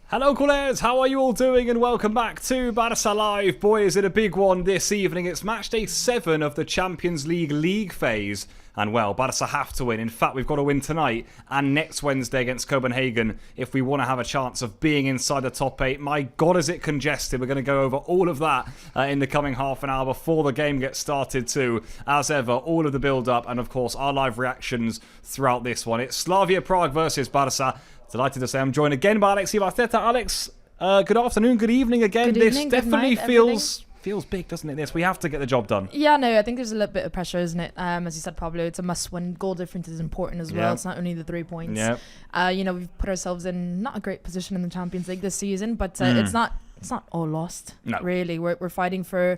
Hello, callers. How are you all doing? And welcome back to Barça Live. Boy, is it a big one this evening. It's match day 7 of the Champions League phase. And well, Barça have to win. In fact, we've got to win tonight and next Wednesday against Copenhagen if we want to have a chance of being inside the top 8. My God, is it congested. We're going to go over all of that in the coming half an hour before the game gets started too. As ever, all of the build-up and, of course, our live reactions throughout this one. It's Slavia Prague versus Barça. Delighted to say I'm joined again by Alex Ibarteta. Alex, good afternoon, good evening again. Good evening, this good definitely night, feels big, doesn't it? We have to get the job done. Yeah, no, I think there's a little bit of pressure, isn't it? As you said, Pablo, it's a must-win. Goal difference is important as well. It's not only the 3 points. Yeah. We've put ourselves in not a great position in the Champions League this season, but it's not all lost. No. Really. We're fighting for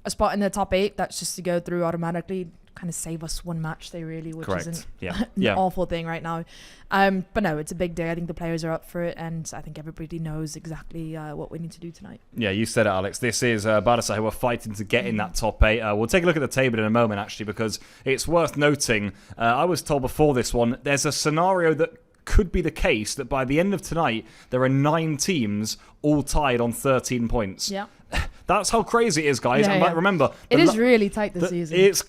a spot in the top 8. That's just to go through automatically. Kind of save us one match day, really, which isn't an awful thing right now. But no, it's a big day. I think the players are up for it, and I think everybody knows exactly what we need to do tonight. Yeah, you said it, Alex. This is Barça who are fighting to get in that top 8. We'll take a look at the table in a moment, actually, because it's worth noting. I was told before this one, there's a scenario that could be the case that by the end of tonight, there are 9 teams all tied on 13 points. Yeah. That's how crazy it is, guys. Yeah, and remember, it is really tight this season. It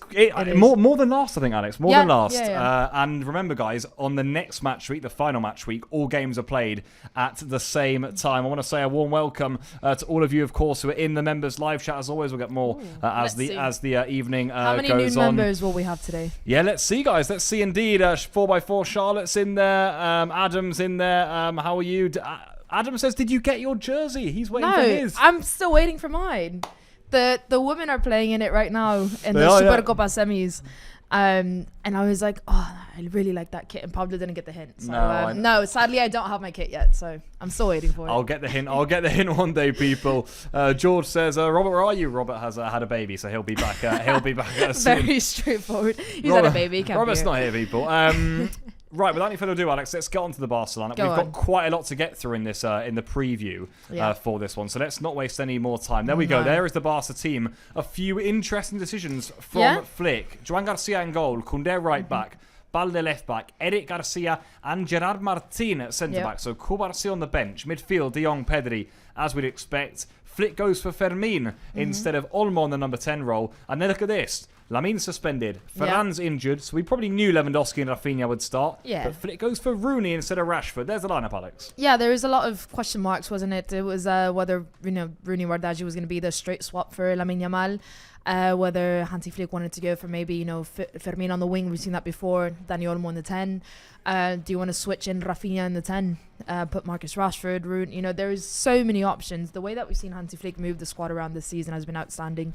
is. More than last, I think, Alex. More than last. Yeah. And remember, guys, on the next match week, the final match week, all games are played at the same time. I want to say a warm welcome to all of you, of course, who are in the members live chat. As always, we'll get more as the evening goes on. How many new members will we have today? Yeah, let's see, guys. Let's see, indeed. 4x4 Charlotte's in there. Adam's in there. How are you? Adam says, did you get your jersey? He's waiting for his. I'm still waiting for mine. The women are playing in it right now in the Supercopa semis. And I was like, I really like that kit. And Pablo didn't get the hint. So, no, sadly, I don't have my kit yet. So I'm still waiting for it. I'll get the hint. I'll get the hint one day, people. George says, Robert, where are you? Robert has had a baby, so he'll be back. He'll be back soon. Very straightforward. He's had a baby. Robert's not here, people. Right, without any further ado, Alex, let's get on to the Barca lineup. We've got quite a lot to get through in this in the preview for this one, so let's not waste any more time. There we go. There is the Barca team. A few interesting decisions from Flick. Joan Garcia in goal, Koundé right back, Balde left back, Eric Garcia and Gerard Martin at centre back. So Cubarsí on the bench. Midfield, De Jong, Pedri, as we'd expect. Flick goes for Fermin instead of Olmo in the number 10 role. And then look at this. Lamine suspended. Ferran's injured, so we probably knew Lewandowski and Rafinha would start. Yeah. But Flick goes for Rooney instead of Rashford. There's the lineup, Alex. Yeah, there was a lot of question marks, wasn't it? It was whether Rooney Bardghji was going to be the straight swap for Lamine Yamal, whether Hansi Flick wanted to go for maybe Fermin on the wing. We've seen that before. Dani Olmo in the 10. Do you want to switch in Rafinha in the 10? Put Marcus Rashford, Rooney. There's so many options. The way that we've seen Hansi Flick move the squad around this season has been outstanding.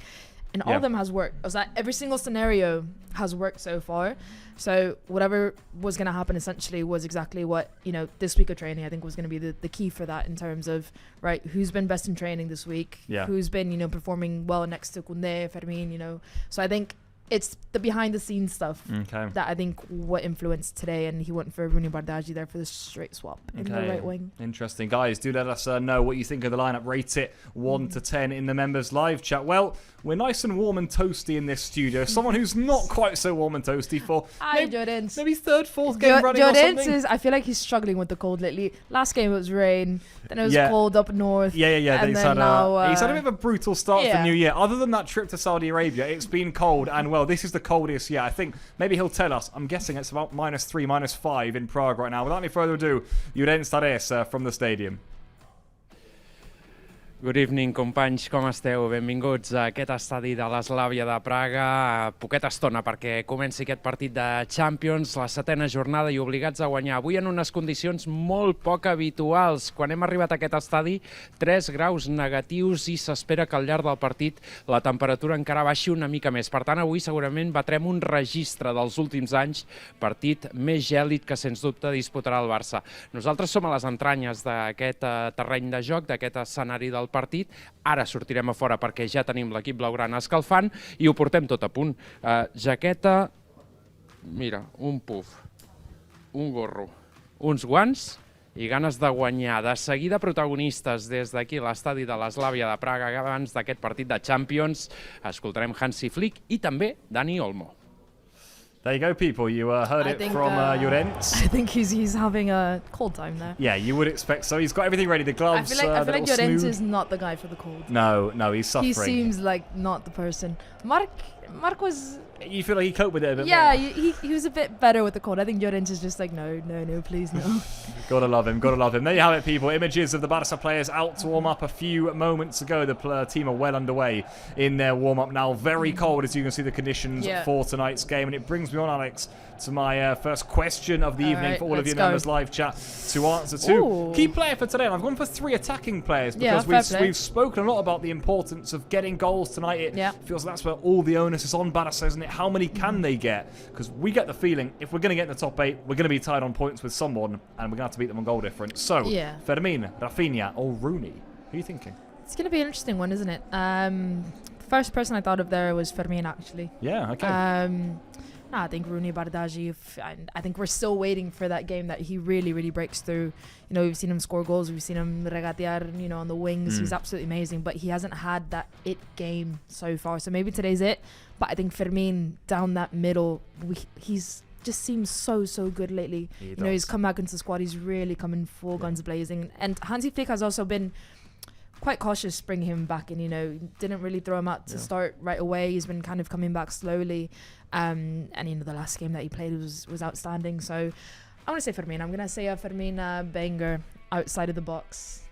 And all of them has worked. Every single scenario has worked so far. So whatever was going to happen essentially was exactly what, this week of training I think was going to be the key for that in terms of, right, who's been best in training this week, who's been, performing well next to Koundé, Fermin, So I think it's the behind-the-scenes stuff that I think what influenced today, and he went for Rooney Bardghji there for the straight swap in the right wing. Interesting. Guys, do let us know what you think of the lineup. Rate it 1 to 10 in the members live chat. Well, we're nice and warm and toasty in this studio. Someone who's not quite so warm and toasty for maybe third, fourth game running or something. I feel like he's struggling with the cold lately. Last game it was rain, then it was cold up north. Yeah. And he's had a bit of a brutal start to the new year. Other than that trip to Saudi Arabia, it's been cold, and well, this is the coldest yet. I think maybe he'll tell us. I'm guessing it's about -3, -5 in Prague right now. Without any further ado, Llorenç Tarés from the stadium. Good evening, companys, com esteu? Benvinguts a aquest estadi de l'Slavia de Praga. Poqueta estona perquè comenci aquest partit de Champions, la 7ª jornada, i obligats a guanyar. Avui en unes condicions molt poc habituals. Quan hem arribat a aquest estadi, 3 graus negatius i s'espera que al llarg del partit la temperatura encara baixi una mica més. Per tant, avui segurament batrem un registre dels últims anys, partit més gèlid que sens dubte disputarà el Barça. Nosaltres som a les entranyes d'aquest terreny de joc, d'aquest escenari del partit. Ara sortirem a fora perquè ja tenim l'equip blaugrana escalfant i ho portem tot a punt. Jaqueta, mira, un puf, un gorro, uns guants i ganes de guanyar. De seguida protagonistes des d'aquí l'estadi de l'Slavia de Praga abans d'aquest partit de Champions. Escoltarem Hansi Flick i també Dani Olmo. There you go, people. You heard it from Llorens. I think he's having a cold time there. Yeah, you would expect so. He's got everything ready. The gloves. I feel like Llorens is not the guy for the cold. No, he's suffering. He seems like not the person. Mark was. You feel like he coped with it a bit more? Yeah, he was a bit better with the cold. I think Llorens is just like, no, please, no. Gotta love him. There you have it, people. Images of the Barca players out to warm up a few moments ago. The team are well underway in their warm-up now. Very cold, as you can see the conditions for tonight's game. And it brings me on, Alex, to my first question of the evening for all of you members live chat to answer to. Ooh. Key player for today. And I've gone for 3 attacking players because we've spoken a lot about the importance of getting goals tonight. It feels like that's where all the onus is on Barca, isn't it? How many can they get? Because we get the feeling if we're going to get in the top 8, we're going to be tied on points with someone, and we're going to have to beat them on goal difference. So, Fermin, Rafinha, or Rooney? Who are you thinking? It's going to be an interesting one, isn't it? The first person I thought of there was Fermin, actually. Yeah, okay. I think Rooney, Bardghji. I think we're still waiting for that game that he really, really breaks through. You know, we've seen him score goals. We've seen him regatear, you know, on the wings. He's absolutely amazing, but he hasn't had that it game so far. So maybe today's it. But I think Fermin down that middle, he's just seems so good lately. You know, he's come back into the squad. He's really coming full guns blazing. And Hansi Flick has also been quite cautious bringing him back, and you know, didn't really throw him out to start right away. He's been kind of coming back slowly, and you know, the last game that he played was outstanding. So I want to say Fermin. I'm gonna say a Fermin banger outside of the box.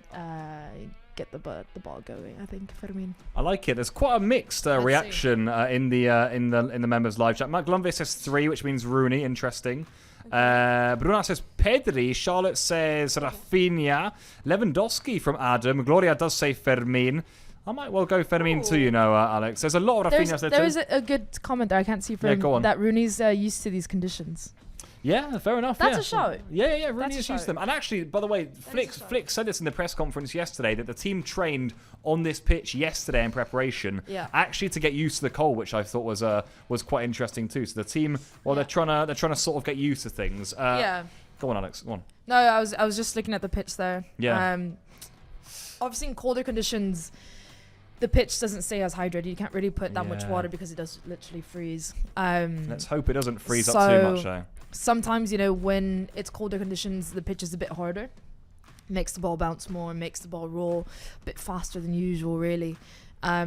Get the ball going. I think Fermin. I like it. There's quite a mixed reaction in the members live chat. Mark Glumvey says 3, which means Rooney. Interesting. Bruna says Pedri. Charlotte says Rafinha. Lewandowski from Adam. Gloria does say Fermin. I might well go Fermin too, you know, Alex. There's a lot of Rafinhas there too. There is a good comment there. I can't see from that Rooney's used to these conditions. Yeah, fair enough. That's a show. Yeah. Rooney has used them. And actually, by the way, Flick said this in the press conference yesterday that the team trained on this pitch yesterday in preparation, actually to get used to the cold, which I thought was quite interesting too. So the team, they're trying to sort of get used to things. Go on, Alex. Go on. No, I was just looking at the pitch there. Yeah. Obviously, in colder conditions, the pitch doesn't stay as hydrated. You can't really put that much water because it does literally freeze. Let's hope it doesn't freeze up too much, though. Sometimes, you know, when it's colder conditions, the pitch is a bit harder. Makes the ball bounce more, makes the ball roll a bit faster than usual, really.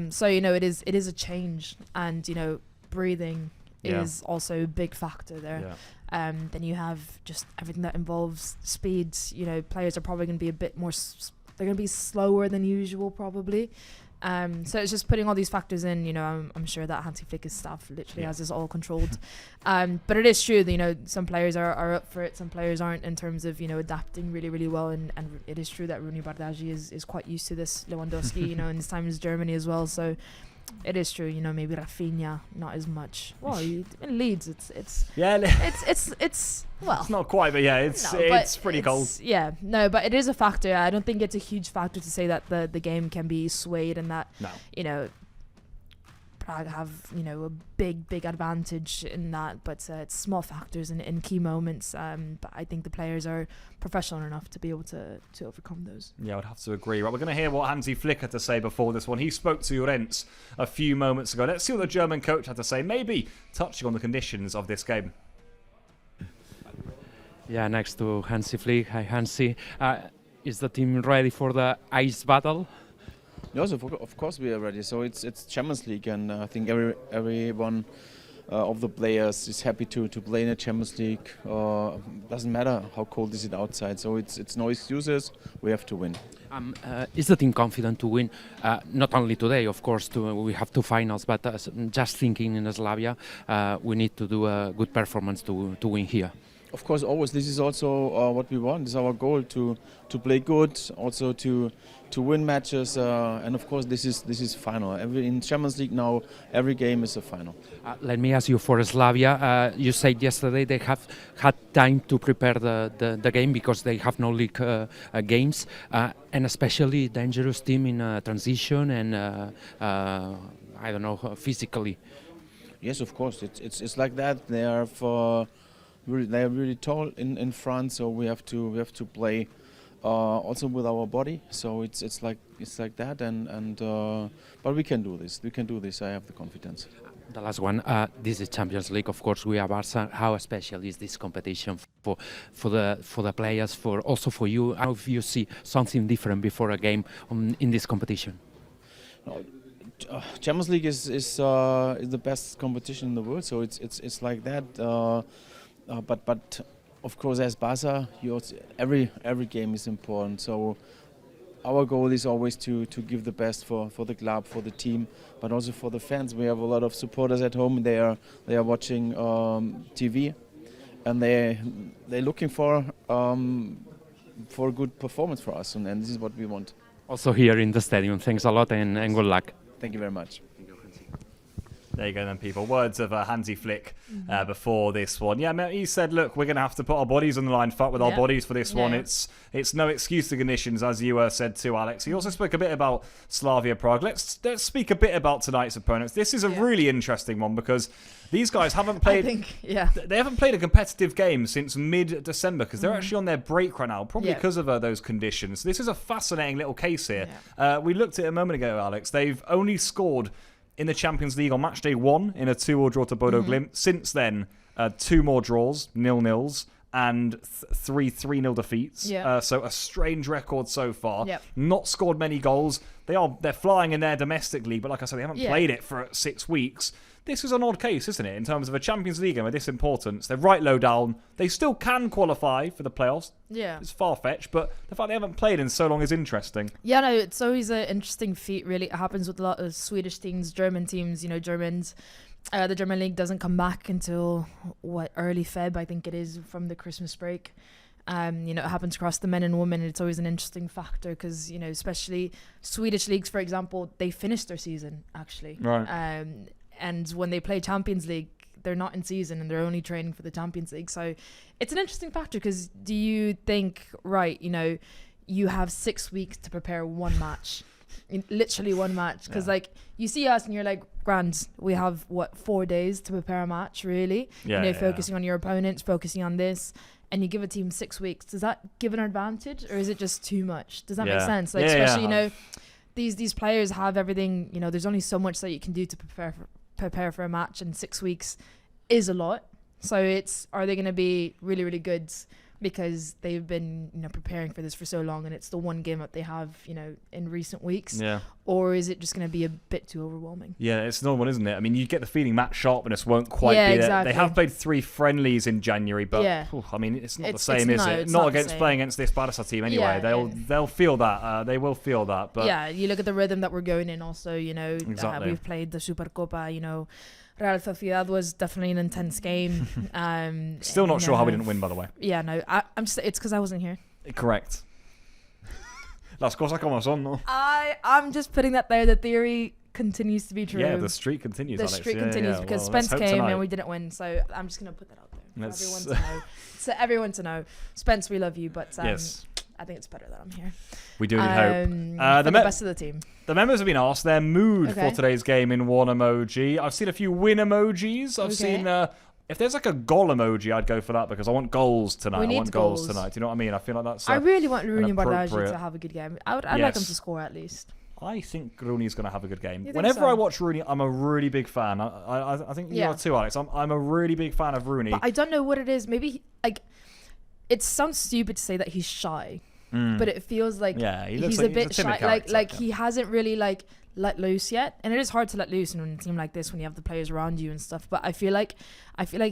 So, you know, it is a change. And, you know, breathing is also a big factor there. Yeah. Then you have just everything that involves speed. You know, players are probably going to be a bit more... they're going to be slower than usual, probably. So it's just putting all these factors in. You know, I'm sure that Hansi Flick's staff literally has this all controlled. But it is true that, you know, some players are up for it, some players aren't, in terms of, you know, adapting really, really well. And it is true that Rooney Bardghji is quite used to this. Lewandowski, you know, in his time in Germany as well. So it is true, you know, maybe Rafinha not as much. Well, in Leeds, it's well, it's not quite, but it's pretty cold. Yeah, no, but it is a factor. I don't think it's a huge factor to say that the game can be swayed and that you know, Prague have, you know, a big advantage in that, but it's small factors in key moments. But I think the players are professional enough to be able to overcome those. Yeah, I would have to agree. Right, we're going to hear what Hansi Flick had to say before this one. He spoke to Llorens a few moments ago. Let's see what the German coach had to say, maybe touching on the conditions of this game. Yeah, next to Hansi Flick. Hi, Hansi. Is the team ready for the ice battle? Yes, of course we are ready. So it's Champions League, and I think everyone of the players is happy to play in the Champions League. Doesn't matter how cold is it outside. So it's no excuses. We have to win. Is the team confident to win? Not only today, of course. We have 2 finals, but just thinking in Slavia, we need to do a good performance to win here. Of course, always. This is also what we want. This is our goal to play good, also to win matches, and of course, this is final. In Champions League now, every game is a final. Let me ask you for Slavia. You said yesterday they have had time to prepare the game because they have no league games, and especially dangerous team in transition and I don't know, physically. Yes, of course. It's like that. They are really tall in front, so we have to play also with our body. So it's like that, and but we can do this. I have the confidence. The last one. This is Champions League. Of course, we are Barça. How special is this competition for the players, also for you? How do you see something different before a game in this competition? Champions League is the best competition in the world, so it's like that. But of course, as Barca, every game is important. So our goal is always to give the best for the club, for the team, but also for the fans. We have a lot of supporters at home. They are watching TV, and they're looking for a good performance for us, and this is what we want. Also here in the stadium. Thanks a lot and good luck. Thank you very much. There you go then, people. Words of Hansi Flick before this one. Yeah, he said, look, we're going to have to put our bodies on the line, fight with our bodies for this one. It's no excuse to conditions, as you said too, Alex. He also spoke a bit about Slavia Prague. Let's speak a bit about tonight's opponents. This is a really interesting one because these guys haven't played. They haven't played a competitive game since mid-December because they're actually on their break right now, probably because of those conditions. This is a fascinating little case here. We looked at it a moment ago, Alex. They've only scored in the Champions League on Matchday 1 in a 2-2 draw to Bodo Glimt. Since then, 2 more draws, 0-0s, and 3 3-0 defeats. So a strange record so far. Not scored many goals. They're flying in there domestically, but like I said, they haven't played it for 6 weeks. This is an odd case, isn't it, in terms of a Champions League game of this importance? They're right low down. They still can qualify for the playoffs. It's far-fetched, but the fact they haven't played in so long is interesting. Yeah, no, it's always an interesting feat, really. It happens with a lot of Swedish teams, German teams, Germans. The German league doesn't come back until, early Feb, I think it is, from the Christmas break. It happens across the men and women. It's always an interesting factor because, especially Swedish leagues, for example, they finish their season, actually. Right. And when they play Champions League, they're not in season and they're only training for the Champions League. So it's an interesting factor because do you think, you have 6 weeks to prepare one match, literally one match? Because you see us and you're like, grand, we have 4 days to prepare a match, really? Focusing on your opponents, focusing on this. And you give a team 6 weeks. Does that give an advantage or is it just too much? Does that make sense? Especially, these players have everything, there's only so much that you can do to prepare for a match, and 6 weeks is a lot. So are they going to be really, really good because they've been preparing for this for so long and it's the one game that they have in recent weeks? Or is it just going to be a bit too overwhelming? It's another one, isn't it? I mean, you get the feeling match sharpness won't quite be there. They have played 3 friendlies in January, but it's not the same, is it? Not against playing against this Barca team anyway. They'll feel that. They will feel that. But you look at the rhythm that we're going in also, we've played the Supercopa, Real Sociedad was definitely an intense game. Still not sure how we didn't win, by the way. I'm just. It's because I wasn't here. Correct. Las cosas como son, no? I'm just putting that there. The theory continues to be true. Yeah, the streak continues. The streak continues because Spence came and we didn't win. So I'm just gonna put that out there for everyone to know. So everyone to know, Spence, we love you, but yes. I think it's better that I'm here. We do need hope. The best of the team. The members have been asked their mood for today's game in one emoji. I've seen a few win emojis. I've seen if there's like a goal emoji, I'd go for that because I want goals tonight. I want goals tonight. Do you know what I mean? I feel like that's. I really want Rooney Bardghji to have a good game. I'd like him to score at least. I think Rooney's going to have a good game. Whenever I watch Rooney, I'm a really big fan. I think you are too, Alex. I'm a really big fan of Rooney. But I don't know what it is. Maybe it sounds stupid to say that he's shy. But it feels like he's a bit shy. Like he hasn't really let loose yet, and it is hard to let loose in a team like this when you have the players around you and stuff. But I feel like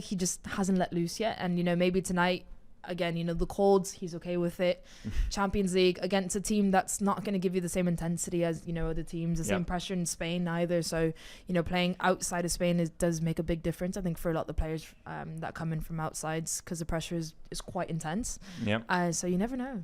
he just hasn't let loose yet, and maybe tonight again, the colds, he's okay with it. Champions League against a team that's not going to give you the same intensity as other teams, the same pressure in Spain either. So playing outside of Spain does make a big difference, I think, for a lot of the players that come in from outsides because the pressure is quite intense. So you never know.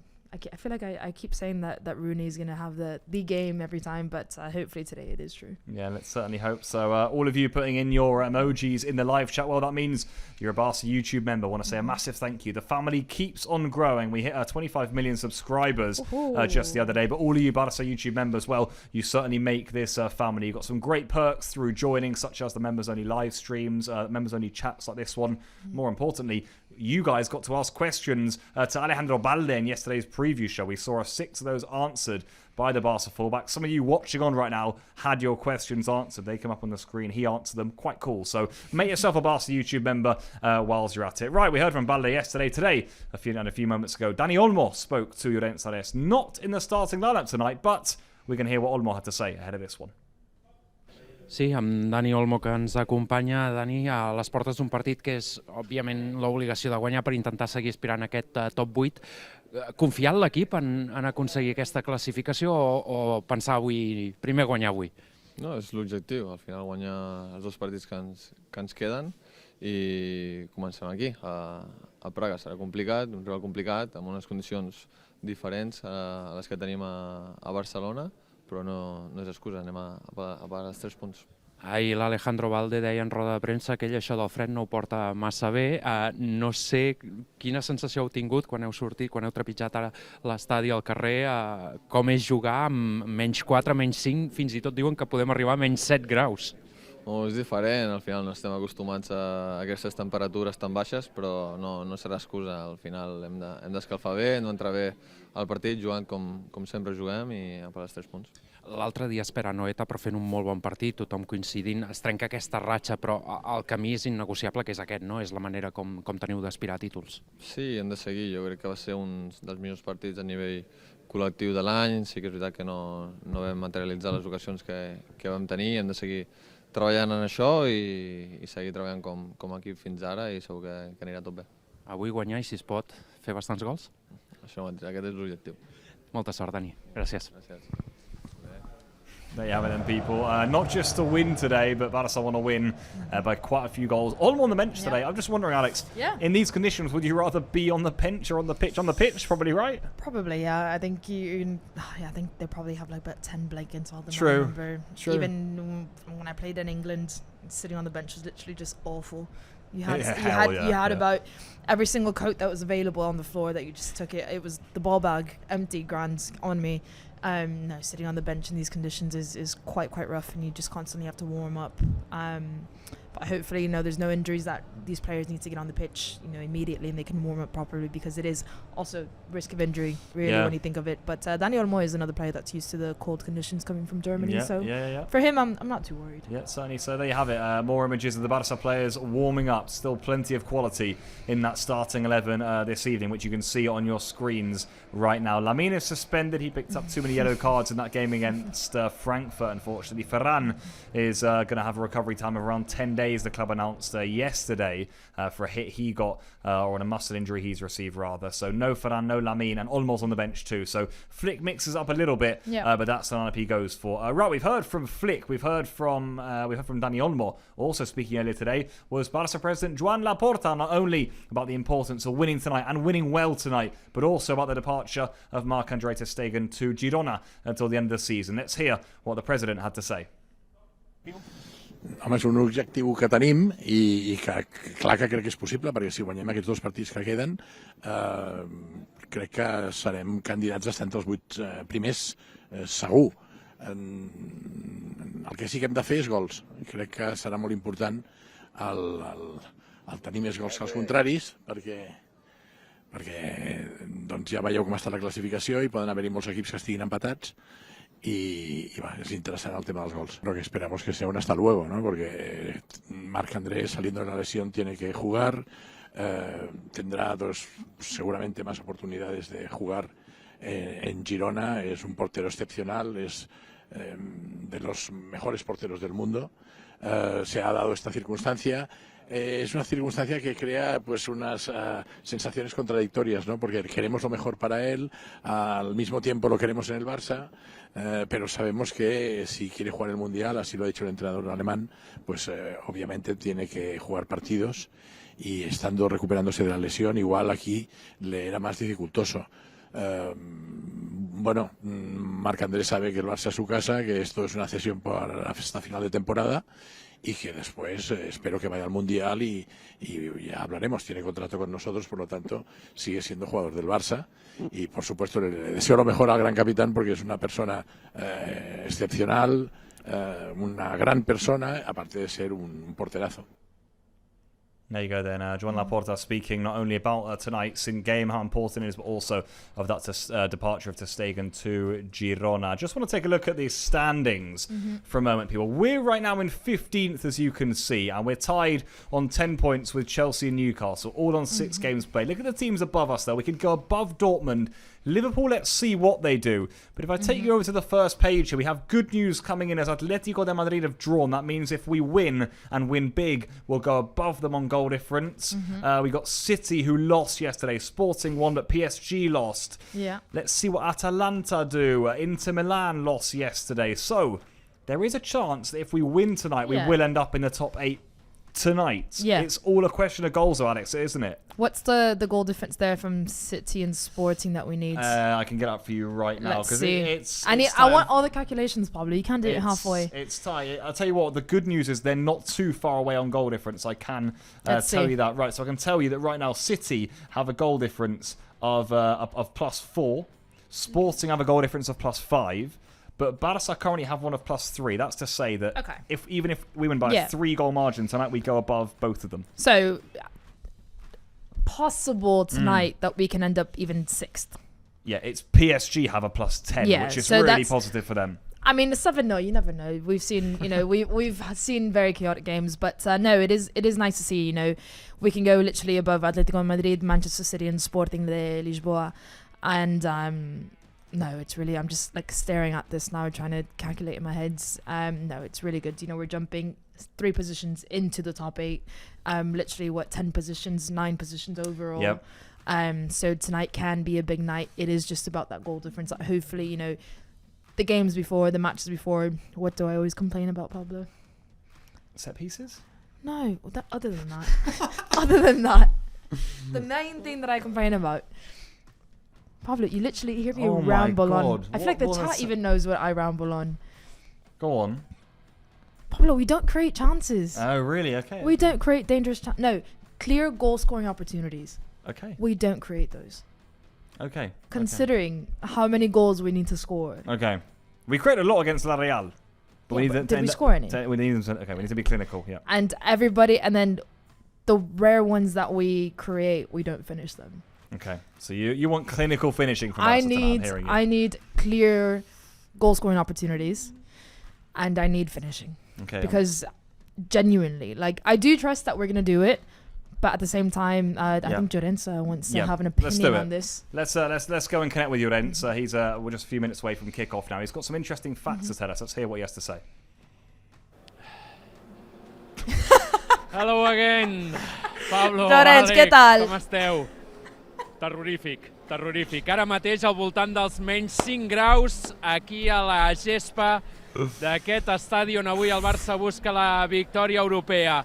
I feel like I keep saying that Rooney is going to have the game every time, but hopefully today it is true. Yeah, let's certainly hope so. All of you putting in your emojis in the live chat, well, that means you're a Barca YouTube member. I want to say a massive thank you. The family keeps on growing. We hit 25 million subscribers just the other day, but all of you Barca YouTube members, well, you certainly make this family. You've got some great perks through joining, such as the members-only live streams, members-only chats like this one. More importantly, you guys got to ask questions to Alejandro Balde in yesterday's preview show. We saw 6 of those answered by the Barca fullback. Some of you watching on right now had your questions answered. They come up on the screen. He answered them. Quite cool. So make yourself a Barca YouTube member whilst you're at it. Right, we heard from Balde yesterday. Today, a few moments ago, Dani Olmo spoke to Llorenç Sales. Not in the starting lineup tonight, but we can hear what Olmo had to say ahead of this one. Sí, amb Dani Olmo que ens acompanya, Dani, a les portes d'un partit que és, òbviament, l'obligació de guanyar per intentar seguir aspirant a aquest top 8. Confiar en l'equip en aconseguir aquesta classificació o pensar primer guanyar avui? No, és l'objectiu, al final guanyar els 2 partits que ens queden i comencem aquí, a Praga. Serà complicat, un rival complicat, amb unes condicions diferents a les que tenim a Barcelona, però no és excusa, anem a pagar els 3 punts. Ahir l'Alejandro Balde deia en roda de premsa que ell això del fred no ho porta massa bé. No sé quina sensació heu tingut quan heu sortit, quan heu trepitjat ara l'estadi al carrer, com és jugar amb -4, -5, fins i tot diuen que podem arribar a -7 graus. És diferent, al final no estem acostumats a aquestes temperatures tan baixes, però no serà excusa. Al final hem d'escalfar bé, hem d'entrar bé al partit jugant com sempre juguem i a per els 3 punts. L'altre dia espera Noeta per fer un molt bon partit, tothom coincidint, es trenca aquesta ratxa, però el camí és innegociable, que és aquest, no? És la manera com teniu d'aspirar a títols. Sí, hem de seguir. Jo crec que va ser un dels millors partits a nivell col·lectiu de l'any. Sí que és veritat que no vam materialitzar les ocasions que vam tenir. Hem de seguir treballant en això i seguir treballant com a equip fins ara i segur que anirà tot bé. Avui guanyar i, si es pot, fer bastants gols? Això mateix, aquest és l'objectiu. Molta sort, Dani. Gràcies. Gràcies. There you have it then, people. Not just to win today, but Barca want to win by quite a few goals. All on the bench today. I'm just wondering, Alex, in these conditions, would you rather be on the bench or on the pitch? On the pitch, probably, right? Probably, yeah. I think I think they probably have like about 10 blankets on them. True. True. Even when I played in England, sitting on the bench was literally just awful. You had about every single coat that was available on the floor that you just took it. It was the ball bag, empty, grand on me. No, sitting on the bench in these conditions is quite rough, and you just constantly have to warm up. But hopefully, there's no injuries that these players need to get on the pitch, immediately, and they can warm up properly, because it is also risk of injury, really, when you think of it. But Dani Olmo is another player that's used to the cold conditions coming from Germany, for him, I'm not too worried. Yeah, certainly. So there you have it. More images of the Barca players warming up. Still plenty of quality in that starting 11 this evening, which you can see on your screens right now. Lamine is suspended. He picked up too many yellow cards in that game against Frankfurt, unfortunately. Ferran is going to have a recovery time of around 10 days. The club announced yesterday for a hit he got, or a muscle injury he's received rather. So no Ferran, no Lamine, and Olmo's on the bench too. So Flick mixes up a little bit, but that's the lineup he goes for. Right, we've heard from Flick, we've heard from Dani Olmo. Also speaking earlier today was Barca president Joan Laporta, not only about the importance of winning tonight and winning well tonight, but also about the departure of Marc-André ter Stegen to Girona until the end of the season. Let's hear what the president had to say. Home, és un objectiu que tenim i que clar que crec que és possible, perquè si guanyem aquests 2 partits que queden, crec que serem candidats a estar entre els 8 primers, segur. El que sí que hem de fer és gols. Crec que serà molt important el tenir més gols que els contraris, perquè doncs ja veieu com està la classificació i poden haver-hi molts equips que estiguin empatats. Y bueno, es interesante el tema de los gols. Lo que esperamos que sea un hasta luego, ¿no? Porque Marc-André, saliendo de la lesión, tiene que jugar. Tendrá seguramente más oportunidades de jugar en Girona. Es un portero excepcional, es de los mejores porteros del mundo. Se ha dado esta circunstancia. Es una circunstancia que crea pues unas sensaciones contradictorias, ¿no? Porque queremos lo mejor para él, al mismo tiempo lo queremos en el Barça, pero sabemos que si quiere jugar el Mundial, así lo ha dicho el entrenador alemán, pues obviamente tiene que jugar partidos, y estando recuperándose de la lesión, igual aquí le era más dificultoso. Bueno, Marc-André sabe que el Barça es su casa, que esto es una cesión para hasta final de temporada, y que después espero que vaya al Mundial y ya hablaremos. Tiene contrato con nosotros, por lo tanto sigue siendo jugador del Barça, y por supuesto le deseo lo mejor al gran capitán, porque es una persona excepcional, una gran persona, aparte de ser un porterazo. There you go then. Joan Laporta speaking not only about tonight's in-game, how important it is, but also of that departure of ter Stegen to Girona. Just want to take a look at these standings for a moment, people. We're right now in 15th, as you can see, and we're tied on 10 points with Chelsea and Newcastle, all on 6 games played. Look at the teams above us, though. We could go above Dortmund. Liverpool, let's see what they do. But if I take you over to the first page here, we have good news coming in as Atletico de Madrid have drawn. That means if we win, and win big, we'll go above them on goal difference. We got City, who lost yesterday. Sporting won, but PSG lost. Yeah. Let's see what Atalanta do. Inter Milan lost yesterday. So there is a chance that if we win tonight, we will end up in the top 8 tonight. Yeah. It's all a question of goals, though, Alex, isn't it? What's the goal difference there from City and Sporting that we need? I can get up for you right now. Let's see. I want all the calculations, Pablo. You can't do it halfway. It's tight. I'll tell you what, the good news is they're not too far away on goal difference. I can tell you that. Right, so I can tell you that right now City have a goal difference of +4. Sporting have a goal difference of +5. But Barça currently have one of +3. That's to say that even if we win by a 3-goal margin tonight, we go above both of them. So possible tonight that we can end up even 6th. Yeah, it's PSG have a +10, which is really positive for them. I mean, the 7-0, you never know. We've seen, we've seen very chaotic games, but no, it is nice to see. We can go literally above Atletico Madrid, Manchester City, and Sporting de Lisboa, and no, it's really. I'm just like staring at this now, trying to calculate in my head. No, it's really good. We're jumping 3 positions into the top 8. Literally 10 positions, 9 positions overall. Yep. So tonight can be a big night. It is just about that goal difference. Hopefully, the games before, the matches before. What do I always complain about, Pablo? Set pieces? No, other than that, the main thing that I complain about. Pablo, you literally hear me ramble on. I feel like the chat even knows what I ramble on. Go on. Pablo, we don't create chances. Oh, really? Okay. We don't create dangerous chances. No, clear goal-scoring opportunities. Okay. We don't create those. Okay. Considering how many goals we need to score. Okay. We create a lot against La Real. But did we score any? We need to be clinical, yeah. And then the rare ones that we create, we don't finish them. Okay, so you want clinical finishing from us tonight, I need clear goal-scoring opportunities, and I need finishing. Okay. Because genuinely, I do trust that we're going to do it, but at the same time, I think Llorenza wants to have an opinion on this. Let's go and connect with Llorenza. He's we're just a few minutes away from kickoff now. He's got some interesting facts to tell us. Let's hear what he has to say. Hello again, Pablo. Llorenç, què tal? Com esteu? Terrorífic. Ara mateix al voltant dels menys 5 graus aquí a la gespa d'aquest estadi on avui el Barça busca la victòria europea.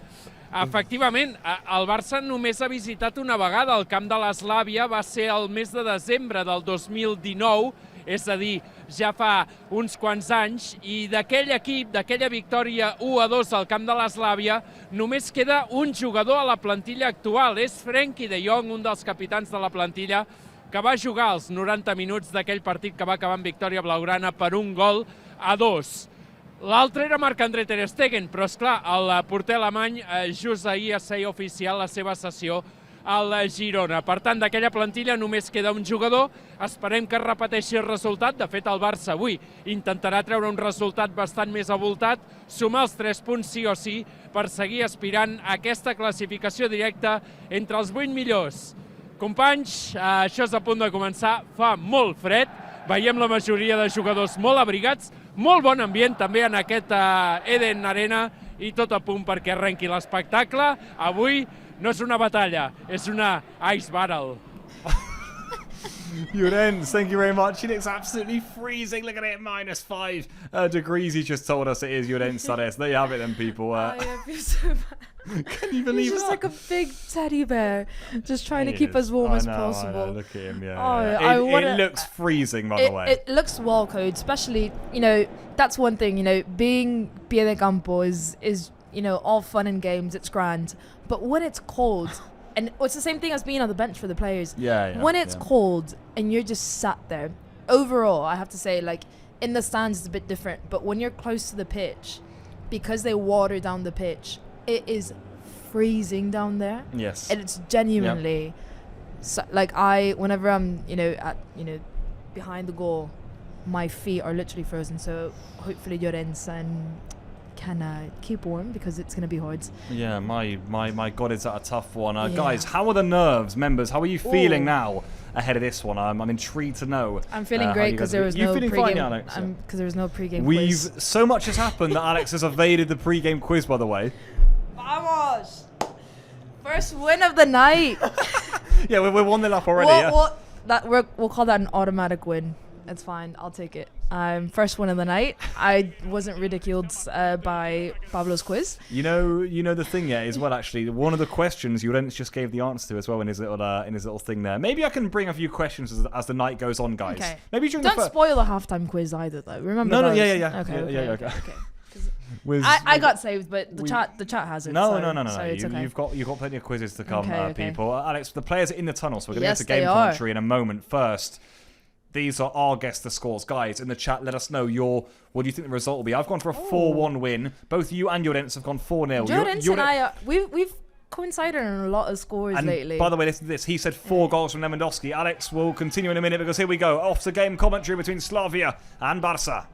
Efectivament, el Barça només ha visitat una vegada el camp de l'Slavia, va ser el mes de desembre del 2019, és a dir, ja fa uns quants anys, i d'aquell equip, d'aquella victòria 1-2 al camp de l'Slavia, només queda un jugador a la plantilla actual, és Frenkie de Jong, un dels capitans de la plantilla, que va jugar els 90 minuts d'aquell partit que va acabar en victòria blaugrana per 1-2. L'altre era Marc-André ter Stegen, però esclar, el porter alemany just ahir es feia oficial la seva cessió al Girona. Per tant, d'aquella plantilla només queda un jugador. Esperem que es repeteixi el resultat. De fet, el Barça avui intentarà treure un resultat bastant més avoltat, sumar els 3 punts sí o sí per seguir aspirant a aquesta classificació directa entre els 8 millors. Companys, això és a punt de començar. Fa molt fred. Veiem la majoria de jugadors molt abrigats. Molt bon ambient també en aquest Eden Arena i tot a punt perquè arrenqui l'espectacle. Avui no és una batalla, és una ice battle. Llorenç, thank you very much. He looks absolutely freezing. Look at it, -5 degrees. He just told us it is Llorenç Sares. There you have it then, people. I feel so bad. Can you believe He's just like a big teddy bear, just trying to keep as warm as possible. I know. Look at him, it looks freezing, by the way. It looks well code, especially, that's one thing, being pie de campo is all fun and games, it's grand. But when it's cold, and it's the same thing as being on the bench for the players. When it's cold and you're just sat there, overall, I have to say, in the stands it's a bit different, but when you're close to the pitch, because they water down the pitch, it is freezing down there. Yes. And it's genuinely so, like whenever I'm behind the goal, my feet are literally frozen. So hopefully Llorens can keep warm, because it's going to be hard. Yeah, my God, is that a tough one. Guys, how are the nerves, members? How are you feeling now ahead of this one? I'm intrigued to know. I'm feeling great because there was no pre-game. Because there was no pre-game quiz. So much has happened that Alex has evaded the pre-game quiz, by the way. Vamos! First win of the night. Yeah, we're 1-0 up already. We'll call that an automatic win. It's fine. I'll take it. First win of the night. I wasn't ridiculed by Pablo's quiz. You know the thing, as well. Actually, one of the questions Llorens just gave the answer to as well in his little thing there. Maybe I can bring a few questions as the night goes on, guys. Okay. Maybe during Don't spoil the halftime quiz either, though. Remember? No, those? yeah. Okay. I got saved, but the chat has it. No. So it's okay. You've got plenty of quizzes to come, Okay. people. Alex, the players are in the tunnel, so we're going to Yes, get to game they commentary in a moment. First, these are our guess the scores. Guys, in the chat, let us know what do you think the result will be. I've gone for a 4-1 win. Both you and Llorens have gone 4-0. Llorens and I, we've coincided on a lot of scores lately. By the way, listen to this. He said 4 goals from Lewandowski. Alex will continue in a minute, because here we go. Off to game commentary between Slavia and Barça.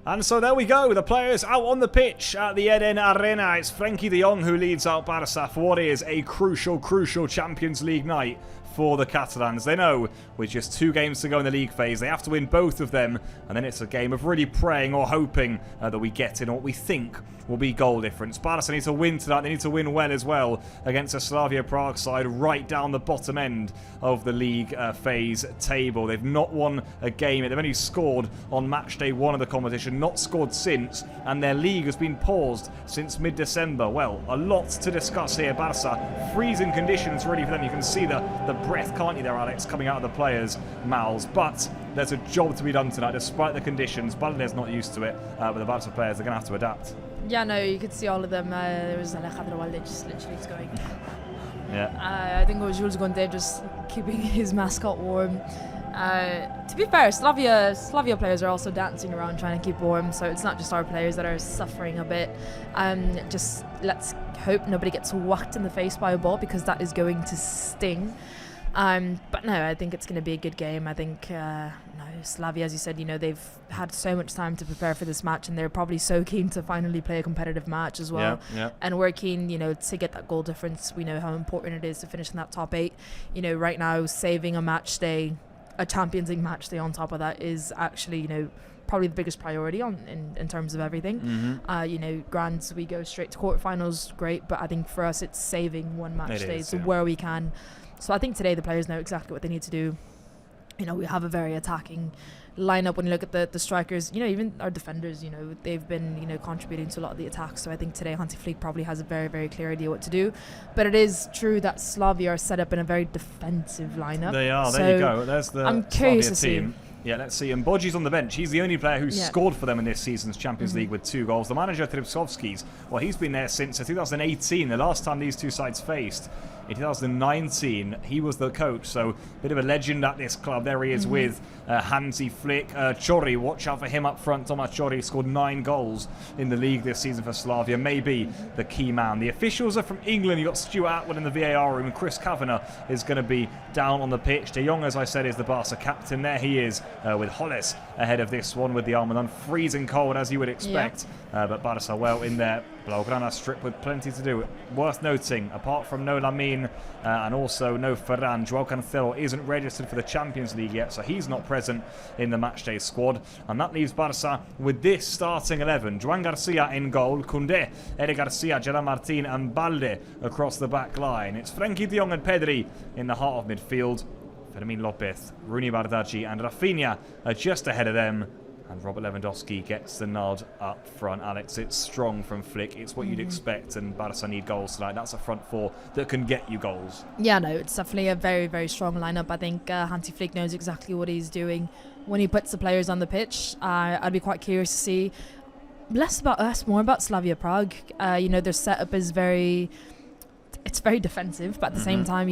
And so there we go, the players out on the pitch at the Eden Arena. It's Frenkie de Jong who leads out Barça for what is a crucial Champions League night for the Catalans. They know with just 2 games to go in the league phase, they have to win both of them, and then it's a game of really praying or hoping that we get in what we think will be goal difference. Barca need to win tonight. They need to win well as well against a Slavia Prague side right down the bottom end of the league phase table. They've not won a game. They've only scored on match day 1 of the competition, not scored since, and their league has been paused since mid-December. Well, a lot to discuss here. Barca, freezing conditions really for them. You can see the breath, can't you there, Alex, coming out of the players' mouths. But there's a job to be done tonight, despite the conditions. Balde's not used to it, but the Barca players are going to have to adapt. Yeah, no, you could see all of them. There was Alejandro Valde just literally going. Yeah. I think it was Jules Gondé just keeping his mascot warm. To be fair, Slavia players are also dancing around trying to keep warm, so it's not just our players that are suffering a bit. Just let's hope nobody gets whacked in the face by a ball, because that is going to sting. But no, I think it's going to be a good game. I think Slavia, as you said, they've had so much time to prepare for this match, and they're probably so keen to finally play a competitive match as well. Yeah. And we're keen, to get that goal difference. We know how important it is to finish in that top 8. Right now, saving a match day, a Champions League match day on top of that is actually, probably the biggest priority in terms of everything. Mm-hmm. Grand, we go straight to quarterfinals, great, but I think for us it's saving one match day where we can. So I think today the players know exactly what they need to do. We have a very attacking lineup. When you look at the strikers, even our defenders, they've been, contributing to a lot of the attacks. So I think today Hansi Flick probably has a very, very clear idea what to do. But it is true that Slavia are set up in a very defensive lineup. They are. There you go. There's the I'm curious Slavia to team. Yeah, let's see. And Bodji's on the bench. He's the only player who's scored for them in this season's Champions League with 2 goals. The manager, Trybsovski's, well, he's been there since 2018, the last time these two sides faced. In 2019, he was the coach, so a bit of a legend at this club. There he is with Hansi Flick. Chori, watch out for him up front. Tomas Chori scored 9 goals in the league this season for Slavia. Maybe the key man. The officials are from England. You've got Stuart Atwood in the VAR room, and Chris Kavanagh is going to be down on the pitch. De Jong, as I said, is the Barca captain. There he is with Hollis ahead of this one with the Almadan. Freezing cold, as you would expect. But Barca well in there. Blaugrana strip with plenty to do. Worth noting, apart from no Lamine and also no Ferran, Joao Cancelo isn't registered for the Champions League yet, so he's not present in the matchday squad. And that leaves Barca with this starting 11. Joan Garcia in goal, Koundé, Eric Garcia, Gerard Martin and Balde across the back line. It's Frenkie de Jong and Pedri in the heart of midfield. Fermín López, Rooney Bardghji and Rafinha are just ahead of them. And Robert Lewandowski gets the nod up front. Alex, it's strong from Flick. It's what you'd expect, and Barca need goals tonight. That's a front 4 that can get you goals. Yeah, no, it's definitely a very, very strong lineup. I think Hansi Flick knows exactly what he's doing when he puts the players on the pitch. I'd be quite curious to see less about us, more about Slavia Prague. Their setup is very defensive, but at the same time,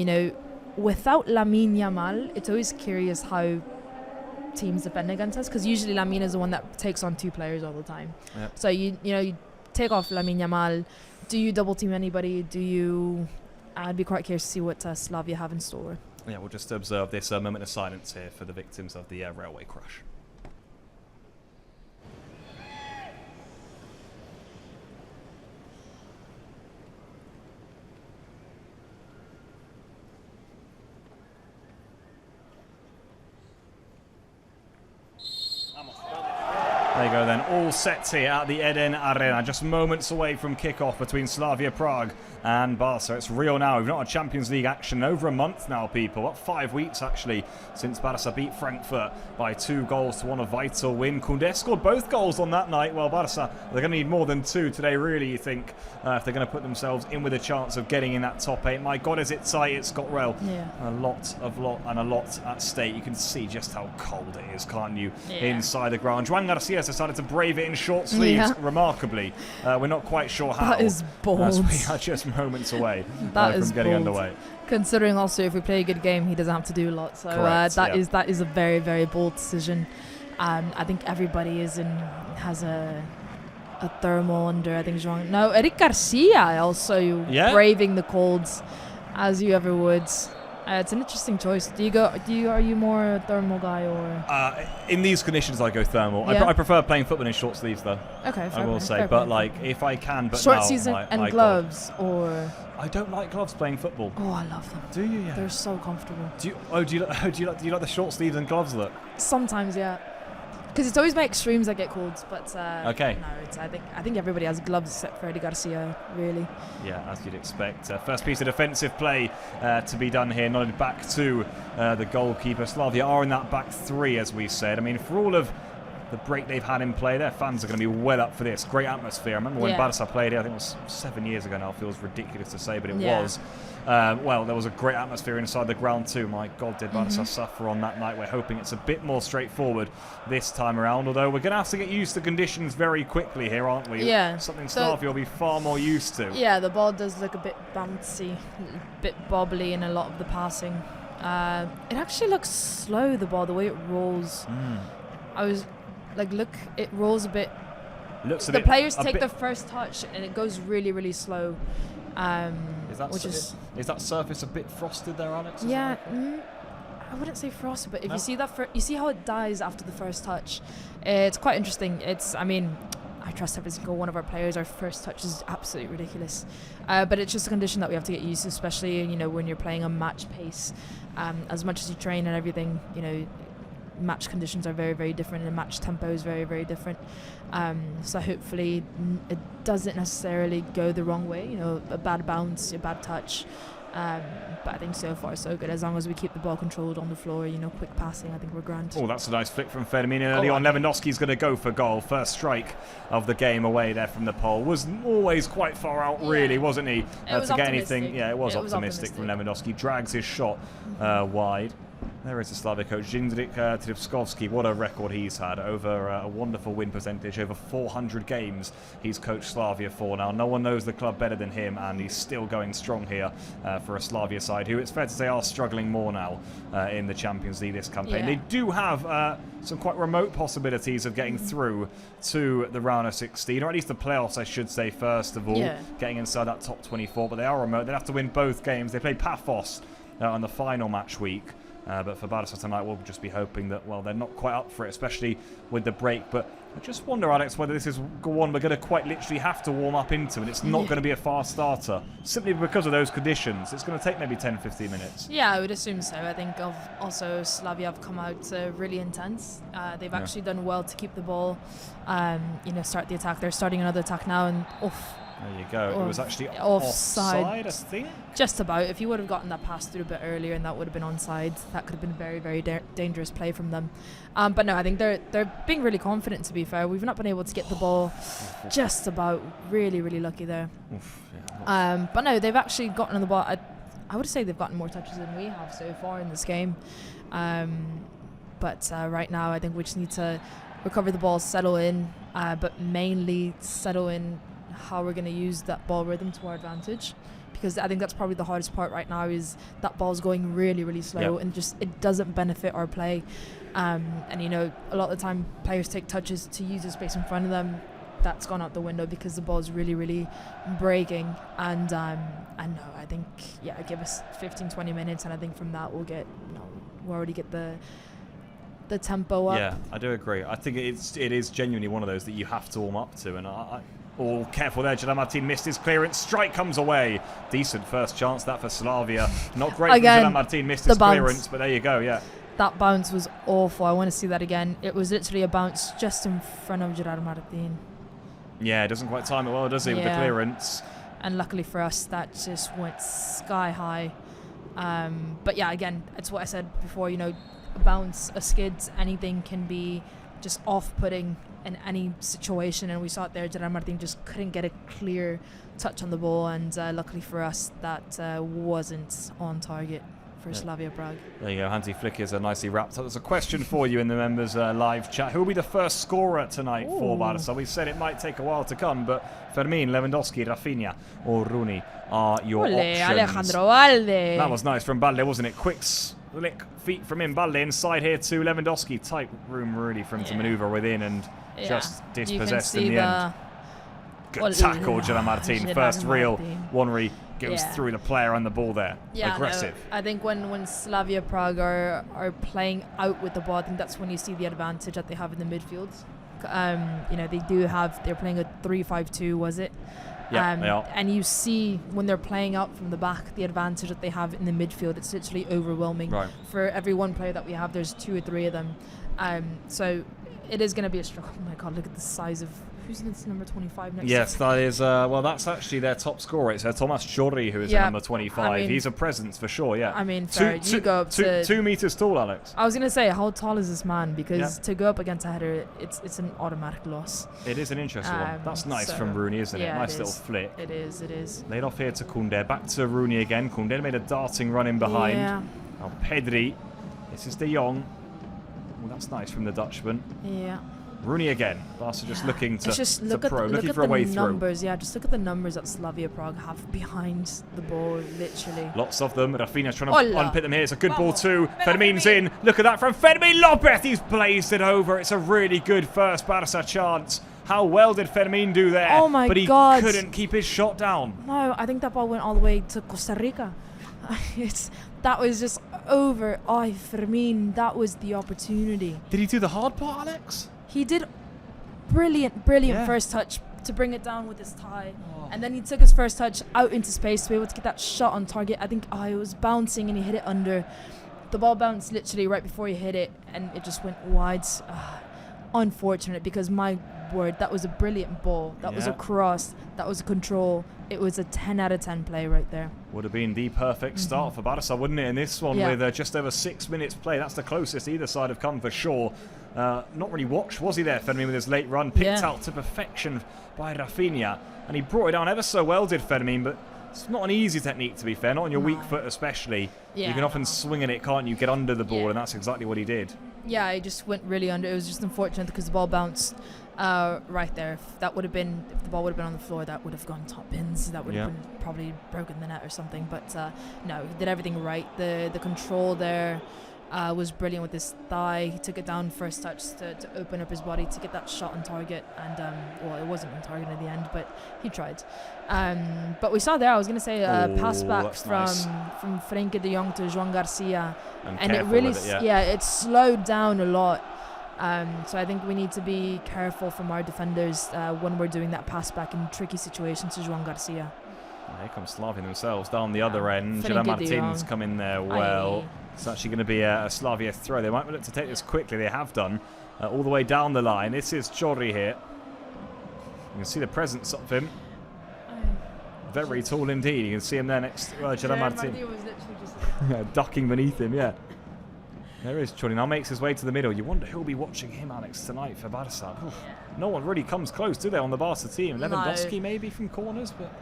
without Lamine Yamal, it's always curious how teams defend against us, because usually Lamine is the one that takes on 2 players all the time. Yep. So you take off Lamine Yamal. Do you double team anybody? I'd be quite curious to see what Slavia have in store. Yeah, we'll just observe this moment of silence here for the victims of the railway crash. There you go then, all set here at the Eden Arena, just moments away from kickoff between Slavia Prague and Barca. It's real now. We've not had Champions League action in over a month now, people. About 5 weeks, actually, since Barca beat Frankfurt by 2-1. A vital win. Koundé scored both goals on that night. Well, Barca, they're going to need more than 2 today, really, you think, if they're going to put themselves in with a chance of getting in that top 8. My God, is it tight. It's got a lot at stake. You can see just how cold it is, can't you, inside the ground. Juan Garcia's decided to brave it in short sleeves, remarkably. We're not quite sure how. That is bold. As we are just moments away from getting underway. Considering also if we play a good game, he doesn't have to do a lot. So that is a very, very bold decision. I think everybody has a thermal under. I think is wrong. No, Eric Garcia also braving the colds as you ever would. It's an interesting choice. Are you more a thermal guy or? In these conditions, I go thermal. Yeah. I prefer playing football in short sleeves, though. Okay, I will say, but like if I can, but short now, sleeves and gloves, or? I don't like gloves playing football. Oh, I love them. Do you? Yeah. They're so comfortable. Do you like the short sleeves and gloves look? Sometimes, yeah. Because it's always my extremes that get colds, but okay. No, I think everybody has gloves except for Eddie Garcia, really. Yeah, as you'd expect. First piece of defensive play to be done here, nodded back to the goalkeeper. Slavia are in that back 3, as we said. I mean, for all of the break they've had in play, their fans are going to be well up for this. Great atmosphere. I remember when Barca played here, I think it was 7 years ago now. It feels ridiculous to say, but it was. Well, there was a great atmosphere inside the ground too. My God, did Barca suffer on that night. We're hoping it's a bit more straightforward this time around, although we're going to have to get used to conditions very quickly here, aren't we? Yeah. Something Slavia will be far more used to. Yeah, the ball does look a bit bouncy, a bit bobbly in a lot of the passing. It actually looks slow, the ball, the way it rolls. I was like, look, it rolls a bit. The players take the first touch and it goes really, really slow. Is that surface a bit frosted there, Alex? Yeah, I wouldn't say frosted, but if you see that, you see how it dies after the first touch. It's quite interesting. I trust every single one of our players. Our first touch is absolutely ridiculous, but it's just a condition that we have to get used to, especially when you're playing a match pace. As much as you train and everything, match conditions are very, very different, and match tempo is very, very different. So hopefully it doesn't necessarily go the wrong way, a bad bounce, a bad touch. But I think so far so good. As long as we keep the ball controlled on the floor, quick passing, I think we're grand. Oh, that's a nice flick from Federmin early on. Lewandowski's going to go for goal. First strike of the game away there from the pole. Was always quite far out, really, wasn't he? To get anything. Yeah, it was optimistic from Lewandowski. Drags his shot wide. There is the Slavia coach, Jindrik Tripskovsky. What a record he's had. Over a wonderful win percentage. Over 400 games he's coached Slavia for now. No one knows the club better than him, and he's still going strong here for a Slavia side who, it's fair to say, are struggling more now in the Champions League this campaign. Yeah. They do have some quite remote possibilities of getting through to the round of 16, or at least the playoffs, I should say, first of all. Getting inside that top 24, but they are remote. They'd have to win both games. They play Paphos on the final match week. But for Barca tonight, we'll just be hoping that, they're not quite up for it, especially with the break. But I just wonder, Alex, whether this is one we're going to quite literally have to warm up into, and it's not going to be a fast starter, simply because of those conditions. It's going to take maybe 10-15 minutes. Yeah, I would assume so. I think also Slavia have come out really intense. They've actually done well to keep the ball, start the attack. They're starting another attack now, and there you go. It was actually offside, I think. Just about. If you would have gotten that pass through a bit earlier and that would have been onside, that could have been a very, very dangerous play from them. But no, I think they're being really confident, to be fair. We've not been able to get the ball just about. Really, really lucky there. But no, they've actually gotten on the ball. I would say they've gotten more touches than we have so far in this game. But right now, I think we just need to recover the ball, settle in, but mainly settle in how we're going to use that ball rhythm to our advantage, because I think that's probably the hardest part right now is that ball's going really, really slow and just it doesn't benefit our play. And a lot of the time players take touches to use the space in front of them. That's gone out the window because the ball's really, really breaking. And no, I think give us 15-20 minutes, and I think from that we'll already get the tempo up. Yeah, I do agree. I think it is genuinely one of those that you have to warm up to, and careful there. Gerard Martin missed his clearance. Strike comes away. Decent first chance that for Slavia. Not great for Gerard Martin. Missed his clearance, but there you go. Yeah. That bounce was awful. I want to see that again. It was literally a bounce just in front of Gerard Martin. Yeah, doesn't quite time it well, does he, with the clearance? And luckily for us, that just went sky high. But yeah, again, it's what I said before. A bounce, a skid, anything can be just off-putting in any situation, and we saw it there. Gerard Martin just couldn't get a clear touch on the ball, and luckily for us, that wasn't on target for Slavia Prague. There you go. Hansi Flick is nicely wrapped up. There's a question for you in the members' live chat. Who will be the first scorer tonight for Barca? We said it might take a while to come, but Fermin, Lewandowski, Rafinha or Rooney are your options. Alejandro Balde. That was nice from Balde, wasn't it? Quick slick feet from him. Balde inside here to Lewandowski. Tight room really for him to manoeuvre within and just dispossessed in the end. Good tackle, Gerard Martin. First real one where he goes through the player and the ball there. Yeah, aggressive. No, I think when Slavia Prague are playing out with the ball, I think that's when you see the advantage that they have in the midfield. They're playing a 3-5-2, was it? Yeah, they are. And you see when they're playing out from the back, the advantage that they have in the midfield. It's literally overwhelming. Right. For every one player that we have, there's 2 or 3 of them. So it is going to be a struggle. Oh my God, look at the size of... Who's this number 25 next? Yes, that is. That's actually their top scorer. It's Tomas Chorri who is at number 25. He's a presence for sure. Yeah. I mean, you go up to 2 meters tall, Alex. I was gonna say, how tall is this man? Because to go up against a header, it's an automatic loss. It is an interesting one. That's nice from Rooney, isn't it? Nice little flick. It is. Laid off here to Koundé. Back to Rooney again. Koundé made a darting run in behind. Yeah. Now Pedri. This is De Jong. Well, that's nice from the Dutchman. Yeah. Rooney again. Barca just looking to look at for a way through. Numbers. Yeah, just look at the numbers that Slavia Prague have behind the ball, literally. Lots of them. Rafinha's trying to unpick them here. It's a good ball too. Fermin's in. Look at that from Fermin Lopez. He's blazed it over. It's a really good first Barca chance. How well did Fermin do there? Oh my God. But he couldn't keep his shot down. No, I think that ball went all the way to Costa Rica. That was just over. Oh, Fermin, that was the opportunity. Did he do the hard part, Alex? He did brilliant first touch to bring it down with his tie. And then he took his first touch out into space to be able to get that shot on target. I think it was bouncing and he hit it under. The ball bounced literally right before he hit it and it just went wide. Unfortunate, because my word, that was a brilliant ball. That was a cross. That was a control. It was a 10 out of 10 play right there. Would have been the perfect start for Barca, wouldn't it, in this one with just over 6 minutes play. That's the closest either side have come for sure. Not really watched, was he there, Fermin, with his late run? Picked out to perfection by Rafinha. And he brought it down ever so well, did Fermin, but it's not an easy technique, to be fair, not on your weak foot especially. You can often swing at it, can't you? Get under the ball, and that's exactly what he did. Yeah, he just went really under. It was just unfortunate because the ball bounced right there. If the ball would have been on the floor, that would have gone top bins. That would have been probably broken the net or something. But no, he did everything right. The control there was brilliant with his thigh. He took it down first touch to open up his body to get that shot on target. And it wasn't on target in the end, but he tried. But we saw there, I was going to say, a pass back from Frenkie de Jong to João Garcia. And it really, it slowed down a lot. So I think we need to be careful from our defenders when we're doing that pass back in tricky situations to João Garcia. Here comes Slavia themselves down the other end. Gerard Martin's come in there well. It's actually going to be a Slavia throw. They might look to take this quickly. They have done all the way down the line. This is Chorri here. You can see the presence of him. Very tall indeed. You can see him there next to Gerard Martin. Was literally just ducking beneath him, There is Chorri. Now makes his way to the middle. You wonder who'll be watching him, Alex, tonight for Barca. No one really comes close, do they, on the Barca team? Lewandowski maybe from corners, but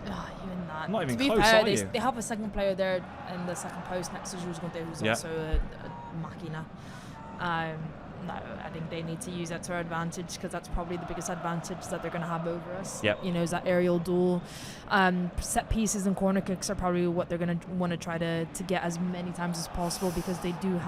even that. Not even to be close, fair, are you? They have a second player there in the second post next to Jules Conte, who's also a machina. No, I think they need to use that to our advantage, because that's probably the biggest advantage that they're going to have over us. Yep. You know, is that aerial duel. Set pieces and corner kicks are probably what they're going to want to try to get as many times as possible, because they do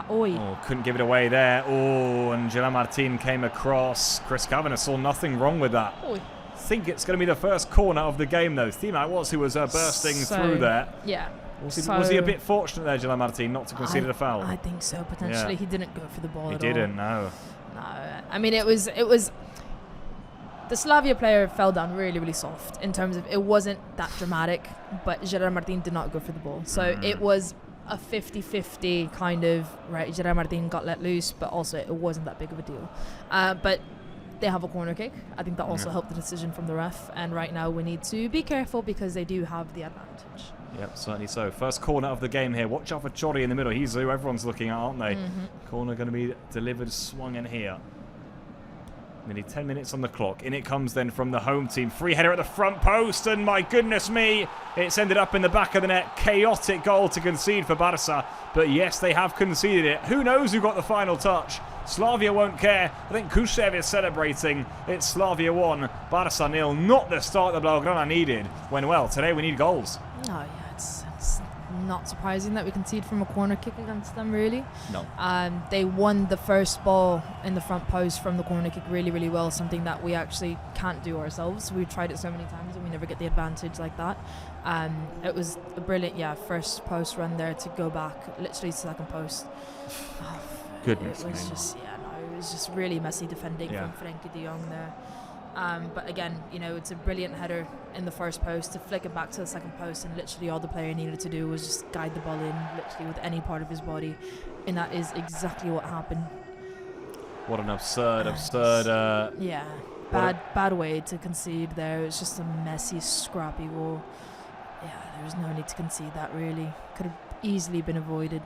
couldn't give it away there. Oh, and Gerard Martin came across. Chris Kavanagh saw nothing wrong with that. Oy. I think it's going to be the first corner of the game, though. Thema was who was bursting through there. Yeah. Was he a bit fortunate there, Gerard Martin, not to concede a foul? I think so, potentially. Yeah. He didn't go for the ball He at didn't, all. no. No, I mean, it was the Slavia player fell down really, really soft in terms of it wasn't that dramatic, but Gerard Martin did not go for the ball. So it was a 50-50 kind of, right, Gerard Martin got let loose, but also it wasn't that big of a deal. But they have a corner kick. I think that also helped the decision from the ref, and right now we need to be careful because they do have the advantage. Yep, certainly so. First corner of the game here. Watch out for Chori in the middle. He's who everyone's looking at, aren't they? Corner going to be delivered, swung in here. Nearly 10 minutes on the clock. In it comes then from the home team. Free header at the front post, and my goodness me, it's ended up in the back of the net. Chaotic goal to concede for Barça. But yes, they have conceded it. Who knows who got the final touch? Slavia won't care. I think Kushev is celebrating. It's Slavia 1, Barça 0. Not the start that Blaugrana needed. When, well, today we need goals. Oh, yeah, it's not surprising that we concede from a corner kick against them, really. No. They won the first ball in the front post from the corner kick really, really well, something that we actually can't do ourselves. We've tried it so many times and we never get the advantage like that. It was a brilliant, first post run there to go back, literally second post. Goodness me. It was just really messy defending from Frenkie de Jong there. But again, you know, it's a brilliant header in the first post to flick it back to the second post, and literally all the player needed to do was just guide the ball in, literally with any part of his body, and that is exactly what happened. What an absurd. Bad way to concede there. It was just a messy, scrappy goal. Yeah, there was no need to concede that, really. Could have easily been avoided.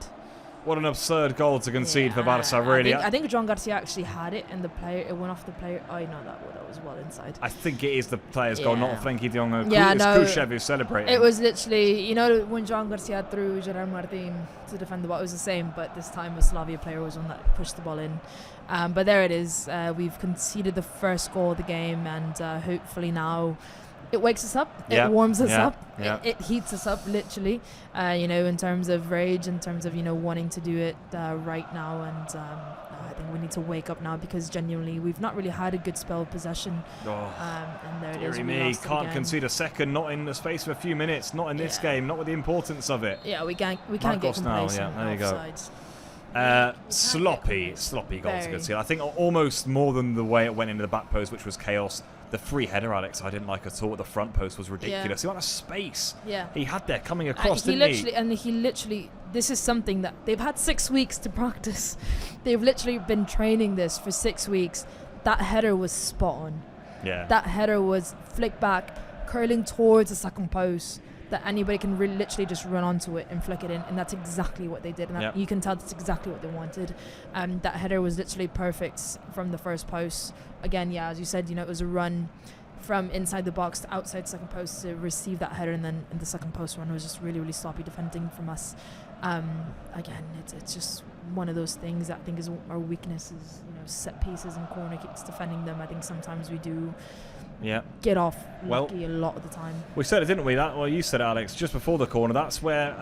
What an absurd goal to concede for Barça, really. I think John Garcia actually had it, and it went off the player. Oh, no, that was well inside. I think it is the player's goal, not Frenkie de Jong. It's Kushev who's celebrating. It was literally, you know, when John Garcia threw Gerard Martin to defend the ball, it was the same, but this time a Slavia player was one that pushed the ball in. But there it is. We've conceded the first goal of the game, and hopefully now it wakes us up. It warms us up. It heats us up, literally. You know, in terms of rage, in terms of, you know, wanting to do it right now. And I think we need to wake up now, because genuinely we've not really had a good spell of possession. And there it is. Me, can't concede a second. Not in the space of a few minutes. Not in this game. Not with the importance of it. Yeah, we can't get complacent. There you go. Sloppy goal to concede. I think almost more than the way it went into the back post, which was chaos. The free header, Alex, I didn't like at all. The front post was ridiculous. The amount of space he had there coming across, he literally, this is something that they've had 6 weeks to practice. They've literally been training this for 6 weeks. That header was spot on. Yeah. That header was flick back, curling towards the second post, that anybody can literally just run onto it and flick it in, and that's exactly what they did. And you can tell that's exactly what they wanted. That header was literally perfect from the first post. Again, as you said, you know, it was a run from inside the box to outside second post to receive that header, and then in the second post run was just really, really sloppy defending from us. Again, it's just one of those things that I think is our weaknesses. You know, set pieces and corner kicks, defending them. I think sometimes we do get off lucky a lot of the time. We said it, didn't we? You said it, Alex, just before the corner. That's where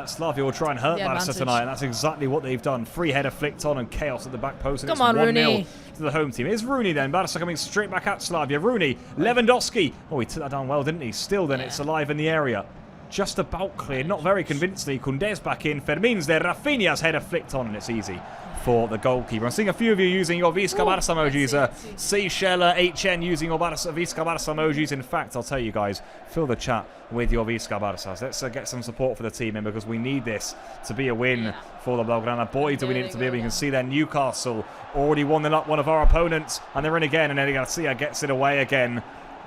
Slavia will try and hurt Barca tonight, and that's exactly what they've done. Free header flicked on and chaos at the back post, and it's 1-0 to the home team. It's Rooney then. Barca coming straight back at Slavia. Rooney, Lewandowski. Oh, he took that down well, didn't he? Still then, it's alive in the area. Just about clear, not very convincingly. Koundé's back in. Fermin's there. Rafinha's header flicked on, and it's easy for the goalkeeper. I'm seeing a few of you using your Visca Barça emojis. Seychelles HN using your Visca Barça emojis. In fact, I'll tell you guys, fill the chat with your Visca Barças. Let's get some support for the team in, because we need this to be a win for the Blaugrana. Boy, do we need it to be. We can see there Newcastle already 1-0 up one of our opponents, and they're in again, and Eddie Garcia gets it away again.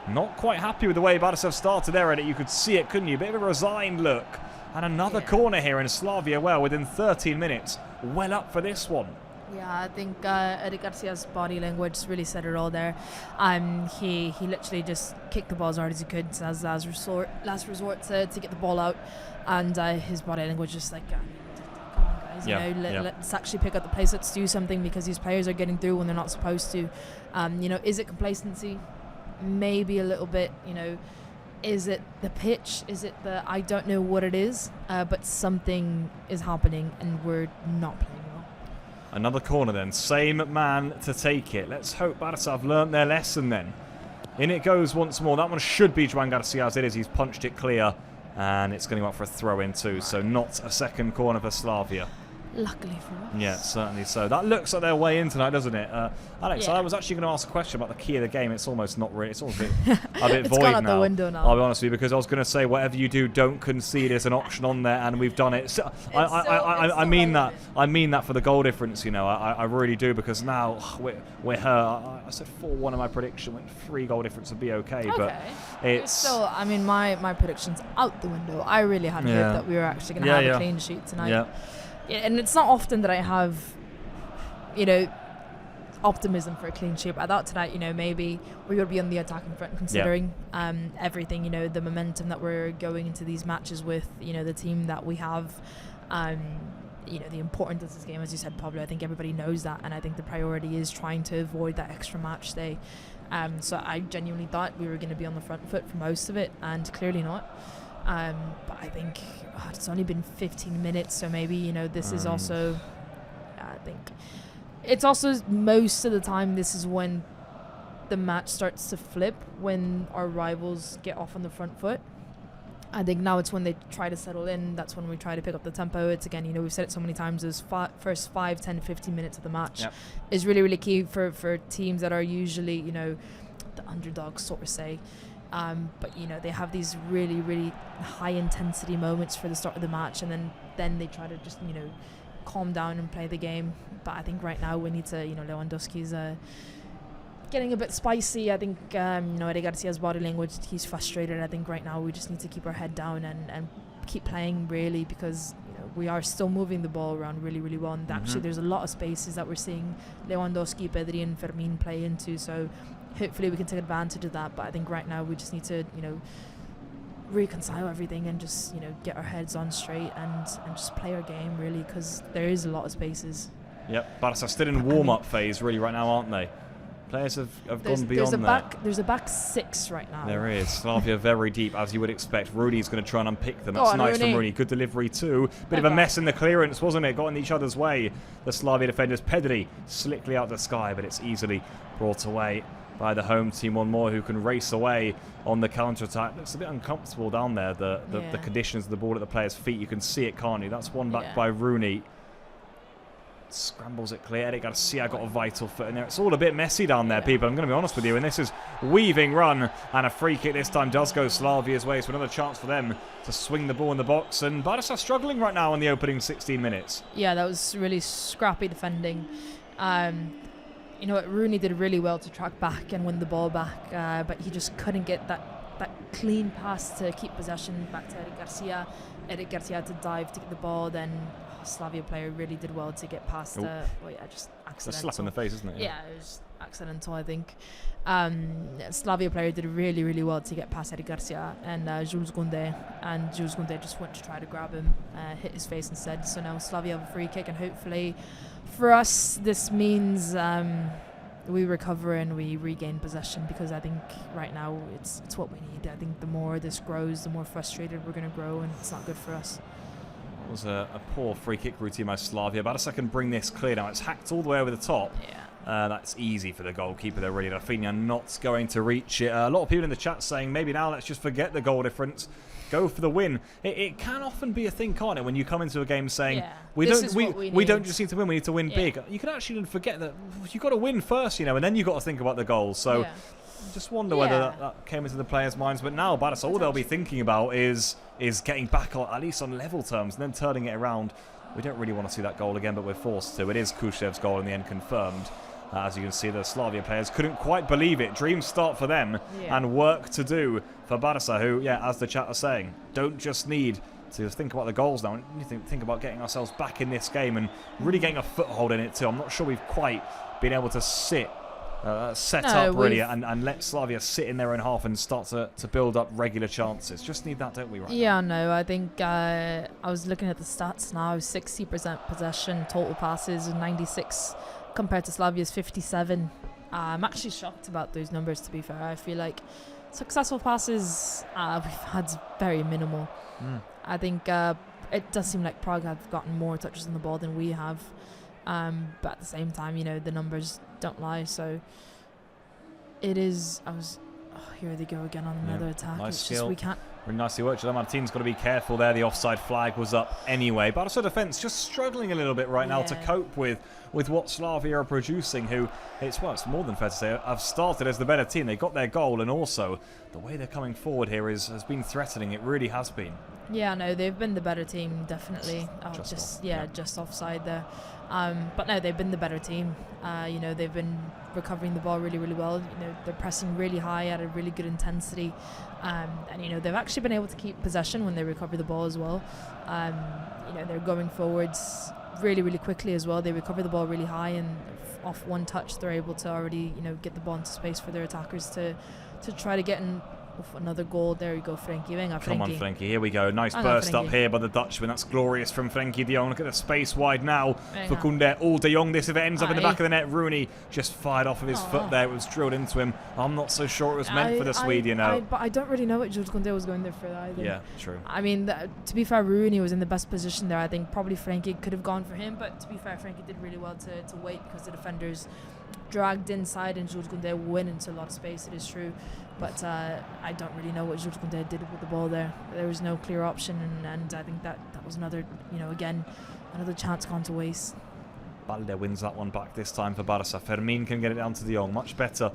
Not quite happy with the way Barca have started there, Eddie. You could see it, couldn't you? Bit of a resigned look. And another corner here in Slavia, within 13 minutes. Well up for this one. Yeah, I think Eddie Garcia's body language really said it all there. He literally just kicked the ball as hard as he could as last resort to get the ball out. And his body language just like, come on, guys. things. Let's actually pick up the pace. Let's do something, because these players are getting through when they're not supposed to. Is it complacency? Maybe a little bit. Is it the pitch? Is it I don't know what it is, but something is happening and we're not playing well. Another corner then. Same man to take it. Let's hope Barça have learnt their lesson then. In it goes once more. That one should be Joan Garcia as it is. He's punched it clear. And it's going to go up for a throw-in too. So not a second corner for Slavia. Luckily for us. Yeah, certainly so. That looks like their way in tonight, doesn't it? Alex, I was actually going to ask a question about the key of the game. It's almost not really. It's all a bit it's void gone out now. the window now. I'll be honest with you, because I was going to say whatever you do, don't concede. There's an option on there, and we've done it. So, I mean that. I mean that for the goal difference. I really do, because now we're her. I said 4-1 in my prediction. 3 goal difference would be okay, but it's still. I mean, my prediction's out the window. I really had hope that we were actually going to have a clean sheet tonight. Yeah. And it's not often that I have, optimism for a clean sheet. I thought tonight, maybe we would be on the attacking front, considering everything, the momentum that we're going into these matches with, the team that we have, the importance of this game, as you said, Pablo. I think everybody knows that, and I think the priority is trying to avoid that extra match day. So I genuinely thought we were going to be on the front foot for most of it, and clearly not. But I think it's only been 15 minutes, so maybe this is also. I think it's also most of the time this is when the match starts to flip, when our rivals get off on the front foot. I think now it's when they try to settle in. That's when we try to pick up the tempo. It's again, we've said it so many times. Those first 5, 10, 15 minutes of the match is really, really key for teams that are usually the underdogs, sort of say. But they have these really, really high intensity moments for the start of the match, and then they try to just calm down and play the game. But I think right now we need to Lewandowski's getting a bit spicy. I think Eric Garcia's body language, he's frustrated. I think right now we just need to keep our head down and keep playing, really, because we are still moving the ball around really, really well, and actually there's a lot of spaces that we're seeing Lewandowski, Pedri and Fermin play into, so hopefully we can take advantage of that. But I think right now we just need to reconcile everything and just get our heads on straight and just play our game, really, because there is a lot of spaces. Yep, Barca still in warm-up phase really right now, aren't they? Players have gone beyond that. There's a back 6 right now. There is. Slavia very deep, as you would expect. Rooney's going to try and unpick them. That's nice from Rooney. Good delivery too. Bit of a mess in the clearance, wasn't it? Got in each other's way. The Slavia defenders. Pedri slickly out the sky, but it's easily brought away by the home team. One more who can race away on the counter-attack. Looks a bit uncomfortable down there. The conditions of the ball at the player's feet. You can see it, can't you? That's one back by Rooney. Scrambles it clear. Eric Garcia got a vital foot in there. It's all a bit messy down there, people. I'm going to be honest with you. And this is weaving run, and a free kick this time does go Slavia's way. So another chance for them to swing the ball in the box. And Barça struggling right now in the opening 16 minutes. Yeah, that was really scrappy defending. Rooney did really well to track back and win the ball back, but he just couldn't get that clean pass to keep possession back to Eric Garcia. Eric Garcia had to dive to get the ball, then Slavia player really did well to get past just accidental. A slap in the face, isn't it? Yeah, it was accidental, I think. Slavia player did really, really well to get past Eric Garcia and Jules Koundé, and Jules Koundé just went to try to grab him, hit his face instead. So now Slavia have a free kick, and hopefully for us this means we recover and we regain possession, because I think right now it's what we need. I think the more this grows, the more frustrated we're going to grow, and it's not good for us. It was a poor free kick routine by Slavia. Barça can bring this clear now. It's hacked all the way over the top. Yeah. That's easy for the goalkeeper there, really. Rafinha not going to reach it. A lot of people in the chat saying maybe now let's just forget the goal difference. Go for the win. It can often be a thing, can't it, when you come into a game saying we don't just need to win, we need to win big. You can actually forget that you've got to win first, and then you've got to think about the goals. So just wonder whether that came into the players' minds. But now Barça, all they'll be thinking about is getting back on, at least on level terms, and then turning it around. We don't really want to see that goal again, but we're forced to. It is Kushev's goal in the end, confirmed. As you can see, the Slavia players couldn't quite believe it. Dream start for them, and work to do for Barça, who, as the chat are saying, don't just need to think about the goals now. We need to think about getting ourselves back in this game and really getting a foothold in it too. I'm not sure we've quite been able to sit set up really and let Slavia sit in their own half and start to build up regular chances. Just need that, don't we, right now? No, I think I was looking at the stats now. 60% possession, total passes, and 96 compared to Slavia's 57. I'm actually shocked about those numbers, to be fair. I feel like successful passes we've had very minimal. I think it does seem like Prague have gotten more touches on the ball than we have. But at the same time, the numbers don't lie. So it is. Here they go again on another attack. Nice it's skill. just we can't. Really nicely worked. Martin's got to be careful there. The offside flag was up anyway. Barca defence just struggling a little bit right now to cope with what Slavia are producing, who it's more than fair to say have started as the better team. They got their goal, and also the way they're coming forward here has been threatening. It really has been. Yeah, no, they've been the better team, definitely. Just offside there. But no, they've been the better team. They've been recovering the ball really, really well. They're pressing really high at a really good intensity. And they've actually been able to keep possession when they recover the ball as well. They're going forwards really, really quickly as well. They recover the ball really high, and off one touch, they're able to already, get the ball into space for their attackers to try to get in. Another goal. There you go, Frenkie. Come on, Frenkie. Here we go. Nice burst up here by the Dutchman. That's glorious from Frenkie de Jong. Look at the space wide now for Koundé. Oh, de Jong, this if it ends up in the back of the net. Rooney just fired off of his foot there. It was drilled into him. I'm not so sure it was meant for the Swede, But I don't really know what Jules Koundé was going there for either. Yeah, true. I mean, to be fair, Rooney was in the best position there. I think probably Frenkie could have gone for him, but to be fair, Frenkie did really well to wait because the defenders dragged inside and Jules Koundé went into a lot of space. It is true. But I don't really know what Jules Koundé did with the ball there. There was no clear option, and I think that was another, again, another chance gone to waste. Balde wins that one back this time for Barça. Fermin can get it down to de Jong. Much better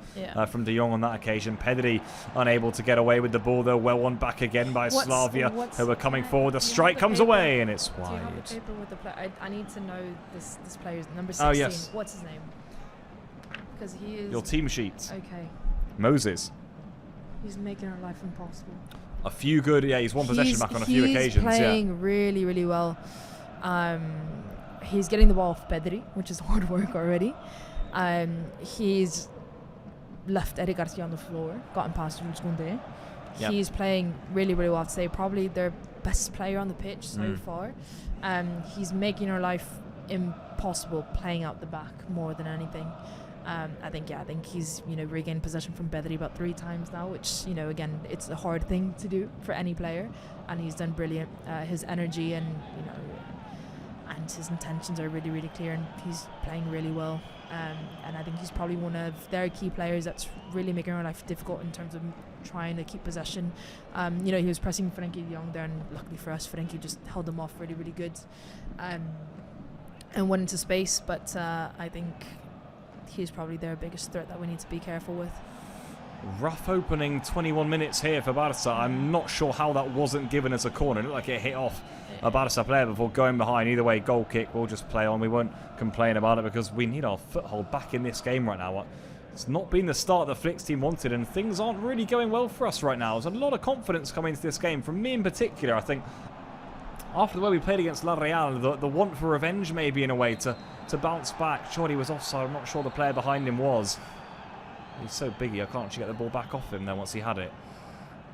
from de Jong on that occasion. Pedri unable to get away with the ball, though. Well won back again by Slavia, who are coming forward. The strike comes away, and it's wide. Do you have the paper with the player? I need to know this player's number 16. Oh, yes. What's his name? Because he is... Your team sheet. Okay. Moses. He's making our life impossible. A few good, he's won possession back on a few occasions. He's playing really, really well. He's getting the ball off Pedri, which is hard work already. He's left Eric Garcia on the floor, gotten past Jules Koundé. He's playing really, really well. I'd say probably their best player on the pitch so far. He's making our life impossible playing out the back more than anything. I think he's regained possession from Pedri about 3 times now, which again, it's a hard thing to do for any player, and he's done brilliant. His energy and his intentions are really, really clear, and he's playing really well. And I think he's probably one of their key players that's really making our life difficult in terms of trying to keep possession. He was pressing Frenkie de Jong there, and luckily for us, Frenkie just held him off really, really good, and went into space. But I think he's probably their biggest threat that we need to be careful with. Rough opening 21 minutes here for Barca. I'm not sure how that wasn't given as a corner. It looked like it hit off a Barca player before going behind. Either way, goal kick. We'll just play on. We won't complain about it because we need our foothold back in this game right now. It's not been the start the Flicks team wanted, and things aren't really going well for us right now. There's a lot of confidence coming into this game, from me in particular. I think after the way we played against La Real, the want for revenge maybe in a way to bounce back. Sure, he was offside. I'm not sure the player behind him was. He's so biggy, I can't actually get the ball back off him then once he had it.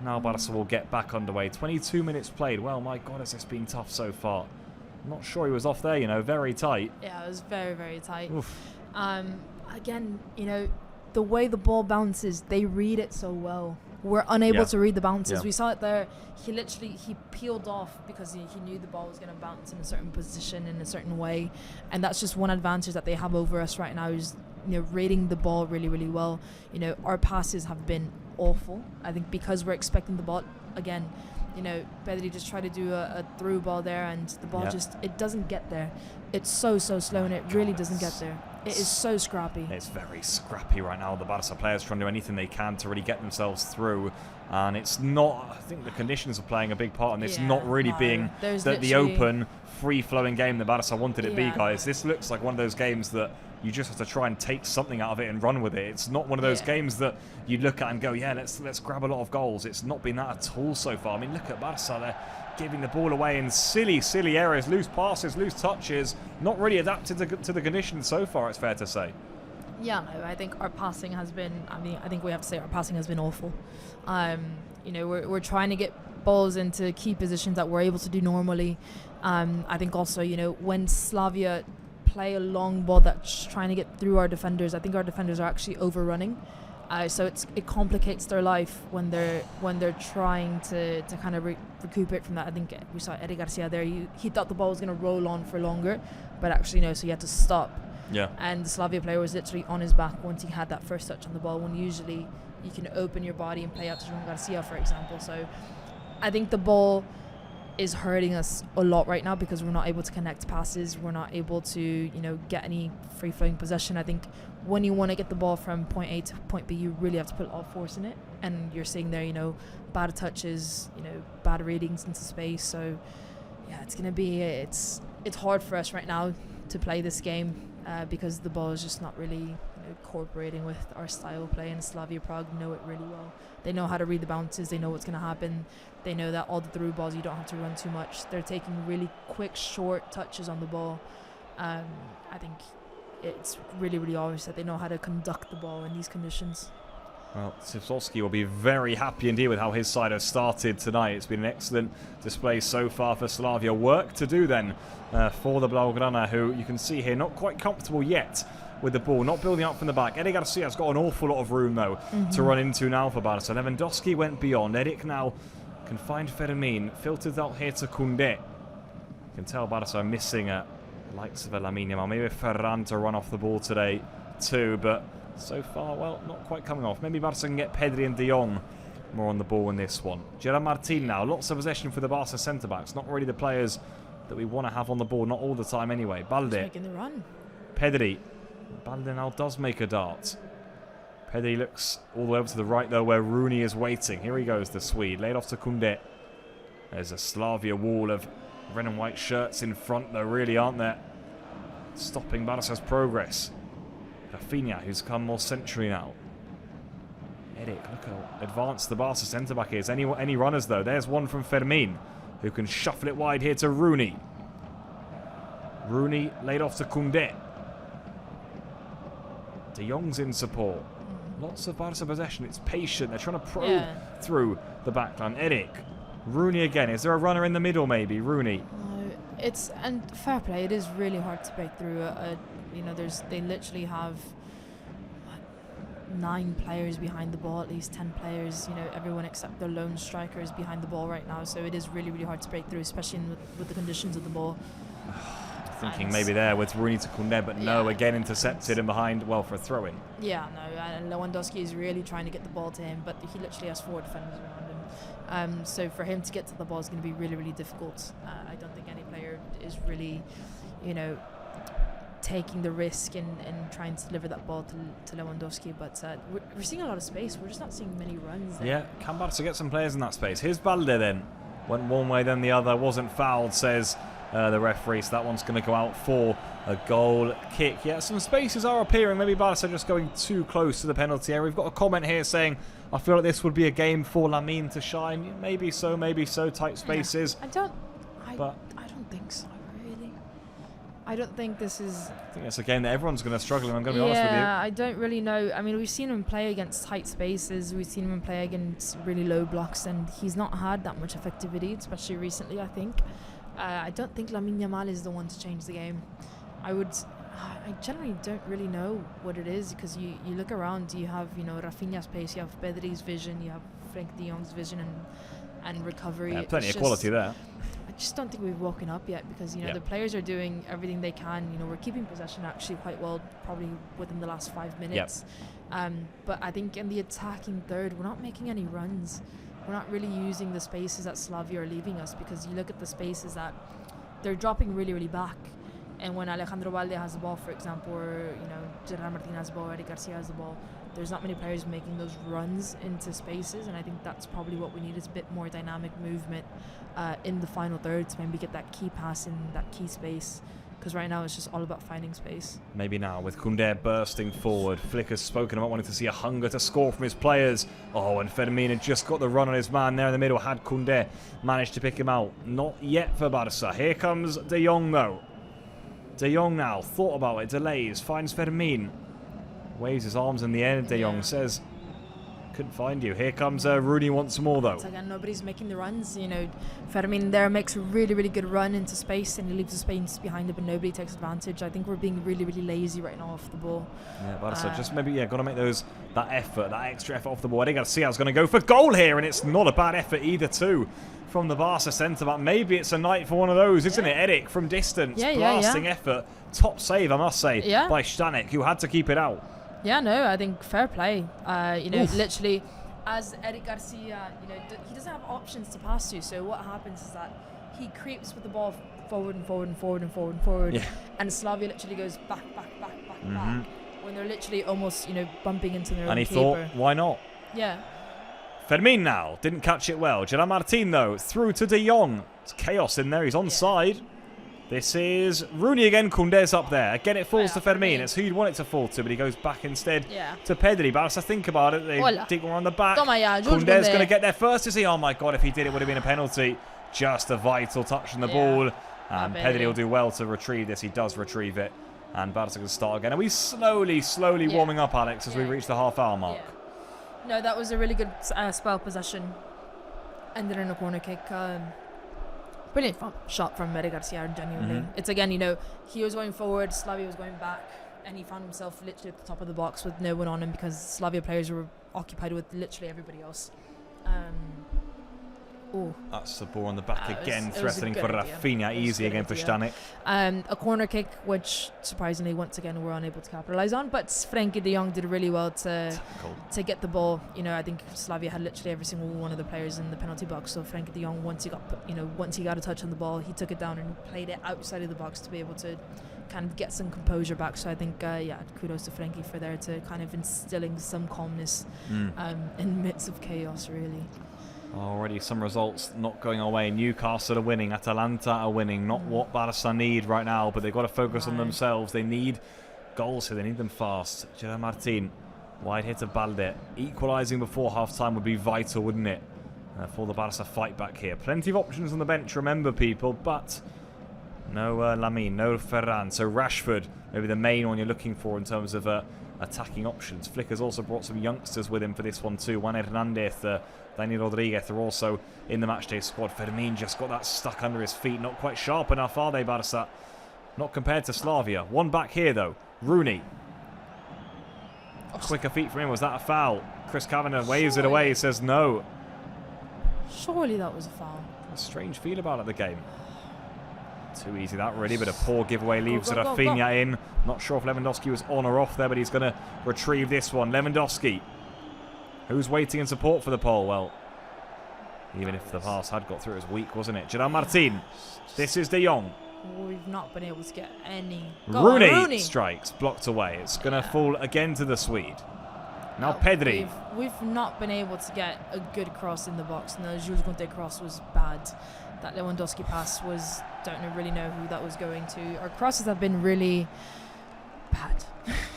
Now Barca will get back underway. 22 minutes played. Well, my God, has this been tough so far. I'm not sure he was off there, very tight. Yeah, it was very, very tight. Again, the way the ball bounces, they read it so well. We're unable to read the bounces. We saw it there. He peeled off because he knew the ball was going to bounce in a certain position in a certain way. And that's just one advantage that they have over us right now is reading the ball really, really well. Our passes have been awful. I think because we're expecting the ball again. Pedri just tried to do a through ball there, and the ball it doesn't get there. It's so slow, and it really doesn't get there. It is so scrappy. It's very scrappy right now. The Barca players trying to do anything they can to really get themselves through, and it's not. I think the conditions are playing a big part in this. Not really being the open, free-flowing game that Barca wanted it to be, guys. This looks like one of those games that you just have to try and take something out of it and run with it. It's not one of those games that you look at and go, let's grab a lot of goals. It's not been that at all so far. I mean, look at Barca. They're giving the ball away in silly areas, loose passes, loose touches. Not really adapted to the conditions so far, it's fair to say. Yeah, no, I think our passing has been, I think we have to say our passing has been awful. We're trying to get balls into key positions that we're able to do normally. I think also, when Slavia play a long ball that's trying to get through our defenders, I think our defenders are actually overrunning. So it complicates their life when they're trying to kind of recuperate from that. I think we saw Eric Garcia there. He thought the ball was going to roll on for longer, but actually no, so he had to stop. Yeah. And the Slavia player was literally on his back once he had that first touch on the ball, when usually you can open your body and play out to João Garcia, for example. So I think the ball is hurting us a lot right now because we're not able to connect passes. We're not able to, get any free-flowing possession. I think when you want to get the ball from point A to point B, you really have to put all force in it. And you're seeing there, bad touches, bad readings into space. So, yeah, it's going to be, it's hard for us right now to play this game because the ball is just not really cooperating with our style of play, and Slavia Prague know it really well. They know how to read the bounces. They know what's going to happen. They know that all the through balls, you don't have to run too much. They're taking really quick, short touches on the ball. I think it's really, really obvious that they know how to conduct the ball in these conditions. Well, Sivsolski will be very happy indeed with how his side has started tonight. It's been an excellent display so far for Slavia. Work to do then for the Blaugrana, who you can see here not quite comfortable yet with the ball, not building up from the back. Eric Garcia's got an awful lot of room though to run into now for Barca. Lewandowski went beyond. Eric now can find Fermin, filters out here to Koundé. You can tell Barca are missing likes of Lamine Yamal. Maybe Ferran to run off the ball today too, but so far, well, not quite coming off. Maybe Barca can get Pedri and De Jong more on the ball in this one. Gerard Martin now, lots of possession for the Barca centre-backs. Not really the players that we want to have on the ball, not all the time anyway. Balde. Making the run. Pedri. Balde now does make a dart. Pedri looks all the way over to the right though, where Rooney is waiting. Here he goes, the Swede. Laid off to Koundé. There's a Slavia wall of red and white shirts in front though, really, aren't there? Stopping Barca's progress. Rafinha, who's come more century now. Eric, look how advanced the Barca centre-back is. Any runners, though? There's one from Fermin, who can shuffle it wide here to Rooney. Rooney laid off to Koundé. De Jong's in support. Lots of Barca possession. It's patient. They're trying to probe through the backline. Eric. Rooney again. Is there a runner in the middle, maybe? Rooney. No, and fair play. It is really hard to break through they literally have 9 players behind the ball, at least 10 players, everyone except their lone striker is behind the ball right now, so it is really, really hard to break through, especially with the conditions of the ball. Thinking maybe there with Rooney to Koundé, but no, again intercepted and behind, for a throw-in. Yeah, no, and Lewandowski is really trying to get the ball to him, but he literally has 4 defenders around him. So for him to get to the ball is going to be really, really difficult. I don't think any player is really, taking the risk and trying to deliver that ball to Lewandowski, but we're seeing a lot of space. We're just not seeing many runs there. Yeah, can Barca get some players in that space? Here's Balde then. Went one way, then the other. Wasn't fouled, says the referee, so that one's going to go out for a goal kick. Yeah, some spaces are appearing. Maybe Barca just going too close to the penalty area. We've got a comment here saying, I feel like this would be a game for Lamine to shine. Maybe so, tight spaces. Yeah, I don't think so. I don't think this is... I think it's a game that everyone's going to struggle in, I'm going to be honest with you. Yeah, I don't really know. I mean, we've seen him play against tight spaces. We've seen him play against really low blocks, and he's not had that much effectivity, especially recently, I think. I don't think Lamine Yamal is the one to change the game. I generally don't really know what it is, because you look around, you have, Rafinha's pace, you have Pedri's vision, you have Frank de Jong's vision and recovery. Yeah, plenty of quality there. I just don't think we've woken up yet, because the players are doing everything they can. We're keeping possession actually quite well, probably within the last 5 minutes. But I think in the attacking third, we're not making any runs. We're not really using the spaces that Slavia are leaving us, because you look at the spaces that they're dropping really, really back. And when Alejandro Balde has the ball, for example, or Gerard Martin has the ball, Eric Garcia has the ball, there's not many players making those runs into spaces, and I think that's probably what we need, is a bit more dynamic movement in the final third to maybe get that key pass in that key space, because right now it's just all about finding space. Maybe now with Koundé bursting forward. Flick has spoken about wanting to see a hunger to score from his players. Oh, and Fermin had just got the run on his man there in the middle. Had Koundé managed to pick him out? Not yet for Barca. Here comes De Jong though. De Jong now, thought about it, delays, finds Fermin. Waves his arms in the air. De Jong says, couldn't find you. Here comes Rooney once more, though. Once again, nobody's making the runs. You know, Fermin there makes a really, really good run into space, and he leaves the space behind him, but nobody takes advantage. I think we're being really, really lazy right now off the ball. Yeah, Barca just maybe got to make that extra effort off the ball. Eddie Garcia's going to go for goal here, and it's not a bad effort either, too, from the Barca centre back. Maybe it's a night for one of those, isn't it? Edic from distance, blasting effort, top save, I must say, by Stanek, who had to keep it out. Yeah, no, I think fair play. You know, literally, as Eric Garcia, you know, he doesn't have options to pass to. So what happens is that he creeps with the ball forward and forward and forward and forward and forward, and Slavia literally goes back, when they're literally almost, you know, bumping into their own keeper. And he thought, why not? Yeah. Fermin now didn't catch it well. Gerard Martin though through to De Jong. It's chaos in there. He's onside. This is Rooney again. Koundé's up there. Again, it falls to Fermin. It's who you'd want it to fall to, but he goes back instead to Pedri. Barca think about it. They dig one on the back. Koundé's going to get there first. Is he? Oh my God, if he did, it would have been a penalty. Just a vital touch on the ball. And Pedri will do well to retrieve this. He does retrieve it. And Barca can start again. Are we slowly warming up, Alex, as we reach the half-hour mark? No, that was a really good spell possession. Ended in a corner kick. Brilliant shot from Eric Garcia, genuinely. It's again, you know, he was going forward, Slavia was going back, and he found himself literally at the top of the box with no one on him because Slavia players were occupied with literally everybody else. That's the ball on the back again, threatening for Rafinha. Easy again for Stanek. A corner kick, which surprisingly, once again, we're unable to capitalise on. But Frenkie de Jong did really well to get the ball. You know, I think Slavia had literally every single one of the players in the penalty box. So Frenkie de Jong, once he got a touch on the ball, he took it down and played it outside of the box to be able to kind of get some composure back. So I think, kudos to Frenkie for there to kind of instilling some calmness in the midst of chaos, really. Already some results not going our way. Newcastle are winning. Atalanta are winning. Not what Barca need right now, but they've got to focus on themselves. They need goals here. They need them fast. Gerard Martin, wide hit of Balde. Equalising before half-time would be vital, wouldn't it? For the Barca fight back here. Plenty of options on the bench, remember, people, but no Lamine, no Ferran. So Rashford, maybe the main one you're looking for in terms of attacking options. Flicker's also brought some youngsters with him for this one too. Juan Hernandez, Dani Rodriguez are also in the matchday squad. Fermin just got that stuck under his feet. Not quite sharp enough, are they, Barca? Not compared to Slavia. One back here, though. Rooney. Quicker feet from him. Was that a foul? Chris Kavanagh waves it away. He says no. Surely that was a foul. A strange feel about it, the game. Too easy that, really, but a poor giveaway leaves Rafinha in. Not sure if Lewandowski was on or off there, but he's going to retrieve this one. Lewandowski. Who's waiting in support for the pole? Well, even if the pass had got through, it was weak, wasn't it? Gerard Martin. This is De Jong. We've not been able to get any. Rooney strikes, blocked away. It's going to fall again to the Swede. Now Pedri. We've not been able to get a good cross in the box. And the Jules Conte cross was bad. That Lewandowski pass was, really know who that was going to. Our crosses have been really bad.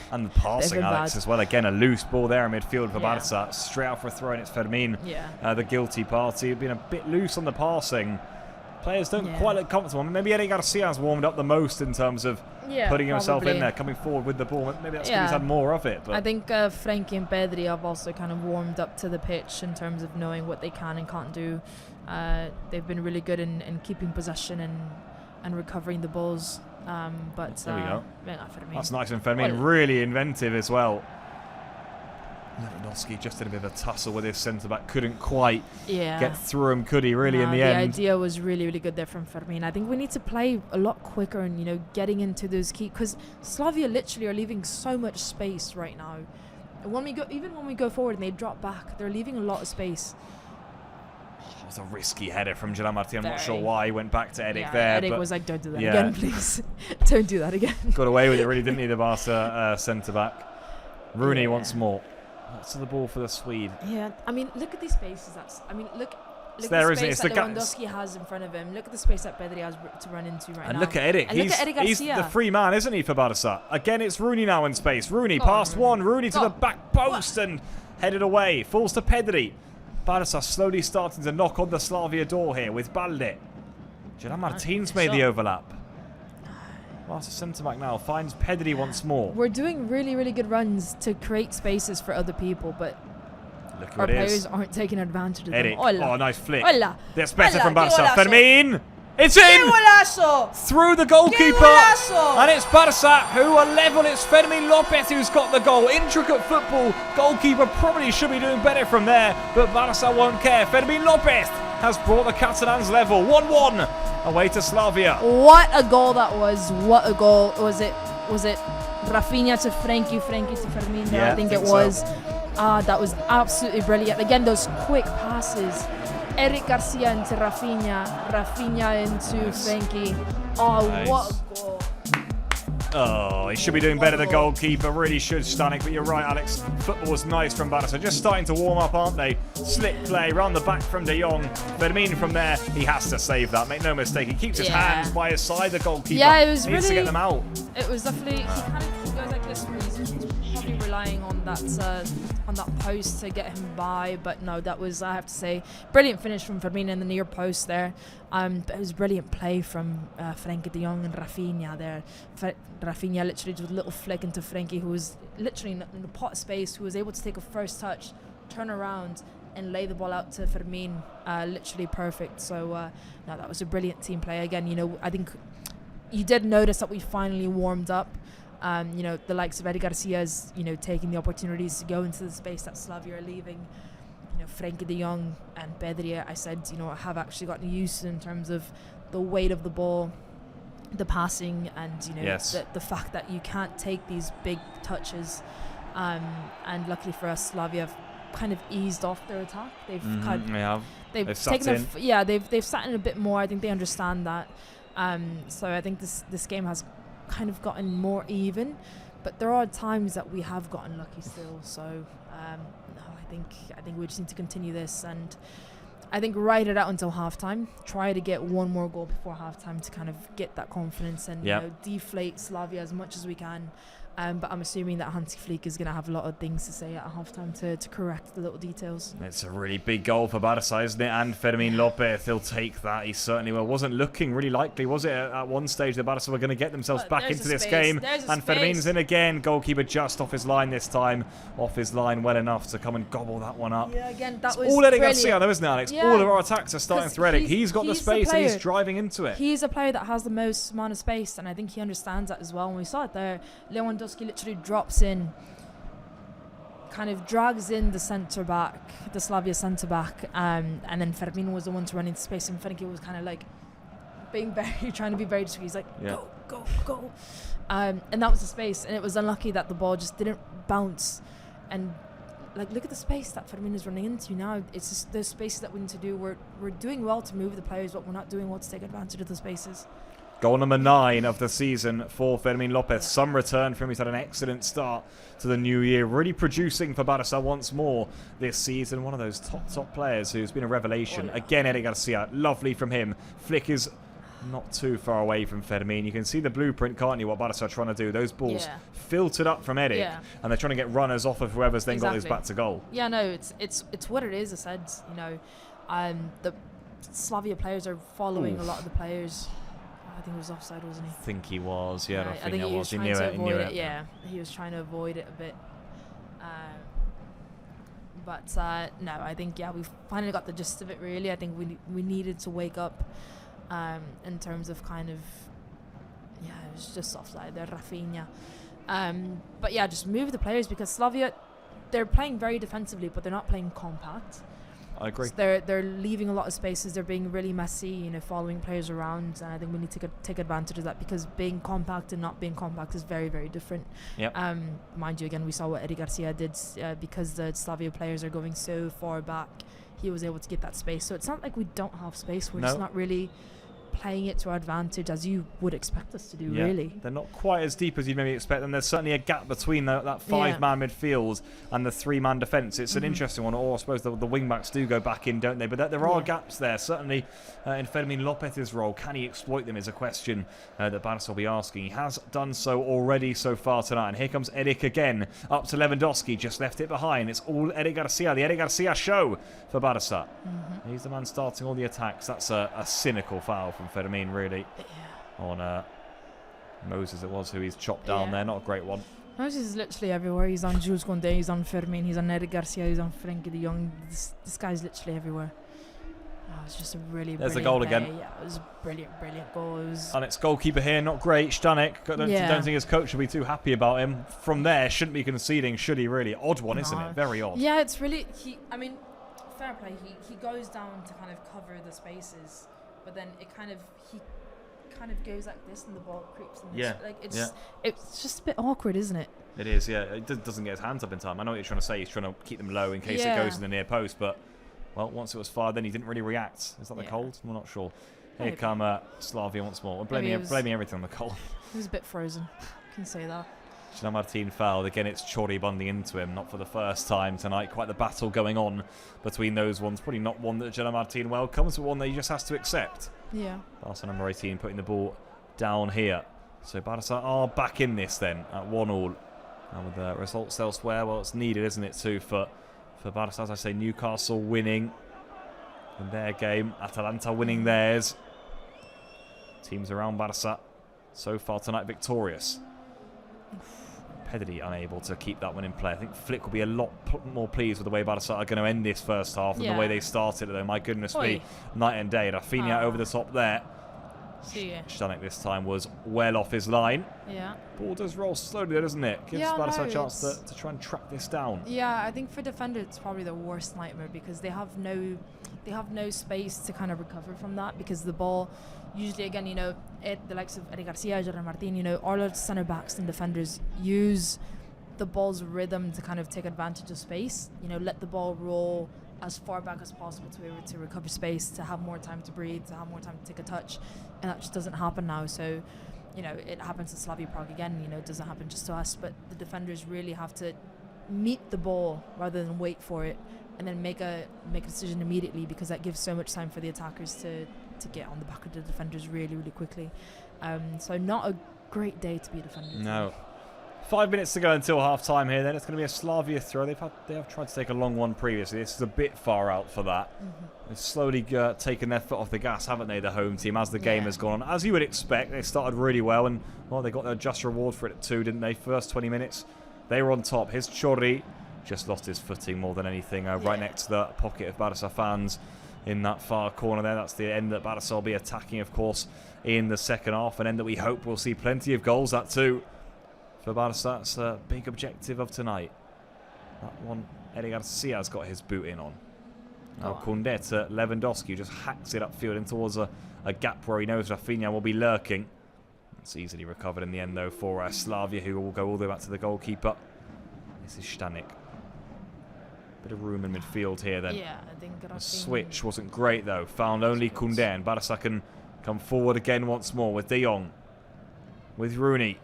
And the passing, Alex, as well. Again, a loose ball there in midfield for Barca. Straight out for a throw, and it's Fermin, the guilty party. Been a bit loose on the passing. Players don't quite look comfortable. Maybe Eric Garcia has warmed up the most in terms of putting himself in there, coming forward with the ball. Maybe that's because he's had more of it. But I think Frenkie and Pedri have also kind of warmed up to the pitch in terms of knowing what they can and can't do. They've been really good in keeping possession and recovering the balls. But there we go. That's nice and Fermin. Really inventive as well. Lewandowski just did a bit of a tussle with his centre-back. Couldn't quite get through him, could he, really, in the end? The idea was really, really good there from Fermin. I think we need to play a lot quicker and, getting into those key... Because Slavia literally are leaving so much space right now. And even when we go forward and they drop back, they're leaving a lot of space. It was a risky header from Gerard Martin. I'm not sure why he went back to Edic there. Edic was like, don't do that again, please. Don't do that again. Got away with it, really, didn't he, the Barca centre-back? Rooney once more. Lots of the ball for the Swede. Yeah, I mean, look at these spaces. Look at the space that Lewandowski has in front of him. Look at the space that Pedri has to run into right now. And look at Edic. He's the free man, isn't he, for Barca? Again, it's Rooney now in space. Rooney past one. Rooney to the back post and headed away. Falls to Pedri. Barca slowly starting to knock on the Slavia door here with Balde. Gerard Martin's made the overlap. Barca centre-back now finds Pedri once more. We're doing really, really good runs to create spaces for other people, but Look our players aren't taking advantage of them. Oh, nice flick. Hola. That's better from Hola, Barca. qué golazo. Fermín! It's in! Through the goalkeeper. And it's Barca who are level. It's Fermín López who's got the goal. Intricate football. Goalkeeper probably should be doing better from there, but Barca won't care. Fermín López has brought the Catalans level. 1-1 away to Slavia. What a goal that was. What a goal. Was it Rafinha to Frenkie, Frenkie to Fermín? Yeah, I think it was. That was absolutely brilliant. Again, those quick passes. Eric Garcia into Rafinha, Rafinha into Frenkie. Oh, Nice. what a goal. Oh, he should be doing better, the goalkeeper. Really should, Stanek. But you're right, Alex. Football was nice from Barca. Just starting to warm up, aren't they? Slick play, round the back from De Jong. Fermín from there, he has to save that. Make no mistake. He keeps his hands by his side, the goalkeeper. Yeah, it was Needs really... to get them out. It was definitely... He kind of goes like this. He's probably relying on that post to get him by. But no, that was, I have to say, brilliant finish from Fermín in the near post there. But it was brilliant play from Frenkie de Jong and Rafinha there. Rafinha literally just a little flick into Frenkie, who was literally in the pot space, who was able to take a first touch, turn around and lay the ball out to Fermín. Literally perfect. So no, that was a brilliant team play. Again, you know, I think you did notice that we finally warmed up. You know, the likes of Eddie Garcia's, you know, taking the opportunities to go into the space that Slavia are leaving. You know, Frenkie de Jong and Pedri, I said, you know, have actually gotten used to in terms of the weight of the ball, the passing, and, you know, the fact that you can't take these big touches. And luckily for us, Slavia have kind of eased off their attack. They've they've taken they've sat in a bit more. I think they understand that. So I think this game has kind of gotten more even, but there are times that we have gotten lucky still. So no, I think we just need to continue this, and I think ride it out until halftime. Try to get one more goal before halftime to kind of get that confidence and you know, deflate Slavia as much as we can. But I'm assuming that Hansi Flick is going to have a lot of things to say at halftime to correct the little details. It's a really big goal for Barca, isn't it? And Fermín López, he'll take that. He certainly will. Wasn't looking really likely, was it? At one stage, the Barca were going to get themselves back into this game. And Fermín's in again. Goalkeeper just off his line this time. Off his line well enough to come and gobble that one up. Yeah, again, that was all Eric Garcia, though, isn't it, Alex? Yeah. All of our attacks are starting through Eric. He's got the space and he's driving into it. He's a player that has the most amount of space, and I think he understands that as well. And we saw it there. Lewandowski literally dropped in, kind of drags in the centre back, the Slavia centre back, and then Fermín was the one to run into space, and Frenkie was kind of like trying to be very discreet. He's like, go, and that was the space, and it was unlucky that the ball just didn't bounce. And like, look at the space that Fermín is running into now. It's just the spaces that we need to do. We're doing well to move the players, but we're not doing well to take advantage of the spaces. Goal number 9 of the season for Fermín López. Some return from him. He's had an excellent start to the new year. Really producing for Barca once more this season. One of those top players who's been a revelation. Again, Eric Garcia. Lovely from him. Flick is not too far away from Fermín. You can see the blueprint, can't you, what Barca are trying to do. Those balls filtered up from Eric, and they're trying to get runners off of whoever's then got his back to goal. Yeah, no, it's what it is. I said, you know, the Slavia players are following a lot of the players. I think he was offside, wasn't he? I think he was, yeah. I think he was trying to avoid it. Yeah, he was trying to avoid it a bit. But no, I think, we've finally got the gist of it, really. I think we needed to wake up in terms of kind of, it was just offside there, Rafinha. But yeah, just move the players, because Slavia, they're playing very defensively, but they're not playing compact. I agree. So they're leaving a lot of spaces. They're being really messy, you know, following players around, and I think we need to take advantage of that, because being compact and not being compact is very, very different. Yep. Mind you, again, we saw what Eddie Garcia did because the Slavia players are going so far back. He was able to get that space. So it's not like we don't have space. We're just not really playing it to our advantage, as you would expect us to do, really. They're not quite as deep as you'd maybe expect, and there's certainly a gap between that 5-man midfield and the 3-man defence. It's an interesting one, or I suppose the wing-backs do go back in, don't they? But there are gaps there, certainly in Fermín López's role. Can he exploit them is a question that Barca will be asking. He has done so already so far tonight, and here comes Eric again, up to Lewandowski, just left it behind. It's all Eric Garcia, the Eric Garcia show for Barca. He's the man starting all the attacks. That's a cynical foul from Fermín, really, on Moses it was who he's chopped down there. Not a great one. Moses is literally everywhere. He's on Jules Koundé, he's on Fermin, he's on Eric Garcia, he's on Frenkie de Jong. This guy's literally everywhere. It's just a really There's brilliant the goal play. again. Yeah, it was a brilliant goal. And it's goalkeeper here, not great. Stanek, don't think his coach will be too happy about him. From there, shouldn't be conceding, should he really? Odd one, isn't it? Very odd. Yeah, it's really, fair play. He goes down to kind of cover the spaces, but then he kind of goes like this and the ball creeps in this. It's just a bit awkward, isn't it? It is, yeah. It doesn't get his hands up in time. I know what you're trying to say. He's trying to keep them low in case it goes in the near post, but well, once it was fired, then he didn't really react. Is that the cold? I'm not sure. Here come Slavia once more. We're blaming everything on the cold. He was a bit frozen. Can say that. Jean Martin fouled. Again, it's Chori bunding into him. Not for the first time tonight. Quite the battle going on between those ones. Probably not one that Jean Martin welcomes, but one that he just has to accept. Yeah. Barca number 18 putting the ball down here. So Barca are back in this then at 1-1. And with the results elsewhere, well, it's needed, isn't it, too, for Barca. As I say, Newcastle winning in their game. Atalanta winning theirs. Teams around Barca so far tonight victorious. Pedri unable to keep that one in play. I think Flick will be a lot more pleased with the way Barca are going to end this first half than the way they started it, though. My goodness me, night and day. Rafinha over the top there. Stanek this time was well off his line. Yeah. Ball does roll slowly there, doesn't it? Gives Barca a chance to try and track this down. Yeah, I think for defenders it's probably the worst nightmare because they have no space to kind of recover from that because the ball usually, again, the likes of Eric Garcia, Jean Martin, all our centre backs and defenders use the ball's rhythm to kind of take advantage of space. Let the ball roll as far back as possible to be able to recover space, to have more time to breathe, to have more time to take a touch, and that just doesn't happen now. So, it happens to Slavia Prague again. It doesn't happen just to us, but the defenders really have to meet the ball rather than wait for it, and then make a decision immediately because that gives so much time for the attackers to get on the back of the defenders really, really quickly. So not a great day to be a defender. No. 5 minutes to go until half-time here. Then it's going to be a Slavia throw. They have tried to take a long one previously. This is a bit far out for that. They've slowly taken their foot off the gas, haven't they, the home team, as the game has gone on. As you would expect, they started really well, and they got their just reward for it too, didn't they? First 20 minutes, they were on top. Here's Chori. Just lost his footing more than anything. Right next to the pocket of Barca fans in that far corner there. That's the end that Barca will be attacking, of course, in the second half. An end that we hope will see plenty of goals at too. For Barca, that's a big objective of tonight. That one, Eric Garcia's got his boot in on. Now Koundé to Lewandowski, just hacks it upfield in towards a gap where he knows Rafinha will be lurking. It's easily recovered in the end, though, for Slavia, who will go all the way back to the goalkeeper. This is Stanek. Bit of room in midfield here, then. Yeah, I think the switch wasn't great, though. Found only Koundé, and Barca can come forward again once more with De Jong. With Rooney.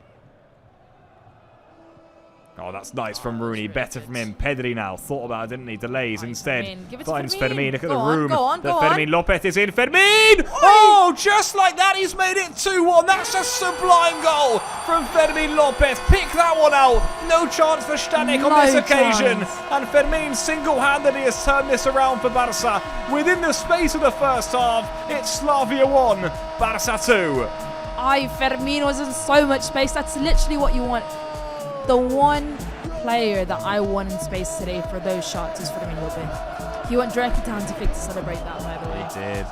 Oh, that's nice from Rooney. Better from him. Pedri now. Thought about it, didn't he? Delays instead. Finds Fermin. Look at the room that Fermin Lopez is in. Fermin! Oh, just like that, he's made it 2-1. That's a sublime goal from Fermin Lopez. Pick that one out. No chance for Stanek on this occasion. And Fermin single-handedly has turned this around for Barca. Within the space of the first half, it's Slavia 1, Barca 2. Fermin was in so much space. That's literally what you want. The one player that I want in space today for those shots is Fermin Lopez. He went directly to Hansi Flick to celebrate that, by the way. He did.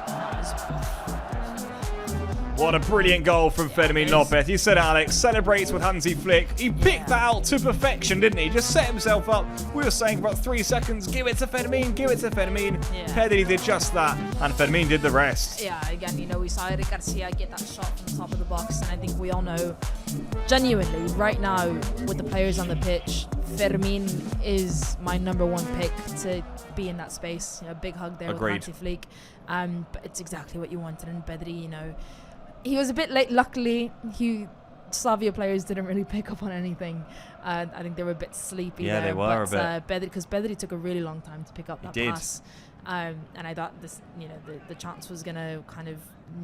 What a brilliant goal from Fermin Lopez. You said it, Alex. Celebrates with Hansi Flick. He picked that out to perfection, didn't he? Just set himself up. We were saying for about 3 seconds, give it to Fermin, give it to Fermin. Pedri did just that, and Fermin did the rest. Yeah, again, we saw Eric Garcia get that shot from the top of the box, and I think we all know, genuinely, right now, with the players on the pitch, Fermin is my #1 pick to be in that space. Big hug there with Hansi Flick. But it's exactly what you wanted in Pedri, He was a bit late. Luckily, Slavia players didn't really pick up on anything. I think they were a bit sleepy there. They were a bit. Because Pedri took a really long time to pick up that pass. And I thought this, the chance was going to kind of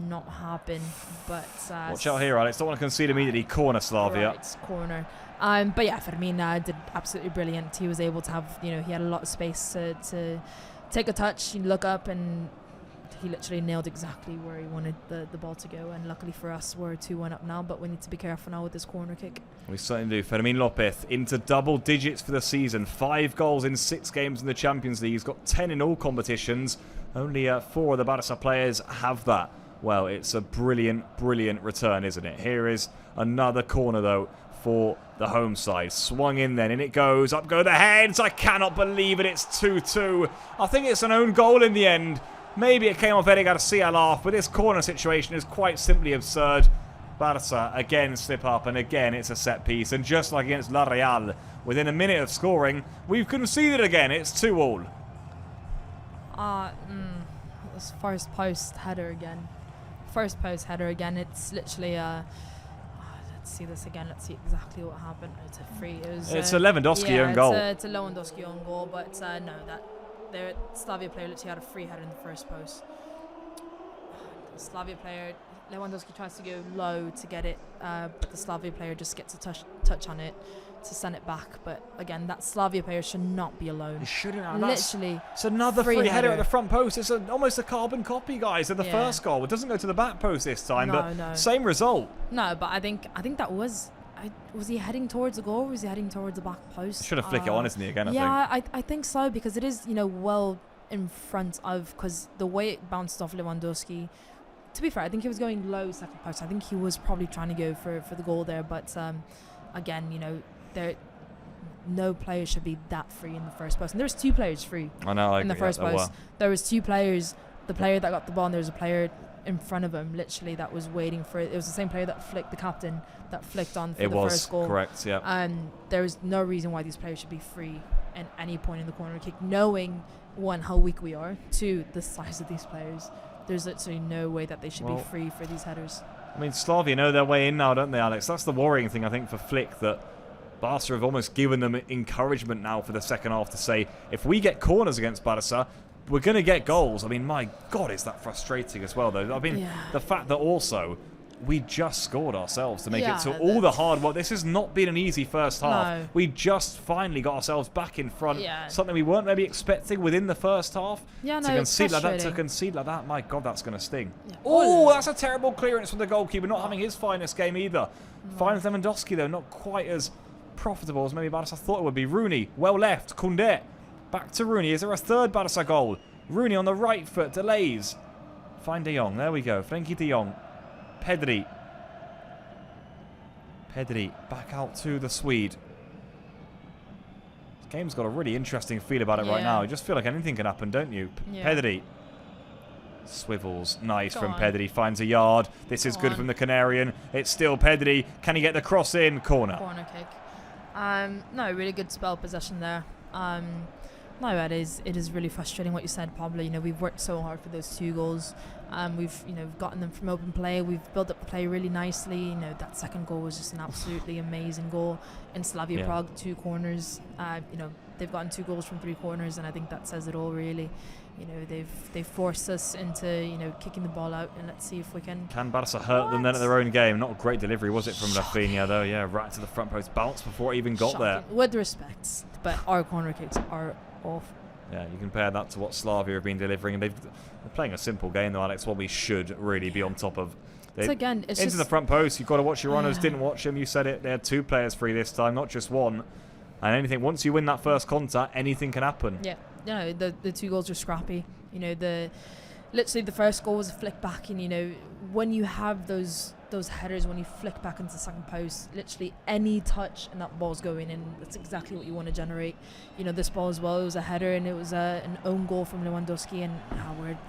not happen. But watch out here, Alex. Don't want to concede immediately. Corner, Slavia. Right, it's corner. But yeah, Fermin did absolutely brilliant. He was able to have, he had a lot of space to take a touch, look up, and he literally nailed exactly where he wanted the ball to go, and luckily for us, we're 2-1 up now, but we need to be careful now with this corner kick. We certainly do. Fermin Lopez into double digits for the season. 5 goals in 6 games in the Champions League. He's got 10 in all competitions. Only 4 of the Barça players have that. Well, it's a brilliant, brilliant return, isn't it? Here is another corner, though, for the home side. Swung in then, and it goes. Up go the heads. I cannot believe it. It's 2-2. I think it's an own goal in the end. Maybe it came off Eder Garcia laugh, but this corner situation is quite simply absurd. Barça again slip up, and again it's a set piece. And just like against La Real, within a minute of scoring, we've conceded again. It's 2-2. This first post header again. First post header again. It's literally let's see this again. Let's see exactly what happened. It's a free. It's a Lewandowski own goal. It's a Lewandowski own goal, but no, the Slavia player literally had a free header in the first post. The Slavia player, Lewandowski tries to go low to get it, but the Slavia player just gets a touch on it to send it back. But again, that Slavia player should not be alone. He shouldn't have. Literally, it's another free header at the front post. It's almost a carbon copy, guys, of the first goal. It doesn't go to the back post this time, but same result. No, but I think that was. Was he heading towards the goal, or was he heading towards the back post? Should have flicked it on, isn't he, again, I think so, because it is, well in front of, because the way it bounced off Lewandowski, to be fair, I think he was going low second post. I think he was probably trying to go for the goal there, but again, no player should be that free in the first post. And there's 2 players free in the first post. There was 2 players, the player that got the ball, and there was a player in front of him, literally, that was waiting for it. It was the same player that flicked, the captain, that flicked on for the first goal. Correct, yeah. And there is no reason why these players should be free at any point in the corner kick, knowing, 1, how weak we are, 2, the size of these players. There's literally no way that they should be free for these headers. I mean, Slavia know their way in now, don't they, Alex? That's the worrying thing, I think, for Flick, that Barca have almost given them encouragement now for the second half to say, if we get corners against Barca, we're going to get goals. I mean, my God, is that frustrating as well, though. I mean, the fact that also we just scored ourselves to make it to all the hard work. This has not been an easy first half. No. We just finally got ourselves back in front. Something we weren't maybe expecting within the first half. To concede like that, my God, that's going to sting. Oh, that's a terrible clearance from the goalkeeper, not having his finest game either. Finds Lewandowski, though, not quite as profitable as maybe Barca thought it would be. Rooney, well left. Koundé. Back to Rooney. Is there a third Barca goal? Rooney on the right foot, delays. Find De Jong. There we go. Frenkie De Jong. Pedri back out to the Swede. This game's got a really interesting feel about it right now. You just feel like anything can happen, don't you? Pedri swivels. Nice from Pedri. Finds a yard. This is good from the Canarian. It's still Pedri. Can he get the cross in? Corner kick. No, really good spell possession there. No, it is really frustrating what you said, Pablo. We've worked so hard for those 2 goals. We've gotten them from open play. We've built up the play really nicely. That second goal was just an absolutely amazing goal. In Slavia Prague, 2 corners. They've gotten 2 goals from 3 corners, and I think that says it all, really. They've forced us into kicking the ball out, and let's see if we can. Can Barca hurt them then at their own game? Not a great delivery, was it, from Rafinha, though? Yeah, right to the front post, bounced before it even got there. With respect, but our corner kicks are awful. Yeah, you compare that to what Slavia have been delivering, and they're playing a simple game, though, Alex. What we should really be on top of. It's into the front post. You've got to watch your runners. Didn't watch them. You said it. They had 2 players free this time, not just 1. And once you win that first contact, anything can happen. Yeah, the 2 goals are scrappy. Literally the first goal was a flick back, and when you have those headers, when you flick back into the second post, literally any touch and that ball's going in. That's exactly what you want to generate. This ball as well, it was a header, and it was an own goal from Lewandowski, and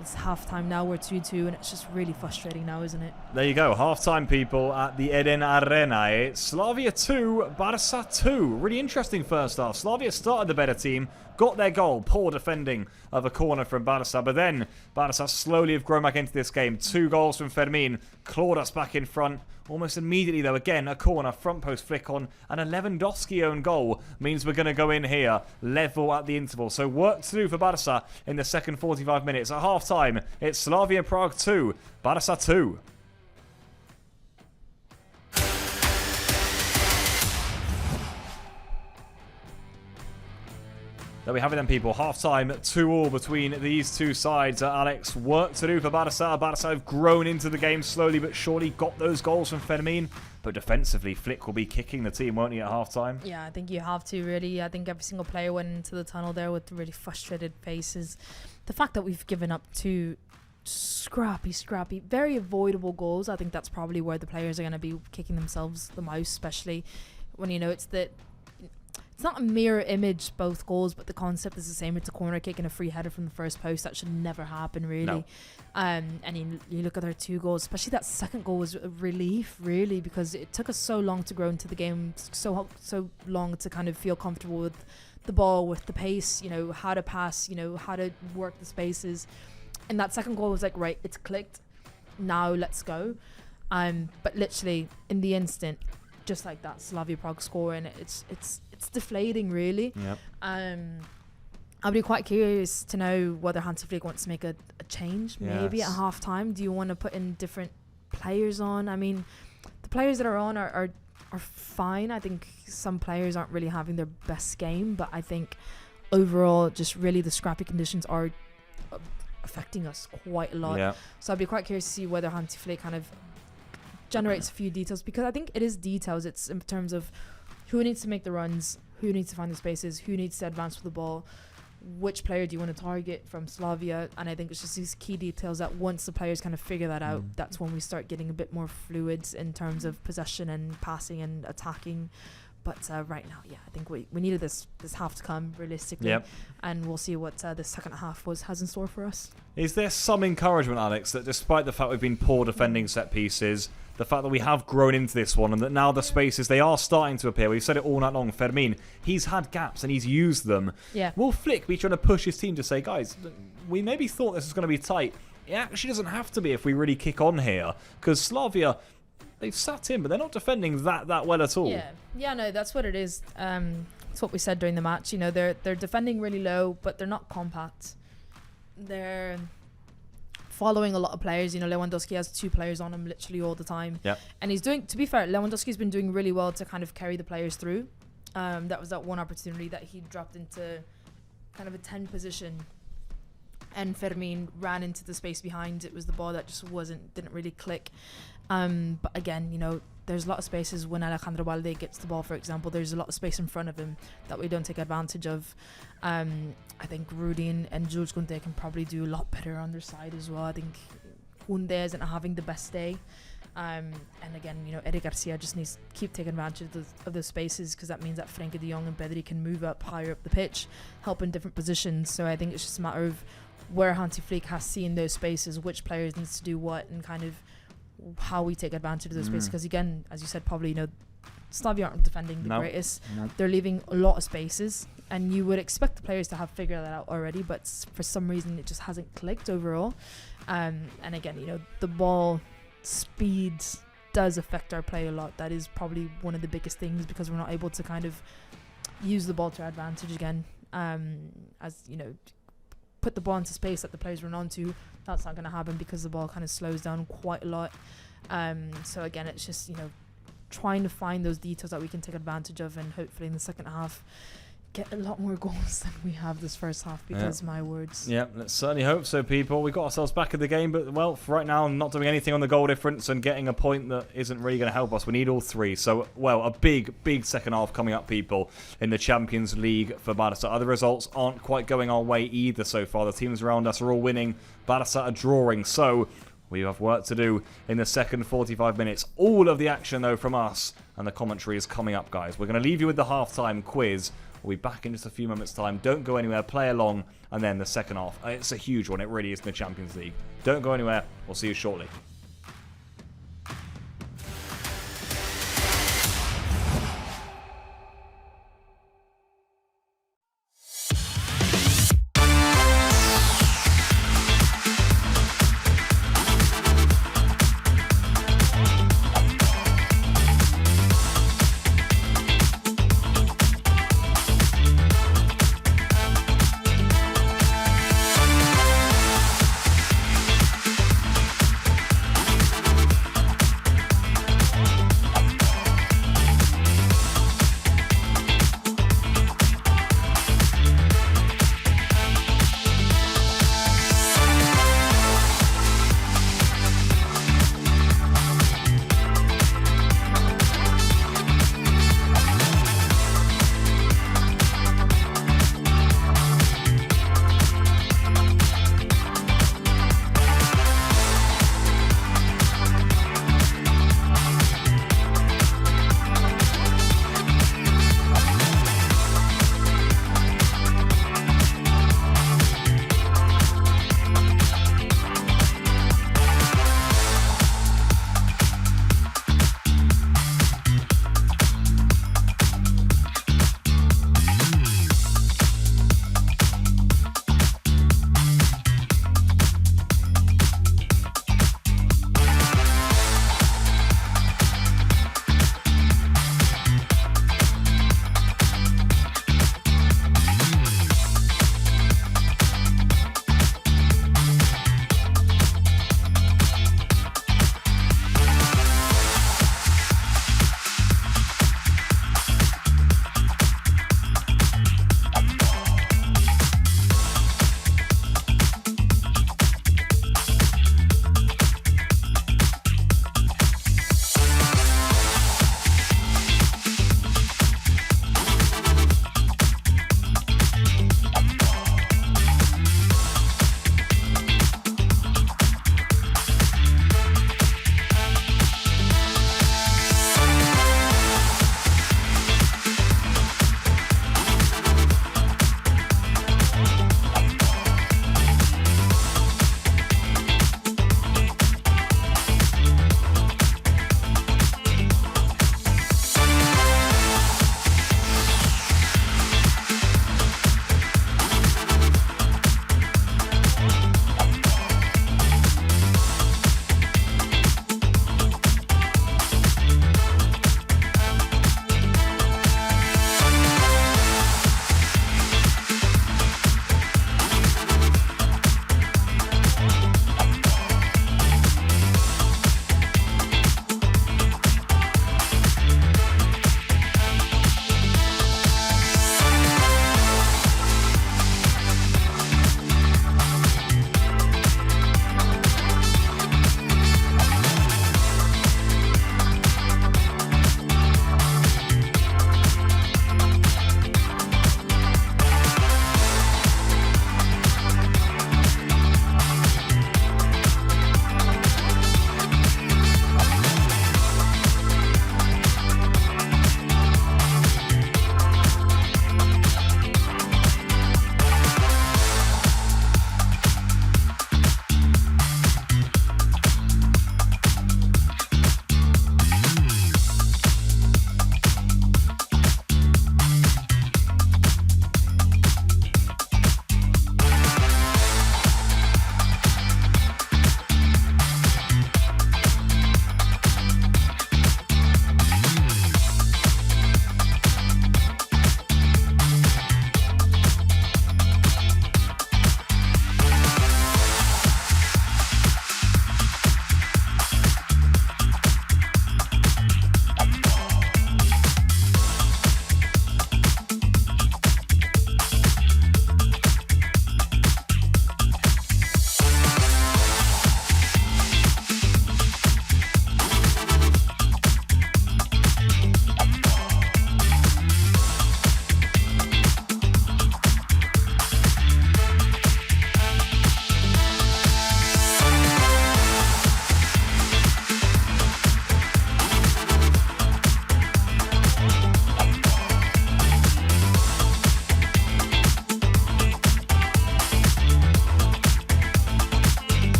it's half time now, we're 2-2, and it's just really frustrating now, isn't it? There you go, half time, people, at the Eden Arena. It's Slavia 2, Barca 2. Really interesting first half. Slavia started the better team, got their goal, poor defending of a corner from Barca, but then Barca slowly have grown back into this game. 2 goals from Fermin, clawed us back in front. Almost immediately, though, again, a corner, front post flick on, and a Lewandowski own goal means we're going to go in here, level at the interval. So work to do for Barca in the second 45 minutes. At half-time, it's Slavia Prague 2, Barca 2. There we have it then, people. Half-time, 2-2 between these two sides. Alex, work to do for Barça. Barça have grown into the game slowly but surely, got those goals from Fermin. But defensively, Flick will be kicking the team, won't he, at half-time? Yeah, I think you have to, really. I think every single player went into the tunnel there with really frustrated faces. The fact that we've given up two scrappy, very avoidable goals, I think that's probably where the players are going to be kicking themselves the most, especially when, you know, it's not a mirror image, both goals, but the concept is the same. It's a corner kick and a free header from the first post. That should never happen, really. No. And you look at their two goals, especially that second goal was a relief, really, because it took us so long to grow into the game, so long to kind of feel comfortable with the ball, with the pace, you know, how to pass, you know, how to work the spaces. And that second goal was like, right, it's clicked. Now let's go. But literally in the instant, just like that, Slavia Prague score, and it's deflating, really. Yep. I'll be quite curious to know whether Hansi Flick wants to make a change, maybe at half time. Do you want to put in different players on? I mean, the players that are on are fine. I think some players aren't really having their best game, but I think overall, just really the scrappy conditions are affecting us quite a lot. Yeah. So I'd be quite curious to see whether Hansi Flick kind of generates a few details, because I think it is details. It's in terms of who needs to make the runs, who needs to find the spaces, who needs to advance with the ball, which player do you want to target from Slavia. And I think it's just these key details that once the players kind of figure that out, that's when we start getting a bit more fluid in terms of possession and passing and attacking. But right now, I think we needed this half to come, realistically. Yep. And we'll see what the second half has in store for us. Is there some encouragement, Alex, that despite the fact we've been poor defending set pieces, the fact that we have grown into this one and that now the spaces, they are starting to appear. We've said it all night long. Fermin, he's had gaps and he's used them. Yeah. Will Flick be trying to push his team to say, guys, we maybe thought this was going to be tight. It actually doesn't have to be if we really kick on here. Because Slavia, they've sat in, but they're not defending that well at all. Yeah, no, that's what it is. It's what we said during the match. You know, they're defending really low, but they're not compact. They're following a lot of players. You know, Lewandowski has 2 players on him literally all the time. Yeah. And he's doing, to be fair, Lewandowski's been doing really well to kind of carry the players through. That was that one opportunity that he dropped into kind of a 10 position, and Fermin ran into the space behind. It was the ball that just didn't really click. But again, you know, there's a lot of spaces when Alejandro Balde gets the ball, for example. There's a lot of space in front of him that we don't take advantage of. I think Rudy and Jules Koundé can probably do a lot better on their side as well. I think Koundé isn't having the best day. And again, you know, Eric Garcia just needs to keep taking advantage of those spaces, because that means that Frenkie de Jong and Pedri can move up higher up the pitch, help in different positions. So I think it's just a matter of where Hansi Flick has seen those spaces, which players needs to do what, and kind of how we take advantage of those spaces. Because again, as you said, probably, you know, Slavia aren't defending the greatest. They're leaving a lot of spaces, and you would expect the players to have figured that out already, but for some reason it just hasn't clicked overall. And again, you know, the ball speed does affect our play a lot. That is probably one of the biggest things, because we're not able to kind of use the ball to our advantage again. As you know, put the ball into space that the players run onto, that's not going to happen because the ball kind of slows down quite a lot. So again, it's just, you know, trying to find those details that we can take advantage of, and hopefully in the second half get a lot more goals than we have this first half, because my words. Yeah, let's certainly hope so, people. We got ourselves back in the game, but well, for right now, not doing anything on the goal difference and getting a point that isn't really going to help us. We need all 3. So, well, a big second half coming up, people, in the Champions League for Barça. Other results aren't quite going our way either so far. The teams around us are all winning. Barça are drawing. So we have work to do in the second 45 minutes. All of the action, though, from us, and the commentary is coming up, guys. We're going to leave you with the halftime quiz. We'll be back in just a few moments' time. Don't go anywhere. Play along. And then the second half. It's a huge one. It really is in the Champions League. Don't go anywhere. We'll see you shortly.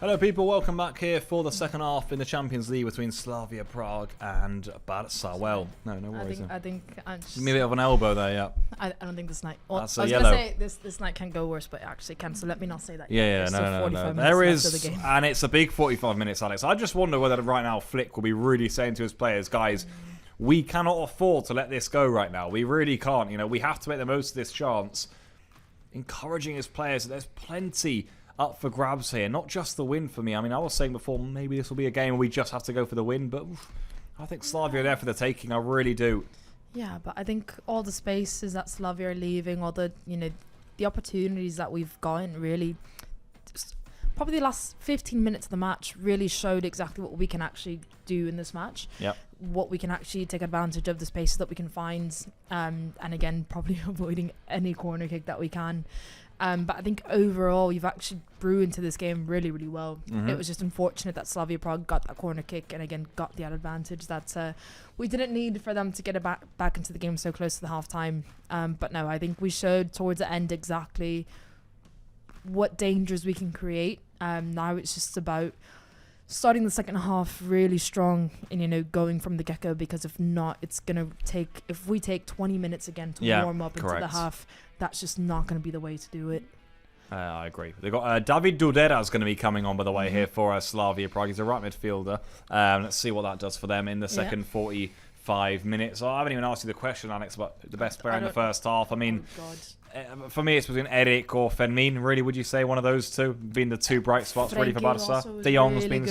Hello people, welcome back here for the second half in the Champions League between Slavia Prague and Barça. Well, no worries. I think I'm just, Give me a bit of an elbow there, yeah. I don't think this night. Well, That's I was a going to yellow. say this night can go worse, but it actually can. So let me not say that. Yeah, There's still 45 no. minutes There left is, of the game. and it's a big 45 minutes, Alex. I just wonder whether right now Flick will be really saying to his players, guys, we cannot afford to let this go right now. We really can't. You know, we have to make the most of this chance. Encouraging his players. There's plenty up for grabs here, not just the win for me. I mean, I was saying before, maybe this will be a game where we just have to go for the win, but I think Slavia are there for the taking. I really do. Yeah, but I think all the spaces that Slavia are leaving, all the the opportunities that we've gotten, really, probably the last 15 minutes of the match really showed exactly what we can actually do in this match. Yep. What we can actually take advantage of, the spaces that we can find, and again, probably avoiding any corner kick that we can. But I think overall, you've actually grew into this game really, really well. It was just unfortunate that Slavia Prague got that corner kick and again got the advantage that we didn't need for them to get it back into the game so close to the half time. But no, I think we showed towards the end exactly what dangers we can create. Now it's just about starting the second half really strong and going from the get-go, because if not, it's gonna take, if we take 20 minutes again to warm up into the half, that's just not going to be the way to do it. I agree. They've got David Dudera's going to be coming on, by the way, here for Slavia Prague. He's a right midfielder. Let's see what that does for them in the second 45 minutes. I haven't even asked you the question, Alex, about the best player in the first half. I mean, for me, it's between Eric or Fermin. Really, would you say one of those two being the two bright spots ready for Barca? De Jong's been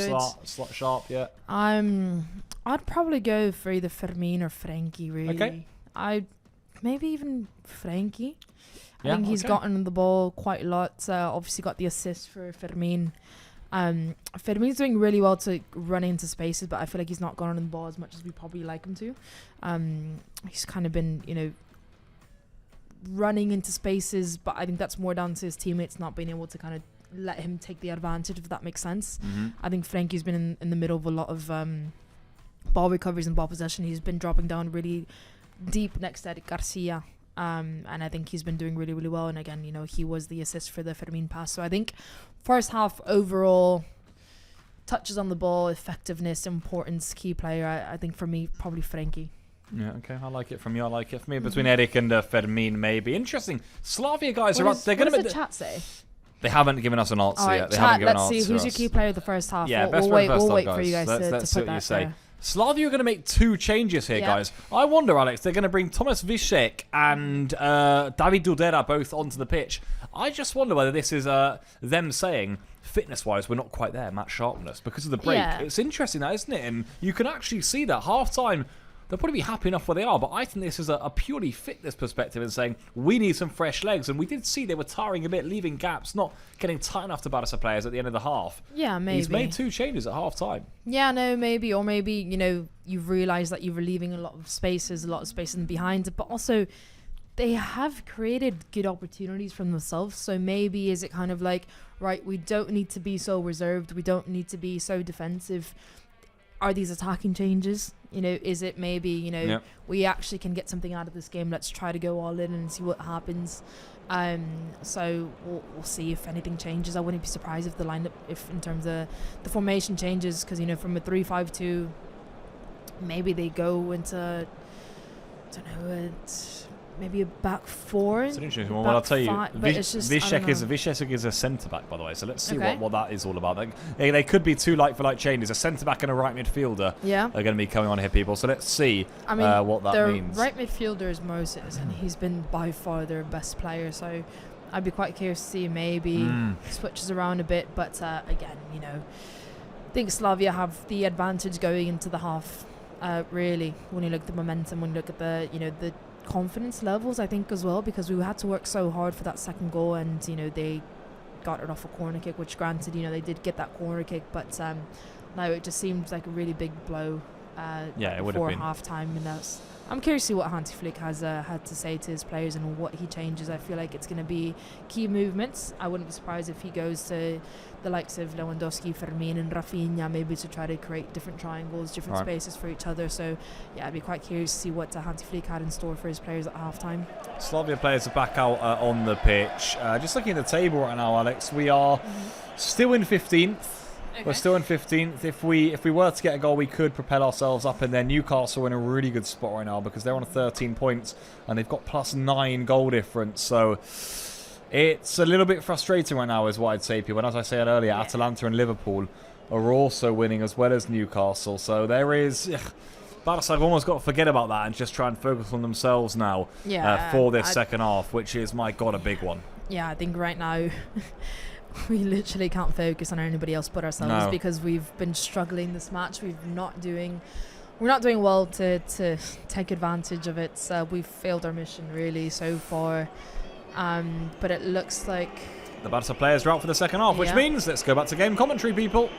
sharp, yeah. I'd probably go for either Fermin or Frankie, really. Okay. Maybe even Frankie. I think he's gotten the ball quite a lot. Obviously got the assist for Fermin. Fermin's doing really well to run into spaces, but I feel like he's not gone on the ball as much as we probably like him to. He's kind of been, running into spaces, but I think that's more down to his teammates not being able to kind of let him take the advantage, if that makes sense. I think Frankie's been in the middle of a lot of ball recoveries and ball possession. He's been dropping down really deep next to Eric Garcia. And I think he's been doing really, really well. And again, he was the assist for the Fermin pass. So I think first half overall, touches on the ball, effectiveness, importance, key player. I think for me, probably Frankie. Yeah, okay. I like it from you. I like it from me. Between Eric and Fermin, maybe. Interesting. Slavia guys are up. They're going to. What does the chat say? They haven't given us an answer right, yet. They chat, haven't given let's an see answer who's your key player of the first half. Yeah, we'll wait for you guys to put that there. Slavia are going to make two changes here, guys. I wonder, Alex, they're going to bring Thomas Wiszek and David Dudera both onto the pitch. I just wonder whether this is them saying, fitness-wise, we're not quite there, match sharpness, because of the break. Yeah. It's interesting, that, isn't it? And you can actually see that half-time. They'll probably be happy enough where they are, but I think this is a purely fitness perspective and saying we need some fresh legs. And we did see they were tiring a bit, leaving gaps, not getting tight enough to Barca players at the end of the half. Yeah, maybe. He's made two changes at half time. Yeah, no, maybe. Or maybe, you've realised that you were leaving a lot of spaces behind it. But also, they have created good opportunities from themselves. So maybe is it kind of like, right, we don't need to be so reserved. We don't need to be so defensive. Are these attacking changes? Is it maybe, we actually can get something out of this game. Let's try to go all in and see what happens. So we'll see if anything changes. I wouldn't be surprised if the lineup, if in terms of the formation changes, because, from a 3-5-2, maybe they go into, maybe a back four. It's an interesting one. Well, I'll tell you, Wiszek is a centre-back, by the way, so let's see what that is all about. They could be two like-for-like changes. A centre-back and a right midfielder are going to be coming on here, people. So let's see what that means. Their right midfielder is Moses, and he's been by far their best player, so I'd be quite curious to see maybe switches around a bit. But again, I think Slavia have the advantage going into the half, really, when you look at the momentum, when you look at the confidence levels, I think, as well, because we had to work so hard for that second goal, and they got it off a corner kick, which granted they did get that corner kick, but now it just seems like a really big blow before half-time. And I'm curious to see what Hansi Flick has had to say to his players and what he changes. I feel like it's going to be key movements. I wouldn't be surprised if he goes to the likes of Lewandowski, Fermin and Rafinha, maybe to try to create different triangles, different spaces for each other. So, yeah, I'd be quite curious to see what Hansi Flick had in store for his players at half-time. Slavia players are back out on the pitch. Just looking at the table right now, Alex, we are still in 15th. Okay. We're still in 15th. If we were to get a goal, we could propel ourselves up. And then Newcastle are in a really good spot right now because they're on 13 points and they've got +9 goal difference. So it's a little bit frustrating right now, is what I'd say, people. And as I said earlier, Atalanta and Liverpool are also winning as well as Newcastle. So there is... Barca have almost got to forget about that and just try and focus on themselves now for this second half, which is, my God, a big one. Yeah, I think right now... we literally can't focus on anybody else but ourselves because we've been struggling this match. We're not doing well to take advantage of it. We've failed our mission really so far. But it looks like the Barca players are out for the second half, which means let's go back to game commentary, people.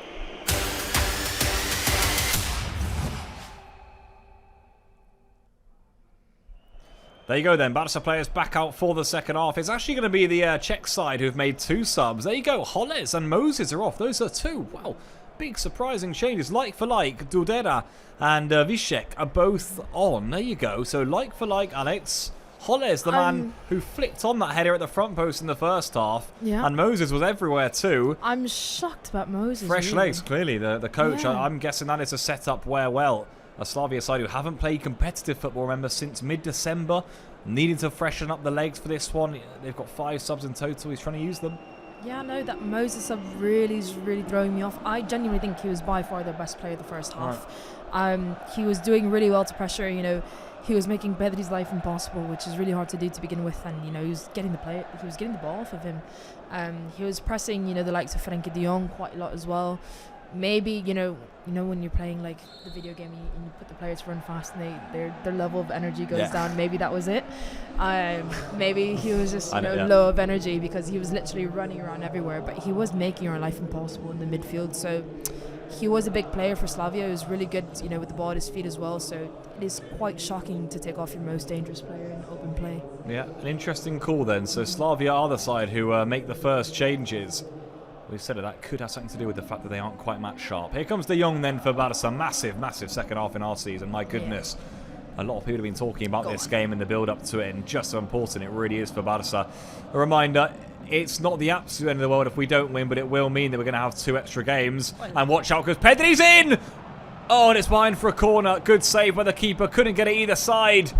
There you go then, Barca players back out for the second half. It's actually going to be the Czech side who've made 2 subs. There you go, Holles and Moses are off. Those are 2. Wow, big surprising changes. Like for like, Dudera and Vyšek are both on. There you go. So like for like, Alex. Holles, the man who flicked on that header at the front post in the first half. Yeah. And Moses was everywhere too. I'm shocked about Moses. Fresh legs, clearly. The coach, I'm guessing that is a setup where, well... a Slavia side who haven't played competitive football, remember, since mid-December, needing to freshen up the legs for this one. They've got 5 subs in total. He's trying to use them. Yeah, no, that Moses sub really is throwing me off. I genuinely think he was by far their best player the first half. He was doing really well to pressure, he was making Pedri's life impossible, which is really hard to do to begin with, and he was getting the ball off of him. He was pressing, the likes of Frenkie de Jong quite a lot as well. Maybe when you're playing like the video game and you put the players to run fast and their level of energy goes down. Maybe that was it. Maybe he was just low of energy because he was literally running around everywhere, but he was making our life impossible in the midfield. So he was a big player for Slavia. He was really good, with the ball at his feet as well. So it is quite shocking to take off your most dangerous player in open play. Yeah, an interesting call then. So Slavia are the side who make the first changes. We've said that could have something to do with the fact that they aren't quite match sharp. Here comes De Jong then for Barca. Massive second half in our season. My goodness. A lot of people have been talking about this game and the build-up to it, and just how important it really is for Barca. A reminder, it's not the absolute end of the world if we don't win, but it will mean that we're going to have 2 extra games. And watch out, because Pedri's in! Oh, and it's behind for a corner. Good save by the keeper. Couldn't get it either side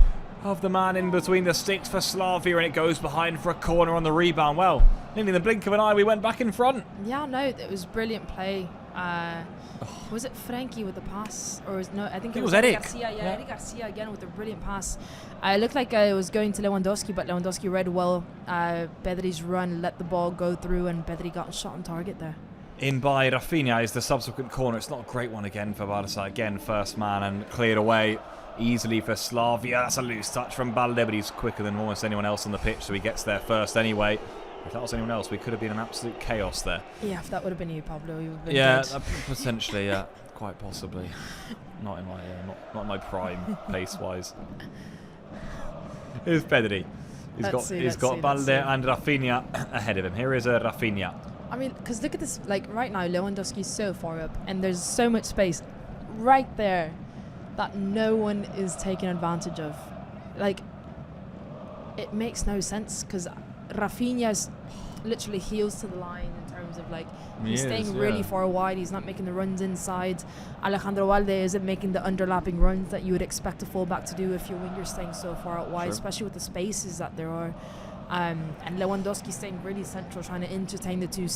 of the man in between the sticks for Slavia, and it goes behind for a corner on the rebound. Well, nearly in the blink of an eye, we went back in front. Yeah, no, it was brilliant play. Was it Frenkie with the pass? I think it was Eric Garcia. Yeah, Eric Garcia again with a brilliant pass. It looked like it was going to Lewandowski, but Lewandowski read well Pedri's run, let the ball go through, and Pedri got shot on target there. In by Rafinha is the subsequent corner. It's not a great one again for Barca. Again, first man and cleared away easily for Slavia. That's a loose touch from Balde, but he's quicker than almost anyone else on the pitch, so he gets there first anyway. If that was anyone else, we could have been in absolute chaos there. Yeah, if that would have been you, Pablo, you would have been dead. Potentially, yeah, quite possibly. Not in my prime, pace-wise. Here's Pedri. He's got Balde and Rafinha ahead of him. Here is Rafinha. I mean, because look at this. Like right now, Lewandowski's so far up, and there's so much space right there that no one is taking advantage of. Like, it makes no sense because Rafinha's literally heels to the line in terms of he's staying really far wide. He's not making the runs inside. Alejandro Balde isn't making the underlapping runs that you would expect a fullback to do if your winger's staying so far out wide, especially with the spaces that there are. And Lewandowski staying really central, trying to entertain the 2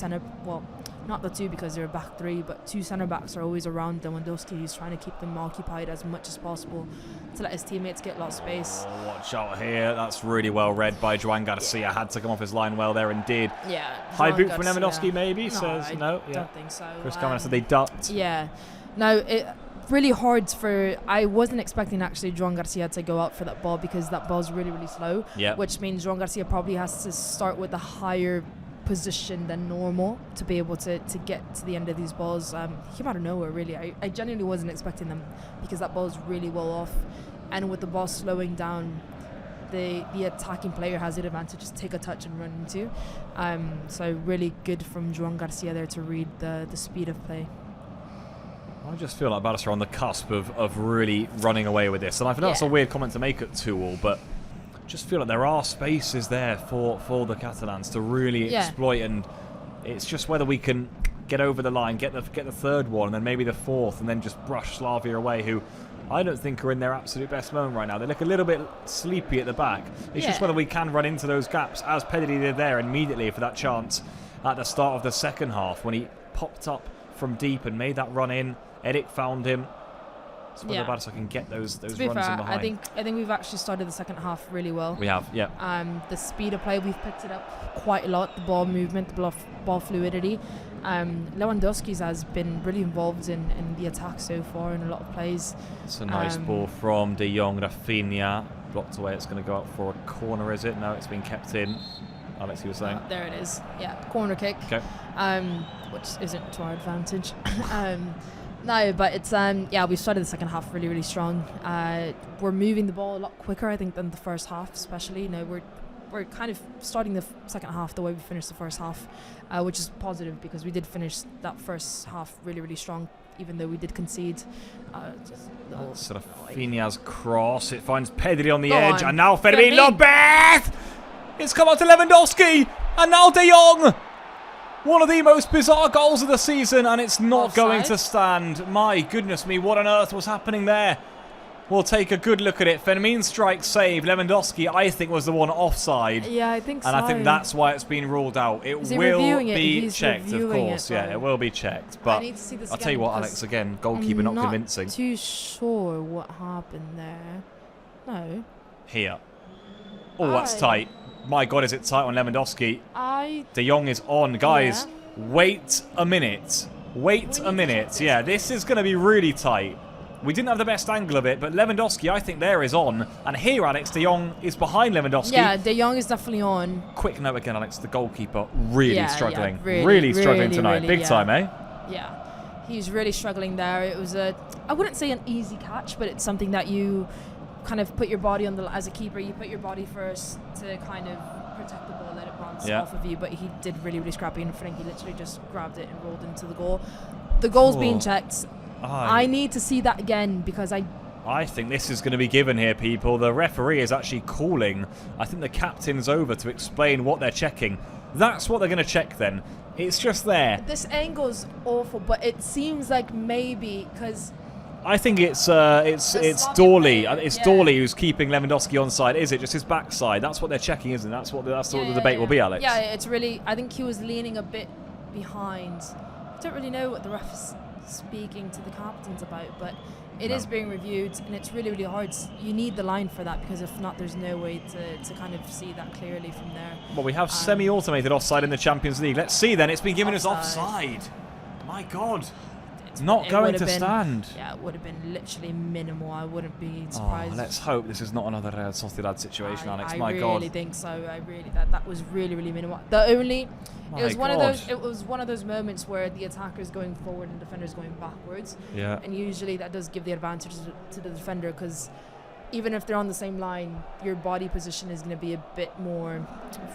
not the 2 because they're back 3, but 2 centre backs are always around Lewandowski. He's trying to keep them occupied as much as possible to let his teammates get a lot of space. Oh, watch out here. That's really well read by Joan Garcia. Had to come off his line well there and did. Yeah. High boot from Lewandowski maybe? No, says no. I don't think so. Chris Cameron said they ducked. Yeah. No, really hard I wasn't expecting actually Joan Garcia to go out for that ball because that ball's really slow, which means Joan Garcia probably has to start with a higher position than normal to be able to get to the end of these balls. He came out of nowhere, really. I genuinely wasn't expecting them, because that ball is really well off, and with the ball slowing down, the attacking player has the advantage to take a touch and run into. So really good from Joan Garcia there to read the speed of play. I just feel like Barca are on the cusp of really running away with this. And I think that's a weird comment to make at 2-2, but just feel like there are spaces there for the Catalans to really exploit, and it's just whether we can get over the line, get the third one, and then maybe the fourth, and then just brush Slavia away, who I don't think are in their absolute best moment right now. They look a little bit sleepy at the back. It's just whether we can run into those gaps, as Pedri did there immediately for that chance at the start of the second half when he popped up from deep and made that run in. Eric found him. So whether Barca can get those runs in behind. I think we've actually started the second half really well. We have, yeah. The speed of play, we've picked it up quite a lot. The ball movement, the ball fluidity. Lewandowski's has been really involved in the attack so far in a lot of plays. It's a nice ball from De Jong. Rafinha blocked away. It's going to go up for a corner, is it? No, it's been kept in. Alex, you were saying? There it is. Yeah, corner kick. Okay. Which isn't to our advantage. No, but it's we started the second half really, really strong. We're moving the ball a lot quicker, I think, than the first half, especially. We're kind of starting the second half the way we finished the first half, which is positive, because we did finish that first half really, really strong, even though we did concede. Sort of Rafinha's cross. It finds Pedri on the edge, and now Fermin Lopez! It's come out to Lewandowski, and now De Jong! One of the most bizarre goals of the season, and it's not going to stand. My goodness me, what on earth was happening there? We'll take a good look at it. Fermin's strike save. Lewandowski, I think, was the one offside. Yeah, I think so. And I think that's why it's been ruled out. It will be checked, of course. Yeah, it will be checked. But I need to see this I'll tell you what, Alex, again, goalkeeper not convincing. I'm not too sure what happened there. No. Here. Oh, that's tight. My God, is it tight on Lewandowski? De Jong is on. Guys, wait a minute. Wait a minute. Yeah, this is going to be really tight. We didn't have the best angle of it, but Lewandowski, I think, there is on. And here, Alex, De Jong is behind Lewandowski. Yeah, De Jong is definitely on. Quick note again, Alex, the goalkeeper really struggling. Really struggling tonight. Big time, eh? Yeah, he's really struggling there. It was I wouldn't say an easy catch, but it's something that you kind of put your body on as a keeper, you put your body first to kind of protect the ball, let it bounce off of you, but he did really, really scrappy, and Frankie literally just grabbed it and rolled into the goal. The goal's being checked. I need to see that again, because I think this is going to be given here, people. The referee is actually calling. I think the captain's over to explain what they're checking. That's what they're going to check then. It's just there. This angle's awful, but it seems like maybe, because I think it's Dorley. It's Dorley who's keeping Lewandowski onside. Is it just his backside? That's what they're checking, isn't it? That's what the debate will be, Alex. Yeah, it's really. I think he was leaning a bit behind. I don't really know what the ref is speaking to the captains about, but it is being reviewed, and it's really, really hard. You need the line for that, because if not, there's no way to kind of see that clearly from there. Well, we have semi-automated offside in the Champions League. Let's see then. It's been given as offside. My God. It's not going to stand. Yeah, it would have been literally minimal. I wouldn't be surprised. Let's hope this is not another Real Sociedad situation, Alex. My God. I really think so. That was really, really minimal. It was one of those moments where the attacker's going forward and defender's going backwards. Yeah. And usually that does give the advantage to the defender, because even if they're on the same line, your body position is going to be a bit more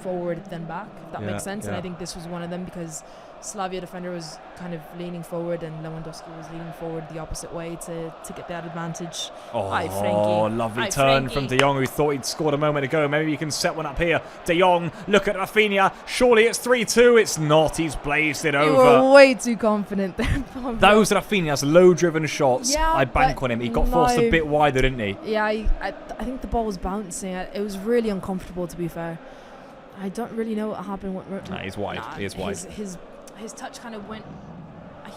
forward than back, if that makes sense. And I think this was one of them, because Slavia defender was kind of leaning forward, and Lewandowski was leaning forward the opposite way to get that advantage. Lovely turn from De Jong, who thought he'd scored a moment ago. Maybe he can set one up here. De Jong, look at Rafinha. Surely it's 3-2. It's not. He's blazed it over. You were way too confident there, Pablo. Those Rafinha's low-driven shots. I bank on him. He got forced a bit wider, didn't he? Yeah, I think the ball was bouncing. It was really uncomfortable, to be fair. I don't really know what happened. He's wide. He is wide. His touch kind of went.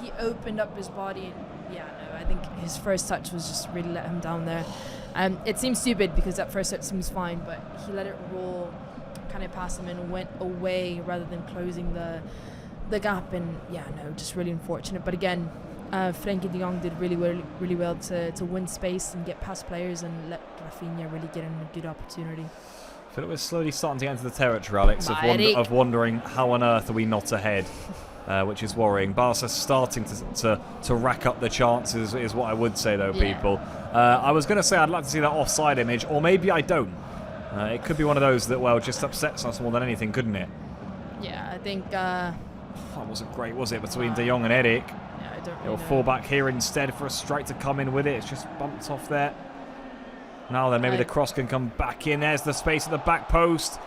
He opened up his body. I think his first touch was just really let him down there. It seems stupid, because at first it seems fine, but he let it roll, kind of past him, and went away rather than closing the gap. And just really unfortunate. But again, Frankie de Jong did really well to win space and get past players and let Rafinha really get in a good opportunity. I feel like we're slowly starting to get into the territory, Alex, of wondering how on earth are we not ahead, which is worrying. Barca starting to rack up the chances is what I would say, though, people. I was going to say I'd like to see that offside image, or maybe I don't. It could be one of those that, well, just upsets us more than anything, couldn't it? Yeah, I think... that wasn't great, was it, between De Jong and Eric? Yeah, I don't really It'll fall back here instead for a strike to come in with it. It's just bumped off there. Now then, maybe the cross can come back in. There's the space at the back post.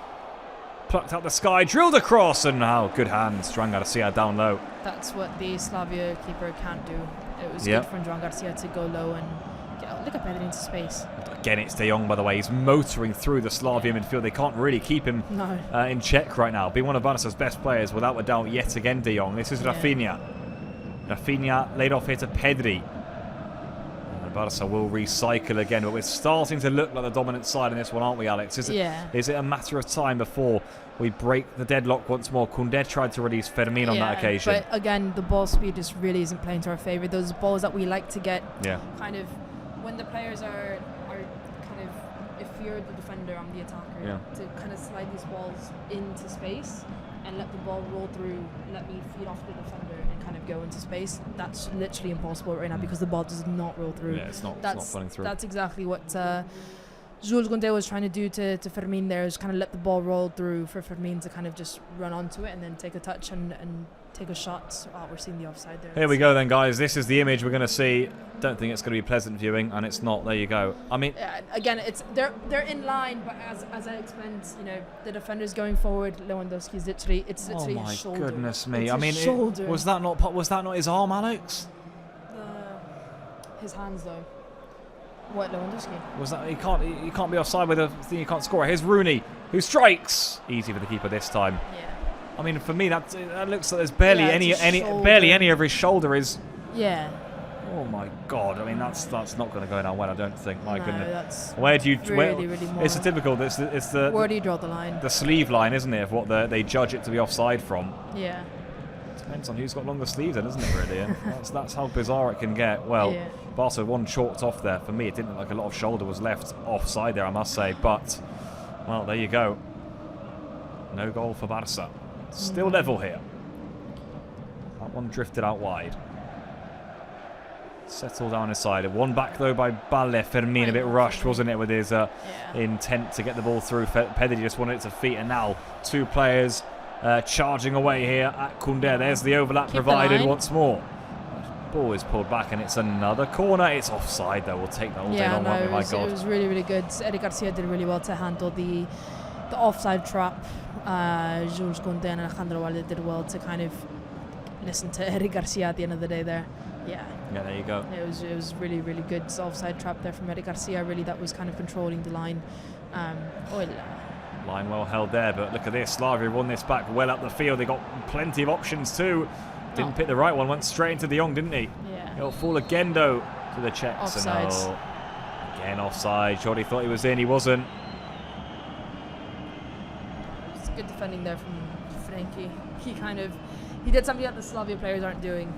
Plucked out the sky, drilled across, and now good hands. Joan Garcia down low. That's what the Slavia keeper can't do. It was good from Joan Garcia to go low and look at Pedri into space. Again, it's De Jong, by the way. He's motoring through the Slavia midfield. They can't really keep him in check right now. Being one of Barca's best players, without a doubt, yet again, De Jong. This is Rafinha. Rafinha laid off here to Pedri. Barca will recycle again, but we're starting to look like the dominant side in this one, aren't we, Alex? Is it a matter of time before we break the deadlock once more? Koundé tried to release Fermin on that occasion. But again, the ball speed just really isn't playing to our favour. Those balls that we like to get, kind of, when the players are kind of, if you're the defender, I'm the attacker, to kind of slide these balls into space and let the ball roll through, let me feed off the defender and kind of go into space. That's literally impossible right now because the ball does not roll through. Yeah, it's not running through. That's exactly what Jules Koundé was trying to do to Fermin there, is kind of let the ball roll through for Fermin to kind of just run onto it and then take a touch and take a shot. Oh, we're seeing the offside there. Here we go then, guys. This is the image we're going to see. Don't think it's going to be pleasant viewing, and it's not. There you go. I mean, again, it's they're in line, but as I explained, the defender's going forward. Lewandowski's literally his shoulder. Oh my goodness me! I mean, was that not his arm, Alex? His hands though. What, Lewandowski? Was that he can't be offside with a thing you can't score. Here's Rooney, who strikes easy for the keeper this time. Yeah. I mean, for me, that looks like there's barely any of his shoulder is. Yeah. Oh my God! I mean, that's not going to go down well. I don't think. My goodness. That's where do you? really it's a typical. It's the. Where do you draw the line? The sleeve line, isn't it? Of what they judge it to be offside from. Yeah. Depends on who's got longer sleeves, then, isn't it? Really. And that's how bizarre it can get. Well, Barca one chalked off there. For me, it didn't look like a lot of shoulder was left offside there, I must say. But well, there you go. No goal for Barca. Still level here. That one drifted out wide. Settled down his side. One back though by Balle. Fermin a bit rushed, wasn't it, with his intent to get the ball through. Pedri just wanted it to feet, and now two players charging away here at Koundé. There's the overlap provided once more. Ball is pulled back, and it's another corner. It's offside though. We'll take that all day long. It was really, really good. Eric Garcia did really well to handle the offside trap. Jules Koundé and Alejandro Valde did well to kind of listen to Eric Garcia at the end of the day there. Yeah, there you go. It was really, really good offside trap there from Eric Garcia. Really, that was kind of controlling the line. Line well held there, but look at this. Slavia won this back well up the field. They got plenty of options too. Didn't pick the right one. Went straight into De Jong, didn't he? Yeah. It'll fall again though to the Czechs. Offside. Again offside. Jordi thought he was in. He wasn't. It's good defending there from Frankie. He did something that the Slavia players aren't doing.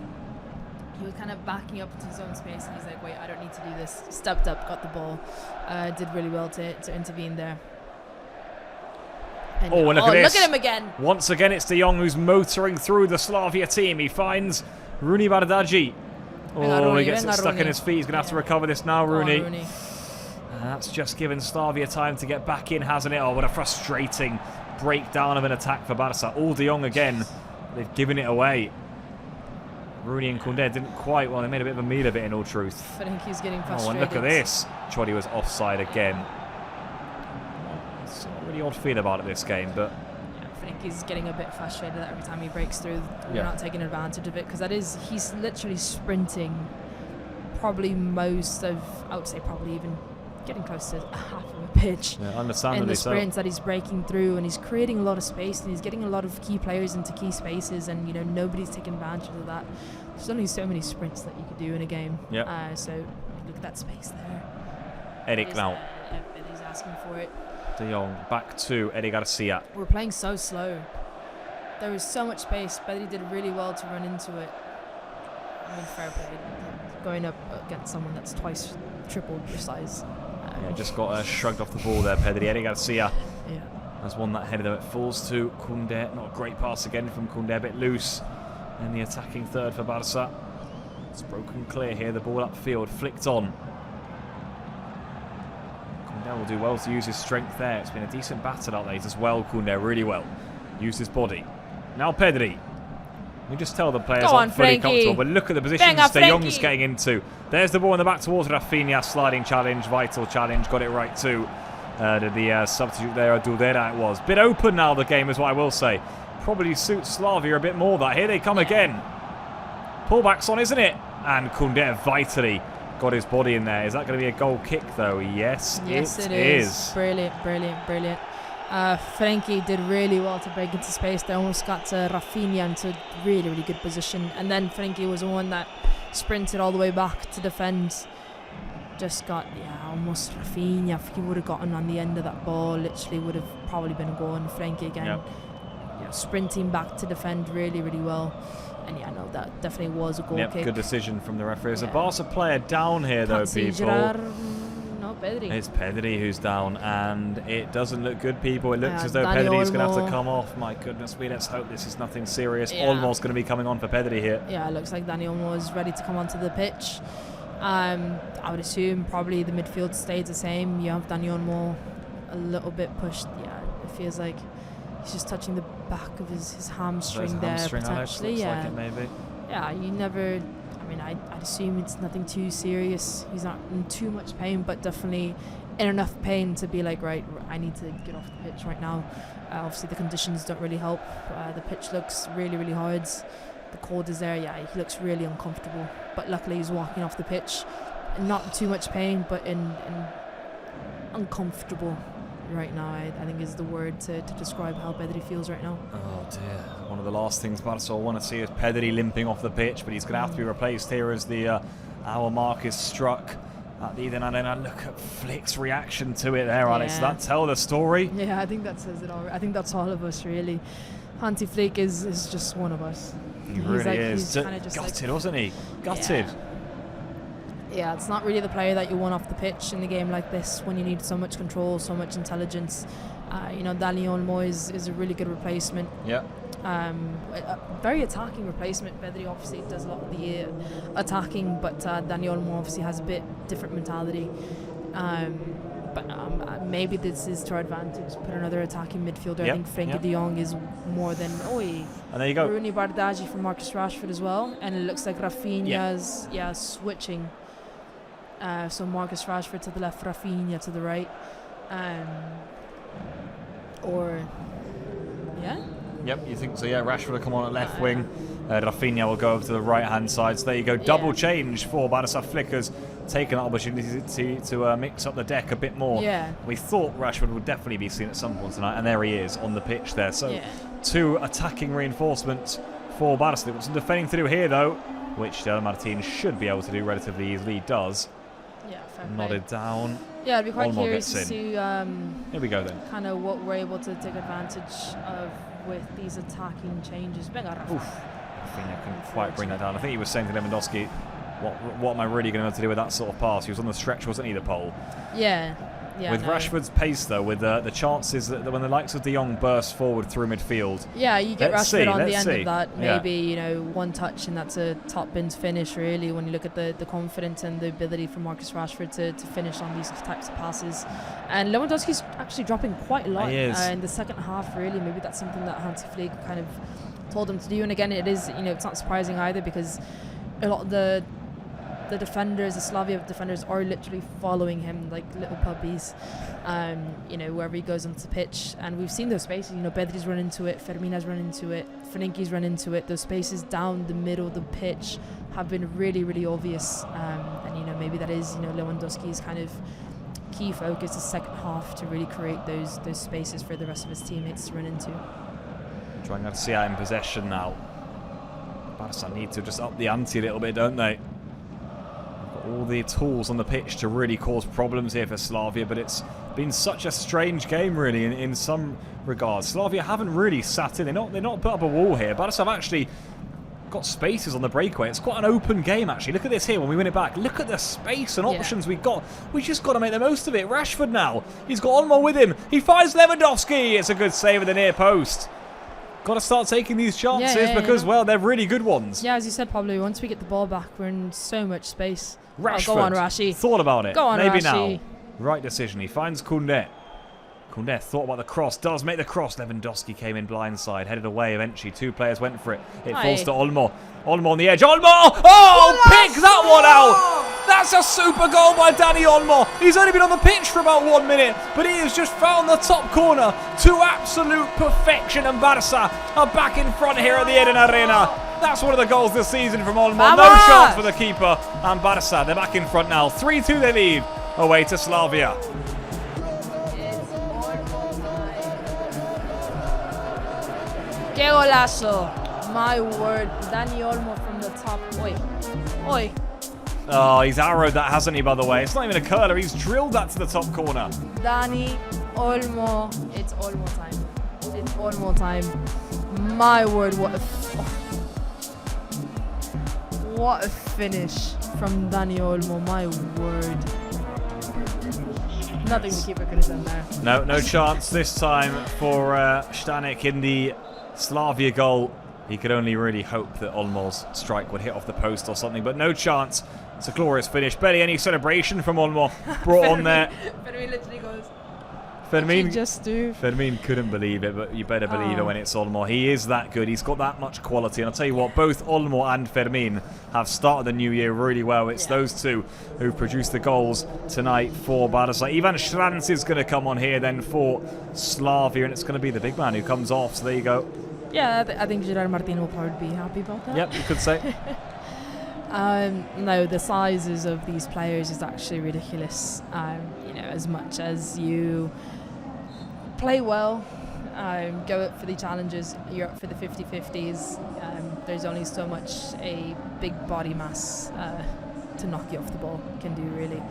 He was kind of backing up into his own space, and he's like, wait, I don't need to do this. Stepped up, got the ball. Did really well to intervene there. And look at this. Look at him again. Once again, it's De Jong who's motoring through the Slavia team. He finds Rooney Bardghji. He gets it stuck in his feet. He's going to have to recover this now, Rooney. That's just given Slavia time to get back in, hasn't it? Oh, what a frustrating breakdown of an attack for Barca. All De Jong again. They've given it away. Rooney and Koundé didn't quite. Well, they made a bit of a meal of it, in all truth. I think he's getting frustrated. Oh, and look at this. Chodi was offside again. It's not really odd feel about it this game, but I think he's getting a bit frustrated that every time he breaks through, we're not taking advantage of it, because he's literally sprinting probably most of, I would say probably even getting close to half of a pitch. Yeah, understandably in the sprints that he's breaking through, and he's creating a lot of space, and he's getting a lot of key players into key spaces, and nobody's taking advantage of that. There's only so many sprints that you could do in a game. So look at that space there. Eric now. He's asking for it. De Jong back to Eric Garcia. We're playing so slow. There was so much space. Pedri did really well to run into it. I mean, fair play. Going up against someone that's twice, triple your size. Yeah, just got shrugged off the ball there, Pedri. Eric Garcia Yeah. has won that header, though. It falls to Koundé. Not a great pass again from Koundé, a bit loose in the attacking third for Barca. It's broken clear here, the ball upfield, flicked on. Koundé will do well to use his strength there. It's been a decent battle out late as well, Koundé, really well. Used his body. Now Pedri. You just tell the players aren't fully comfortable, but look at the positions De Jong's getting into. There's the ball in the back towards Rafinha. Sliding challenge, vital challenge. Got it right too. The substitute there, Dudera, it was. Bit open now, the game, is what I will say. Probably suits Slavia a bit more, that. Here they come again. Pullback's on, isn't it? And Koundé vitally got his body in there. Is that going to be a goal kick, though? Yes, it is. Brilliant, brilliant, brilliant. Frenkie did really well to break into space. They almost got to Rafinha into really, really good position. And then Frenkie was the one that sprinted all the way back to defend. Just got, almost Rafinha. If he would have gotten on the end of that ball, literally would have probably been a goal. And Frenkie again, sprinting back to defend really, really well. And no, that definitely was a goal kick. Good decision from the referee. There's a Barca player down here, though, people. Pedri. It's Pedri who's down, and it doesn't look good, people. It looks as though Pedri's going to have to come off. My goodness me, let's hope this is nothing serious. Olmo's going to be coming on for Pedri here. Yeah, it looks like Dani Olmo is ready to come onto the pitch. I would assume probably the midfield stays the same. You have Dani Olmo a little bit pushed. Yeah, it feels like he's just touching the back of his hamstring there, potentially. Like it maybe. Yeah, you never... I'd assume it's nothing too serious. He's not in too much pain, but definitely in enough pain to be like, right, I need to get off the pitch right now. Obviously, the conditions don't really help. The pitch looks really, really hard. The cold is there. Yeah, he looks really uncomfortable. But luckily, he's walking off the pitch. Not in too much pain, but in uncomfortable right now, I think is the word to describe how Pedri feels right now. Oh dear. One of the last things Barca want to see is Pedri limping off the pitch, but he's going to have to be replaced here as the hour mark is struck at the end. And then I look at Flick's reaction to it there, Alex. Does that tell the story? Yeah, I think that says it all. I think that's all of us, really. Hansi Flick is just one of us. He really is. He's gutted, wasn't he? Gutted. Yeah, it's not really the player that you want off the pitch in a game like this when you need so much control, so much intelligence. Dani Olmo is a really good replacement. Yeah. A very attacking replacement. Pedri obviously does a lot of the attacking, but Dani Olmo obviously has a bit different mentality. But maybe this is to our advantage. Put another attacking midfielder. I think Frenkie de Jong is more than... And there you go. Rooney Bardghji for Marcus Rashford as well. And it looks like Rafinha's switching. So Marcus Rashford to the left, Rafinha to the right. Yep, you think so? Yeah, Rashford will come on at left wing. Rafinha will go over to the right-hand side. So there you go, double change for Barca. Flickers taken that opportunity to mix up the deck a bit more. Yeah. We thought Rashford would definitely be seen at some point tonight, and there he is on the pitch there. So two attacking reinforcements for Barca. They've got some defending to do here, though, which Martin should be able to do relatively easily. He does. Yeah, nodded down. Yeah, I'd be quite curious to see here we go then. Kind of what we're able to take advantage of with these attacking changes. I think I couldn't quite bring that down. I think he was saying to Lewandowski, what am I really going to be able to do with that sort of pass? He was on the stretch, wasn't he, the pole? Yeah. With Rashford's pace, though, with the chances that when the likes of De Jong burst forward through midfield. Yeah, you get Rashford on the end of that. Maybe, one touch and that's a top bins finish, really, when you look at the confidence and the ability for Marcus Rashford to finish on these types of passes. And Lewandowski's actually dropping quite a lot in the second half, really. Maybe that's something that Hansi Flick kind of told him to do. And again, it is, it's not surprising either, because a lot of the defenders, the Slavia defenders, are literally following him like little puppies, wherever he goes onto the pitch. And we've seen those spaces, Pedri's run into it, Fermin's run into it, Frenkie's run into it. Those spaces down the middle of the pitch have been really, really obvious. And maybe that is, Lewandowski's kind of key focus the second half, to really create those spaces for the rest of his teammates to run into. Trying to see out in possession now. Barca need to just up the ante a little bit, don't they? All the tools on the pitch to really cause problems here for Slavia, but it's been such a strange game, really, in some regards. Slavia haven't really sat in. They're not put up a wall here. Barca have actually got spaces on the breakaway. It's quite an open game, actually. Look at this here when we win it back. Look at the space and options we've got. We just got to make the most of it. Rashford now. He's got Olmo with him. He finds Lewandowski. It's a good save at the near post. Got to start taking these chances because, well, they're really good ones. Yeah, as you said, Pablo, once we get the ball back, we're in so much space. Rashford. Go on, Rashi. Thought about it. Go on, Maybe Rashi. now. Right decision. He finds Koundé. Koundé thought about the cross. Does make the cross. Lewandowski came in blindside. Headed away eventually. 2 players went for it. It falls to Olmo. Olmo on the edge. Olmo! Oh, pick that one out! That's a super goal by Dani Olmo. He's only been on the pitch for about 1 minute, but he has just found the top corner to absolute perfection, and Barça are back in front here at the Eden Arena. That's one of the goals this season from Olmo. No chance for the keeper, and Barça, they're back in front now. 3-2 they lead away to Slavia. Que golazo. My word. Dani Olmo from the top. Oi. Oi. Oh, he's arrowed that, hasn't he, by the way? It's not even a curler. He's drilled that to the top corner. Dani Olmo. It's Olmo time. It's Olmo time. My word, what a finish from Dani Olmo. My word. Nothing the keeper could have done there. No chance this time for Stanek in the Slavia goal. He could only really hope that Olmo's strike would hit off the post or something, but no chance. It's a glorious finish. Barely any celebration from Olmo. Brought on there. Fermin literally goes, Fermin just do. Fermin couldn't believe it, but you better believe it when it's Olmo. He is that good. He's got that much quality. And I'll tell you what, both Olmo and Fermin have started the new year really well. It's those two who've produced the goals tonight for Barca. Ivan Šranc is going to come on here then for Slavia, and it's going to be the big man who comes off. So there you go. Yeah, I think Gerard Martin will probably be happy about that. Yep, you could say. No, the sizes of these players is actually ridiculous. You know, as much as you play well, go up for the challenges, you're up for the 50-50s, there's only so much a big body mass to knock you off the ball can do, really.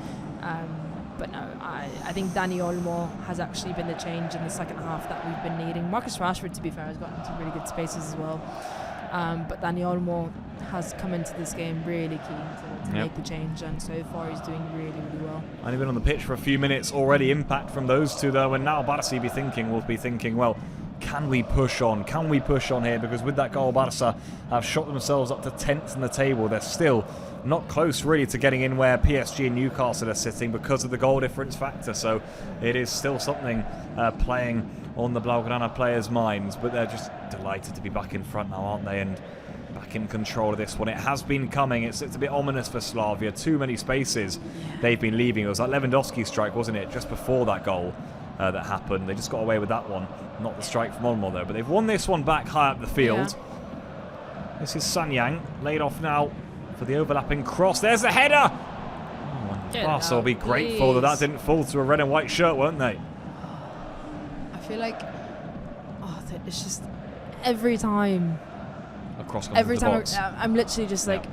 But no, I think Dani Olmo has actually been the change in the second half that we've been needing. Marcus Rashford, to be fair, has gotten into really good spaces as well. But Dani Olmo has come into this game really keen to make the change, and so far he's doing really, really well. Only been on the pitch for a few minutes already. Impact from those two, though, and now Barca will be thinking, well, can we push on? Can we push on here? Because with that goal, Barca have shot themselves up to 10th in the table. They're still not close, really, to getting in where PSG and Newcastle are sitting because of the goal difference factor. So it is still something playing on the Blaugrana players' minds, but they're just delighted to be back in front now, aren't they? And back in control of this one. It has been coming. It's a bit ominous for Slavia. Too many spaces they've been leaving. It was like Lewandowski's strike, wasn't it? Just before that goal that happened. They just got away with that one. Not the strike from Olmo, though. But they've won this one back high up the field. Yeah. This is Sanyang. Laid off now for the overlapping cross. There's the header! Barca will be grateful that didn't fall to a red and white shirt, won't they? I feel like it's just every time I'm literally just like,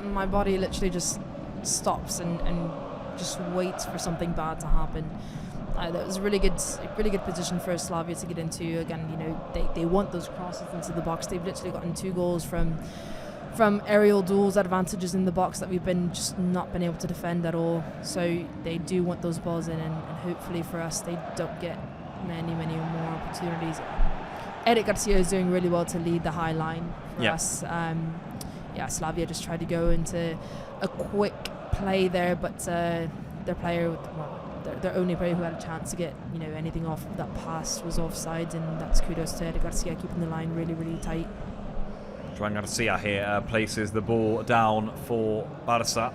my body literally just stops and just waits for something bad to happen. That was a really good position for Slavia to get into. Again, you know, they want those crosses into the box. They've literally gotten 2 goals from aerial duels, advantages in the box that we've just not been able to defend at all. So they do want those balls in, and hopefully for us, they don't get many more opportunities. Eric Garcia is doing really well to lead the high line for us. Slavia just tried to go into a quick play there, but their only player who had a chance to get anything off of that pass was offside, and that's kudos to Eric Garcia keeping the line really tight. Joan Garcia here places the ball down for Barca.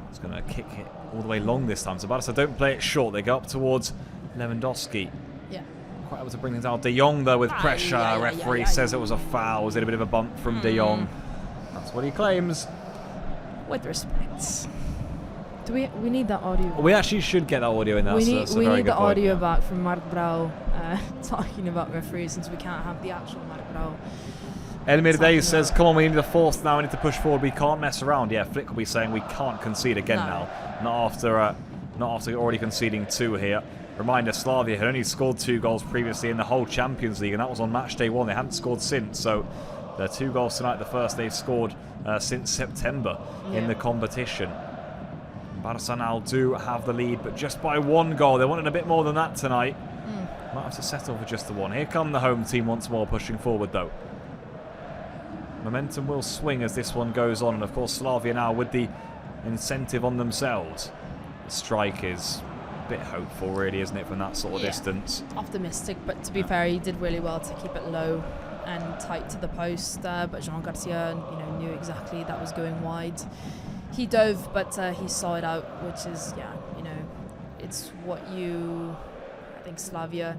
He's going to kick it all the way long this time. So Barca don't play it short. They go up towards Lewandowski. Yeah. Quite able to bring things out. De Jong, though, with pressure. Referee says it was a foul. Was it a bit of a bump from De Jong? That's what he claims. With respect. Do we need that audio? We actually should get that audio in there. We need the audio back from Marc Brau talking about referees, since we can't have the actual Marc Brau. Elmir Day says, come on, we need the fourth now. We need to push forward. We can't mess around. Yeah, Flick will be saying we can't concede again now. Not after already conceding 2 here. Reminder, Slavia had only scored 2 goals previously in the whole Champions League, and that was on match day 1. They hadn't scored since, so Their 2 goals tonight, the first they've scored since September in the competition. Barça now do have the lead, but just by 1 goal. They wanted a bit more than that tonight. Might have to settle for just the 1. Here come the home team once more, pushing forward though. Momentum will swing as this one goes on, and of course Slavia now with the incentive on themselves. The strike is a bit hopeful really, isn't it, from that sort of distance? Optimistic, but to be fair, he did really well to keep it low and tight to the post, but Jean Garcia knew exactly that was going wide. He dove, but he saw it out, which is, it's what I think Slavia,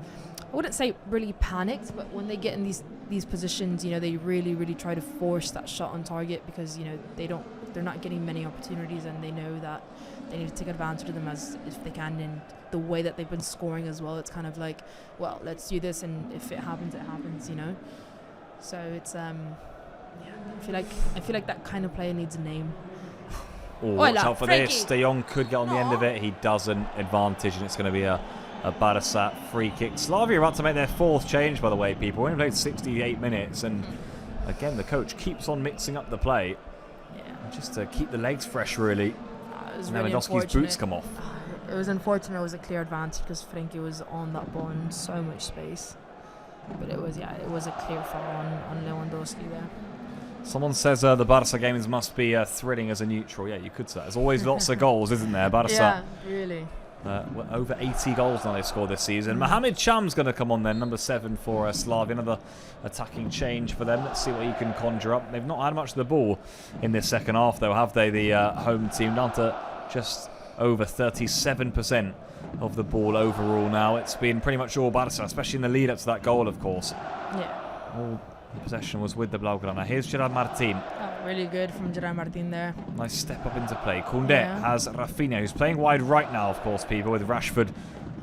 I wouldn't say really panicked, but when they get in these positions, they really try to force that shot on target, because they're not getting many opportunities, and they know that they need to take advantage of them as if they can. And the way that they've been scoring as well, it's kind of like, well, let's do this, and if it happens, it happens, So it's I feel like that kind of player needs a name. Watch out for this. De Jong could get on the end of it. He doesn't. Advantage, and it's going to be a Barça free kick. Slavia are about to make their 4th change, by the way, people. We only played 68 minutes, and again, the coach keeps on mixing up the play. Just to keep the legs fresh, really. Lewandowski's boots come off. It was unfortunate. It was a clear advantage because Frenkie was on that ball in so much space. But it was a clear foul on Lewandowski there. Someone says the Barca games must be thrilling as a neutral. Yeah, you could say. There's always lots of goals, isn't there? Barca. Yeah, really. Over 80 goals now they've scored this season. Mohamed Cham's going to come on then, number 7 for Slavia. Another attacking change for them. Let's see what he can conjure up. They've not had much of the ball in this second half, though, have they? The home team down to just over 37% of the ball overall now. It's been pretty much all Barca, especially in the lead up to that goal, of course. Yeah. All the possession was with the Blaugrana. Here's Gerard Martin. Really good from Gerard Martin there. Nice step up into play. Koundé has Rafinha, who's playing wide right now, of course, people, with Rashford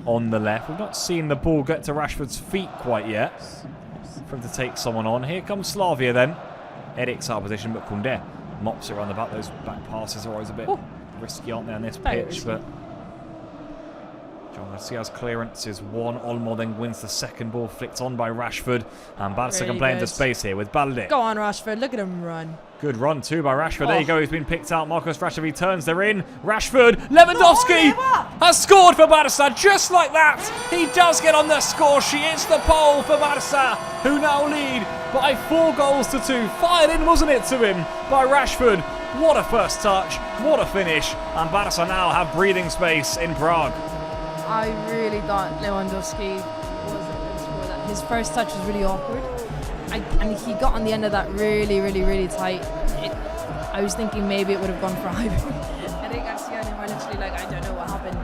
on the left. We've not seen the ball get to Rashford's feet quite yet for him to take someone on. Here comes Slavia then. Eric's out of position, but Koundé mops it around the back. Those back passes are always a bit risky, aren't they, on this pitch? But John Garcia's clearance is 1. Olmo then wins the second ball, flicked on by Rashford. And Barca really can play good into space here with Balde. Go on, Rashford. Look at him run. Good run too by Rashford. There you go. He's been picked out. Marcus Rashford returns. They're in. Rashford. Lewandowski has scored for Barca. Just like that. He does get on the score sheet. It's the pole for Barca, who now lead by 4 goals to 2. Fired in, wasn't it, to him by Rashford. What a first touch. What a finish. And Barca now have breathing space in Prague. I really thought Lewandowski wasn't going to score that. His first touch was really awkward. And he got on the end of that really tight. I was thinking maybe it would have gone for Ivan. I think Garcia and him were literally like, I don't know what happened.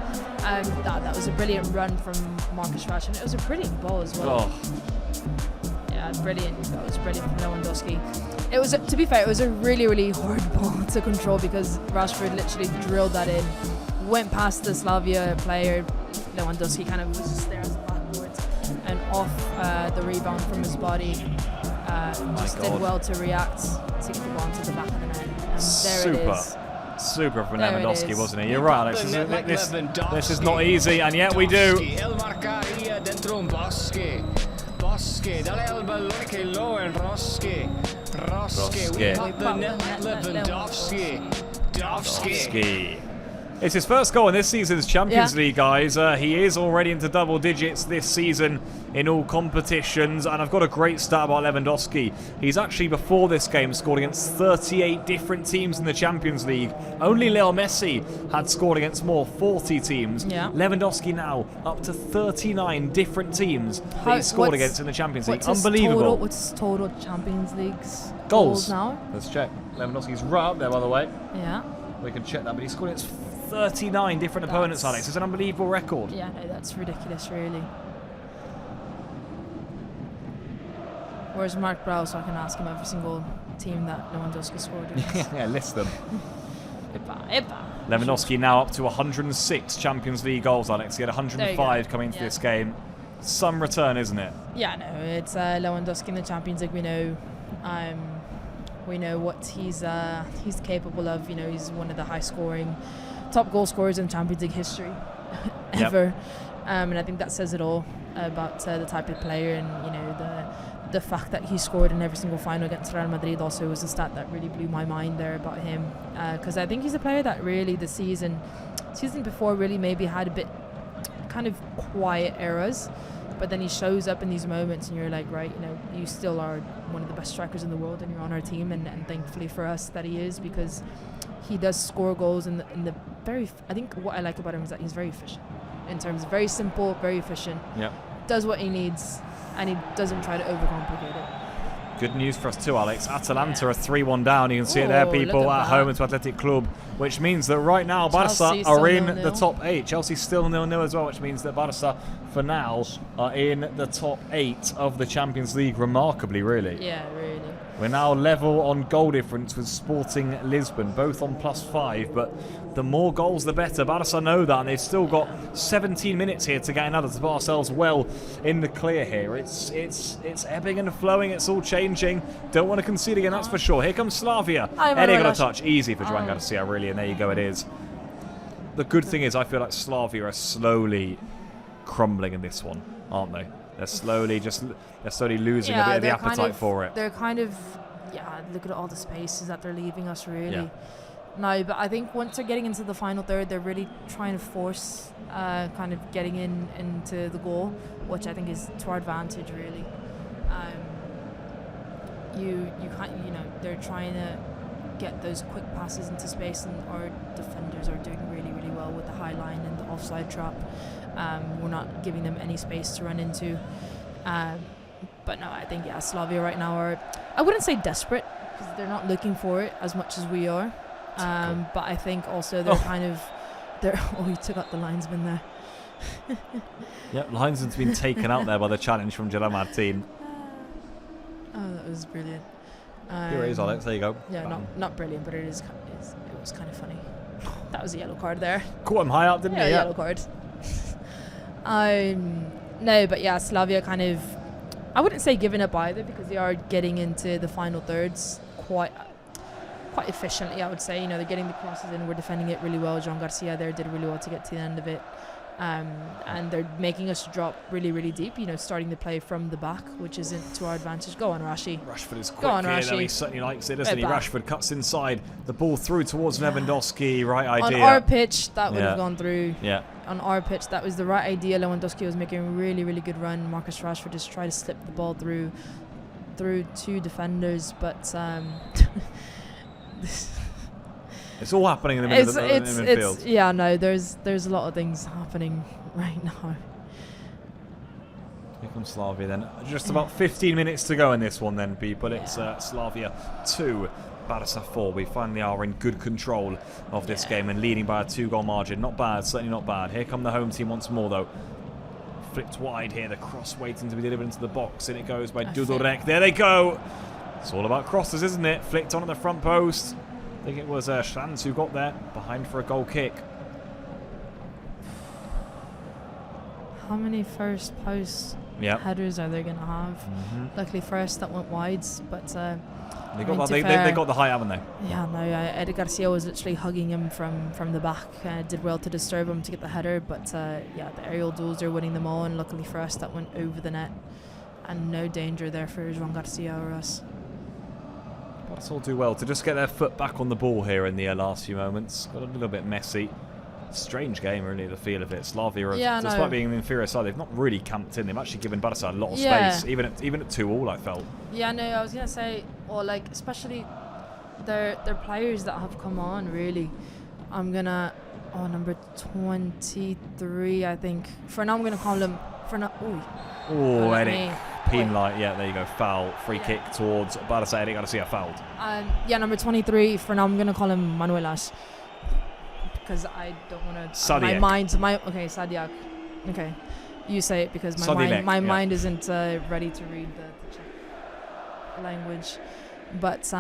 That was a brilliant run from Marcus Rashford. It was a brilliant ball as well. Yeah, brilliant. That was brilliant from Lewandowski. It was, to be fair, it was a really hard ball to control because Rashford literally drilled that in. Went past the Slavia player. Lewandowski kind of was just there as a backboard and off the rebound from his body. Just did well to react, take the ball into the back of the net. And there it is. Super from Lewandowski, wasn't he? You're right, Alex. This is not easy, and yet we do. Lewandowski. It's his first goal in this season's Champions League, guys. He is already into double digits this season in all competitions. And I've got a great stat about Lewandowski. He's actually, before this game, scored against 38 different teams in the Champions League. Only Leo Messi had scored against more, 40 teams. Yeah. Lewandowski now up to 39 different teams that he's scored against in the Champions League. Unbelievable. What's total Champions League's goals now? Let's check. Lewandowski's right up there, by the way. Yeah. We can check that, but he's scored against 39 different opponents, Alex. It's an unbelievable record. Yeah, no, that's ridiculous, really. Where's Mark Brow so I can ask him every single team that Lewandowski scored against? Yeah, list them. Lewandowski now up to 106 Champions League goals, Alex. He had 105 coming into this game. Some return, isn't it? Yeah, no, it's Lewandowski in the Champions League. We know what he's capable of. You know, he's one of the high-scoring, top goal scorers in Champions League history ever. And I think that says it all about the type of player and, you know, the fact that he scored in every single final against Real Madrid also was a stat that really blew my mind there about him, because I think he's a player that really the season before really maybe had a bit kind of quiet eras, but then he shows up in these moments and you're like, right, you know, you still are one of the best strikers in the world and you're on our team, and thankfully for us that he is, because he does score goals in the very, I think what I like about him is that he's very efficient in terms of very simple, very efficient, does what he needs, and he doesn't try to overcomplicate it. Good news for us too, Alex. Atalanta are 3-1 down. You can see it there, people, at home to Athletic Club, which means that right now Barça are in the top 8. Chelsea's still 0-0 as well, which means that Barça, for now, are in the top 8 of the Champions League, remarkably, really. Yeah, really. We're now level on goal difference with Sporting Lisbon, both on +5, but the more goals the better. Barca know that, and they've still got 17 minutes here to get another to put ourselves well in the clear here. It's ebbing and flowing, it's all changing. Don't want to concede again, that's for sure. Here comes Slavia. Eddie got a touch, easy for Joan Garcia, really, and there you go, it is. The good thing is I feel like Slavia are slowly crumbling in this one, aren't they? They're slowly losing a bit of the appetite for it. They're kind of, look at all the spaces that they're leaving us, really. Yeah. No, but I think once they're getting into the final third, they're really trying to force kind of getting into the goal, which I think is to our advantage, really. You can't, you know, they're trying to get those quick passes into space, and our defenders are doing really, really well with the high line and the offside trap. We're not giving them any space to run into. But no, I think, Slavia right now are, I wouldn't say desperate, because they're not looking for it as much as we are. But I think also they're he took out the linesman there. Yep, linesman's been taken out there by the challenge from Gerard Martin. Oh, that was brilliant. Here it is, Alex, there you go. Yeah, not brilliant, but it was kind of funny. That was a yellow card there. Caught him high up, didn't he? Yeah, yellow card. No, but Slavia kind of, I wouldn't say giving up either, because they are getting into the final thirds quite efficiently, I would say. You know, they're getting the crosses in, we're defending it really well. Joan Garcia there did really well to get to the end of it. And they're making us drop really, really deep, you know, starting to play from the back, which isn't to our advantage. Go on, Rashi. Rashford is quick here, though. He certainly likes it, doesn't he? Rashford cuts inside, the ball through towards Lewandowski, right idea. On our pitch, that would have gone through. Yeah. On our pitch, that was the right idea. Lewandowski was making a really, really good run. Marcus Rashford just tried to slip the ball through two defenders, but it's all happening in the middle of the midfield. Yeah, no, there's a lot of things happening right now. Here comes Slavia then. Just about 15 minutes to go in this one then, people. It's Slavia 2, Barca 4. We finally are in good control of this game and leading by a 2-goal margin. Not bad, certainly not bad. Here come the home team once more, though. Flipped wide here, the cross waiting to be delivered into the box. In it goes by Dudorek. There they go. It's all about crosses, isn't it? Flicked on at the front post. I think it was Schranz who got there, behind for a goal kick. How many first post headers are they going to have? Luckily for us, that went wide, but they got the height, haven't they? Yeah, no, Eddie Garcia was literally hugging him from the back. Did well to disturb him to get the header, but the aerial duels are winning them all, and luckily for us, that went over the net, and no danger there for Joan Garcia or us. Barca all do well to just get their foot back on the ball here in the last few moments. Got a little bit messy. Strange game, really, the feel of it. Slavia, despite being an inferior side, they've not really camped in. They've actually given Barca a lot of space, even at 2-2, I felt. Yeah, no, I was going to say, especially their players that have come on, really. I'm going to, number 23, I think. For now, I'm going to call him, Eric. Peen light, there you go, foul, free kick towards Barca. Eric Garcia fouled. Number 23, for now I'm going to call him Manuelas, because I don't want to, Sadiak, okay, you say it, because my mind isn't ready to read the Czech language, but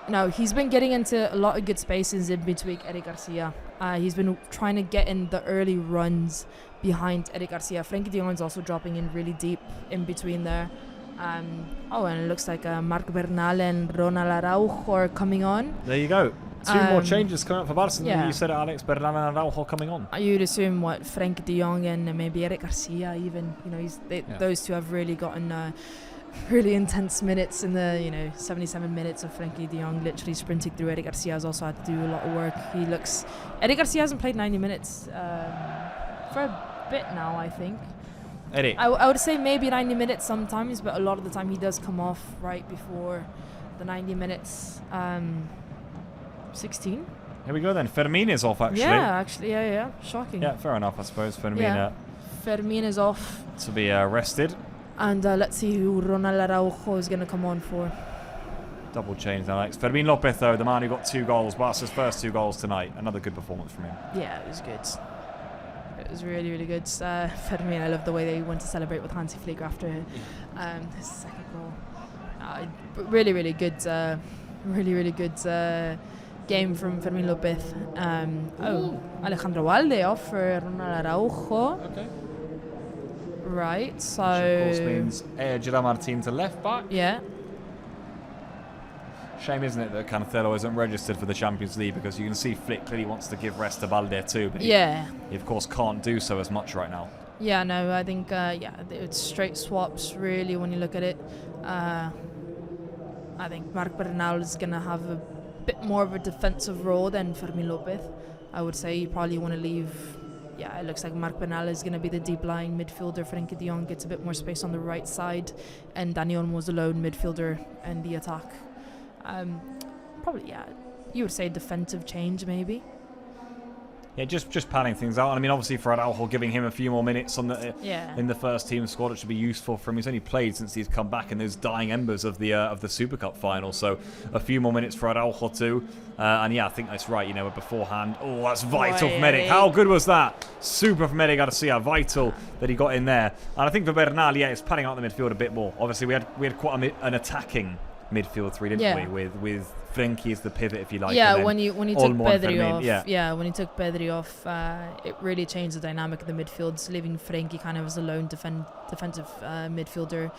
no, he's been getting into a lot of good spaces in between Eric Garcia. He's been trying to get in the early runs behind Eric Garcia. Frenkie de Jong's also dropping in really deep in between there. And it looks like Marc Bernal and Ronald Araujo are coming on. There you go. Two more changes coming up for Barca. You said it, Alex. Bernal and Araujo coming on. You'd assume Frenkie de Jong and maybe Eric Garcia even. You know, those two have really gotten really intense minutes in the 77 minutes of Frenkie de Jong literally sprinting through. Eric Garcia has also had to do a lot of work. Eric Garcia hasn't played 90 minutes for a bit now, I think. Eric. I would say maybe 90 minutes sometimes, but a lot of the time he does come off right before the 90 minutes. 16. Here we go then. Fermin is off actually. Yeah. Shocking. Yeah, fair enough, I suppose. Fermin. Yeah. Fermin is off. To be rested. And let's see who Ronald Araujo is going to come on for. Double change now, Alex. Fermin Lopez, though, the man who got 2 goals, Barca's first 2 goals tonight. Another good performance from him. Yeah, it was good. It was really, really good. Fermin, I love the way they went to celebrate with Hansi Flick after his second goal. Really, really good. Really, really good game from Fermin Lopez. Alejandro Valde off for Ronald Araujo. Okay. Right, so... Which of course means Gerard Martin to left back. Yeah. Shame, isn't it, that Cancelo isn't registered for the Champions League, because you can see Flick clearly wants to give rest to Valde too, but he of course can't do so as much right now. Yeah, no, I think, it's straight swaps really when you look at it. I think Marc Bernal is going to have a bit more of a defensive role than Fermin Lopez. I would say you probably want to leave... Yeah, it looks like Marc Bernal is going to be the deep lying midfielder. Frenkie de Jong gets a bit more space on the right side, and Dani Olmo's the lone midfielder in the attack. Probably, you would say defensive change maybe. Yeah, just panning things out. I mean, obviously for Araujo, giving him a few more minutes on in the first team squad, it should be useful for him. He's only played since he's come back in those dying embers of the Super Cup final, so a few more minutes for Araujo too. And yeah, I think that's right. Beforehand, that's vital from Eric. How good was that? Super from Eric Garcia, vital that he got in there. And I think for Bernal, it's panning out the midfield a bit more. Obviously, we had quite an attacking midfield three, didn't we? With Frenkie as the pivot, if you like. Yeah, when you took Pedri off. Yeah, when you took Pedri off, it really changed the dynamic of the midfield, leaving Frenkie kind of as a lone defensive midfielder,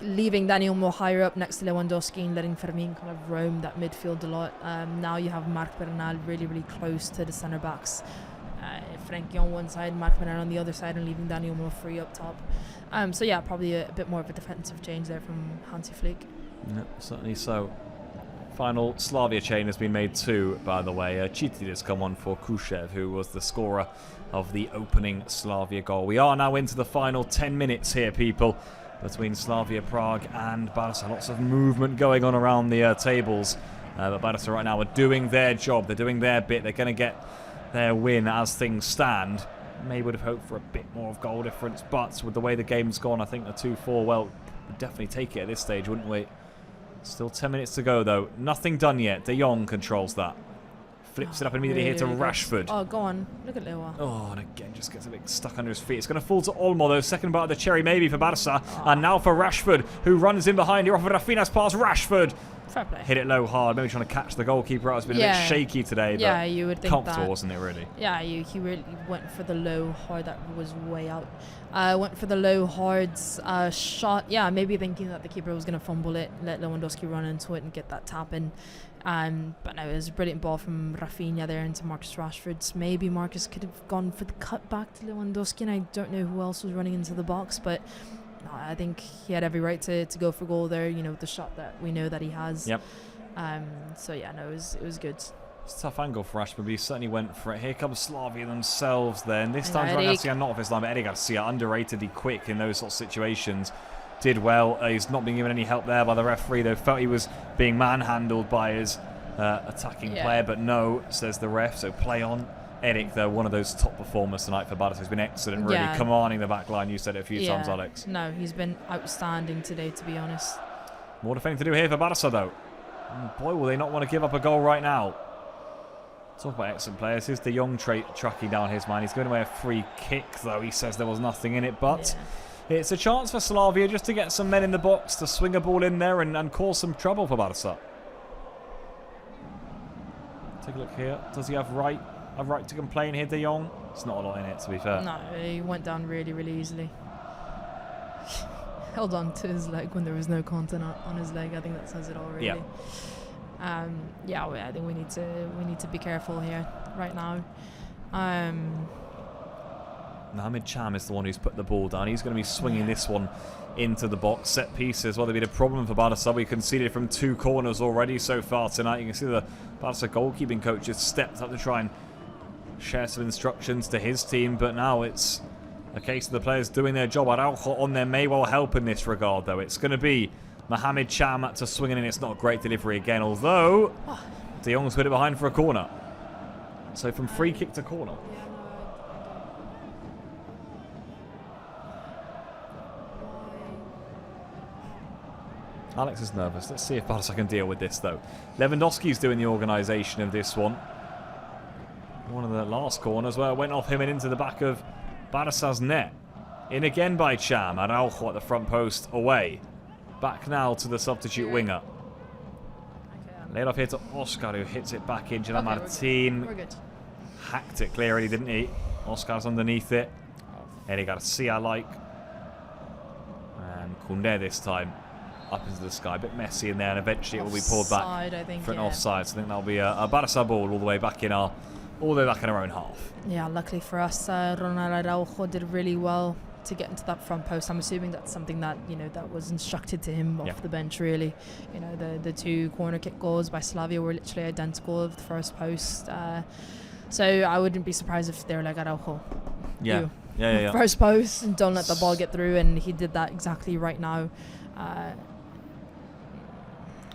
leaving Dani Olmo higher up next to Lewandowski and letting Fermin kind of roam that midfield a lot. Now you have Marc Bernal really, really close to the centre backs. Frenkie on one side, Marc Bernal on the other side, and leaving Dani Olmo free up top. So yeah, probably a bit more of a defensive change there from Hansi Flick. Yeah, certainly so. Final Slavia chain has been made too, by the way. Chiti has come on for Khrushchev, who was the scorer of the opening Slavia goal. We are now into the final 10 minutes here, people, between Slavia Prague and Barca. Lots of movement going on around the tables. But Barca right now are doing their job. They're doing their bit. They're going to get their win as things stand. Maybe would have hoped for a bit more of goal difference, but with the way the game's gone, I think the 2-4, well, we'd definitely take it at this stage, wouldn't we? Still 10 minutes to go, though. Nothing done yet. De Jong controls that. Flips it up immediately here to Rashford. Oh, go on. Look at Lewa. Oh, and again, just gets a bit stuck under his feet. It's going to fall to Olmo, though. Second bite of the cherry, maybe, for Barca. And now for Rashford, who runs in behind here off of Rafinha's pass. Rashford. Fair play. Hit it low hard. Maybe trying to catch the goalkeeper out. It's been a bit shaky today. But yeah, you would think comfortable, that. Wasn't it, really? Yeah, he really went for the low hard. That was way out. Went for the low hard shot. Yeah, maybe thinking that the keeper was going to fumble it, let Lewandowski run into it and get that tap in. But no, it was a brilliant ball from Rafinha there into Marcus Rashford. Maybe Marcus could have gone for the cut back to Lewandowski, and I don't know who else was running into the box, but no, I think he had every right to go for goal there, the shot that we know that he has. Yep. So yeah, no, it was good. It's a tough angle for Rashford, but he certainly went for it. Here comes Slavia themselves then. This time Eric Garcia not off his line, but Eric Garcia underratedly quick in those sort of situations. Did well. He's not being given any help there by the referee, though. Felt he was being manhandled by his attacking player, but no, says the ref. So play on. Eric, though, one of those top performers tonight for Barca. He's been excellent, really commanding the back line. You said it a few times, Alex. No, he's been outstanding today, to be honest. More defending to do here for Barca, though. And boy, will they not want to give up a goal right now. Talk about excellent players. Here's De Jong tracking down his man. He's going away a free kick, though. He says there was nothing in it, but it's a chance for Slavia just to get some men in the box, to swing a ball in there and cause some trouble for Barca. Take a look here. Does he have a right to complain here, De Jong? It's not a lot in it, to be fair. No, he went down really, really easily. Held on to his leg when there was no content on his leg. I think that says it all, really. Yeah. I think we need to be careful here right now. Mohamed Cham is the one who's put the ball down. He's going to be swinging this one into the box. Set pieces, well, they've been a problem for Barça. We conceded from 2 corners already so far tonight. You can see the Barça goalkeeping coach has stepped up to try and share some instructions to his team, but now it's a case of the players doing their job. Araujo on there may well help in this regard, though. It's going to be Mohamed Cham to swing in. It's not a great delivery again, although De Jong's put it behind for a corner. So from free kick to corner. Alex is nervous. Let's see if Barca can deal with this, though. Lewandowski's doing the organisation of this one. One of the last corners where it went off him and into the back of Barca's net. In again by Cham. Araujo at the front post, away. Back now to the substitute winger. Laid off here to Oscar, who hits it back in. Gerard Martin we're good. Hacked it clearly, didn't he? Oscar's underneath it. Eric Garcia like. And Koundé this time. Up into the sky, a bit messy in there, and eventually it will be pulled back I think, for an offside. So I think that'll be a Barca ball all the way back in our own half. Yeah, luckily for us, Ronald Araujo did really well to get into that front post. I'm assuming that's something that that was instructed to him off the bench. Really, the 2 corner kick goals by Slavia were literally identical of the first post. So I wouldn't be surprised if they were like Araujo. Yeah. First post, and don't let the ball get through, and he did that exactly right now.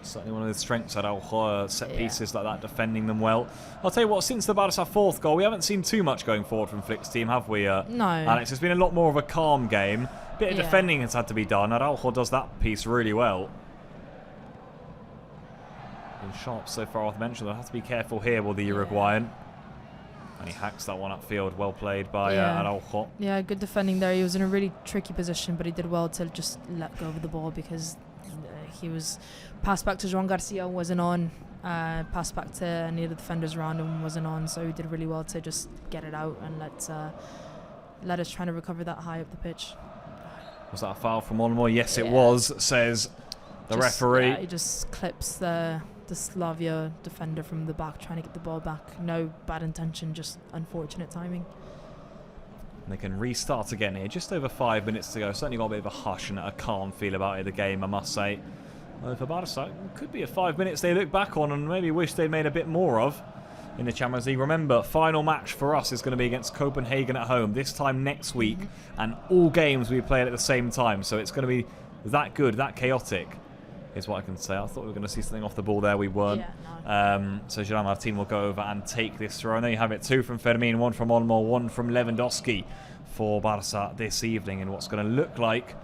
Certainly one of the strengths at Araujo, set pieces like that, defending them well. I'll tell you what, since the Barca 4th goal, we haven't seen too much going forward from Flick's team, have we, no. Alex? It's been a lot more of a calm game. A bit of defending has had to be done. Araujo does that piece really well. Been sharp so far off the bench. They'll have to be careful here with the Uruguayan. And he hacks that one upfield. Well played by Araujo. Yeah, good defending there. He was in a really tricky position, but he did well to just let go of the ball because he was passed back to Joan Garcia, wasn't on. Passed back to any of the defenders around him, wasn't on. So he did really well to just get it out and let us try to recover that high up the pitch. Was that a foul from Olmo? Yes, it was, says the referee. Yeah, he just clips the Slavia defender from the back, trying to get the ball back. No bad intention, just unfortunate timing. They can restart again here. Just over 5 minutes to go. Certainly got a bit of a hush and a calm feel about it, the game, I must say. For Barca, it could be a 5 minutes they look back on and maybe wish they'd made a bit more of in the Champions League. Remember, final match for us is going to be against Copenhagen at home, this time next week, and all games we play at the same time. So it's going to be that good, that chaotic, is what I can say. I thought we were going to see something off the ball there. We weren't. Yeah, no. So Gerard Martin will go over and take this throw. And there you have it, 2 from Fermin, 1 from Olmo, 1 from Lewandowski for Barca this evening in what's going to look like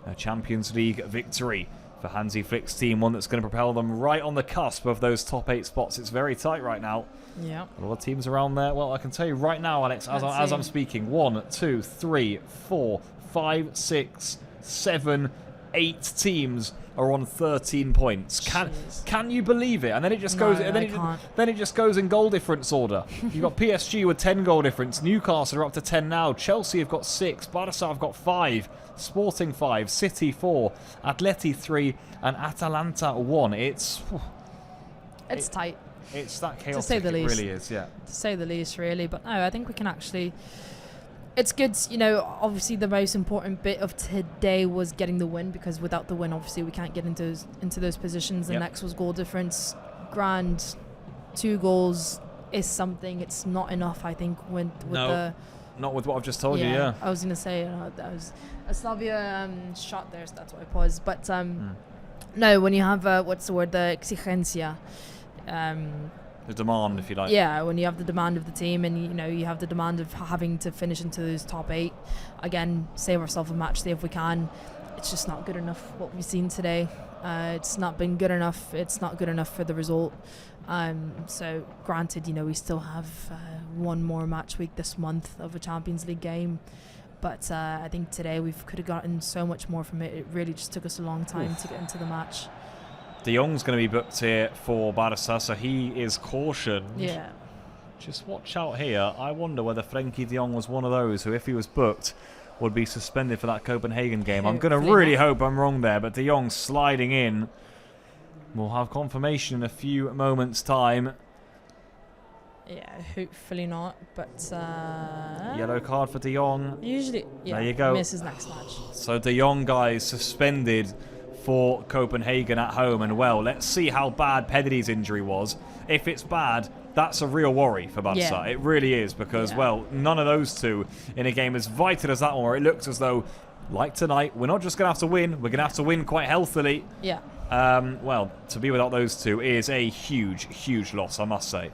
a Champions League victory for Hansi Flick's team, one that's going to propel them right on the cusp of those top 8 spots. It's very tight right now. Yeah. A lot of teams around there. Well, I can tell you right now, Alex, as I'm speaking, 1, 2, 3, 4, 5, 6, 7, 8 teams are on 13 points. Can you believe it? And then it just goes. And then it just goes in goal difference order. You've got PSG with 10 goal difference. Newcastle are up to 10 now. Chelsea have got 6. Barca have got 5. Sporting 5. City 4. Atleti 3. And Atalanta 1. It's tight. It's that chaotic. To say the least. It really is. Yeah. To say the least, really. But no, I think we can actually. It's good, obviously the most important bit of today was getting the win, because without the win, obviously, we can't get into those positions. The next was goal difference. Grand, 2 goals is something. It's not enough, I think, not with what I've just told you, yeah. I was going to say, that was a Slavia shot there, so that's why I paused. But no, when you have, the exigencia, the demand, if you like. Yeah, when you have the demand of the team and, you have the demand of having to finish into those top 8. Again, save ourselves a match day if we can. It's just not good enough what we've seen today. It's not been good enough. It's not good enough for the result. So, granted, we still have 1 more match week this month of a Champions League game. But I think today we could have gotten so much more from it. It really just took us a long time to get into the match. De Jong's going to be booked here for Barca, so he is cautioned. Yeah. Just watch out here. I wonder whether Frenkie de Jong was one of those who, if he was booked, would be suspended for that Copenhagen game. I'm going to really hope I'm wrong there, but de Jong sliding in. We'll have confirmation in a few moments' time. Yeah, hopefully not. But yellow card for De Jong. Usually, yeah, there you go. misses next match. So De Jong, guys, suspended for Copenhagen at home. And, well, let's see how bad Pedri's injury was. If it's bad, that's a real worry for Barca. Yeah. It really is because, well, none of those two in a game as vital as that one where it looks as though, like tonight, we're not just going to have to win. We're going to have to win quite healthily. Yeah. Well, to be without those two is a huge, huge loss, I must say.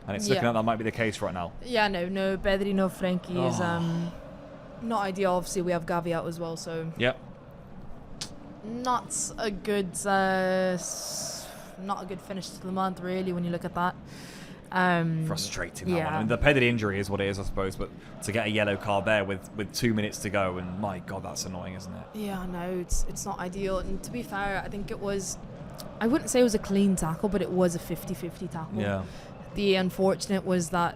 And it's looking like that might be the case right now. Yeah, no Pedri, no Frankie is not ideal. Obviously, we have Gavi out as well, so... Yep. Not a good finish to the month, really, when you look at that. Frustrating, that one. I mean, the Pedri injury is what it is, I suppose, but to get a yellow card there with 2 minutes to go, and my God, that's annoying, isn't it? Yeah, no, it's not ideal. And to be fair, I think it was... I wouldn't say it was a clean tackle, but it was a 50-50 tackle. Yeah. The unfortunate was that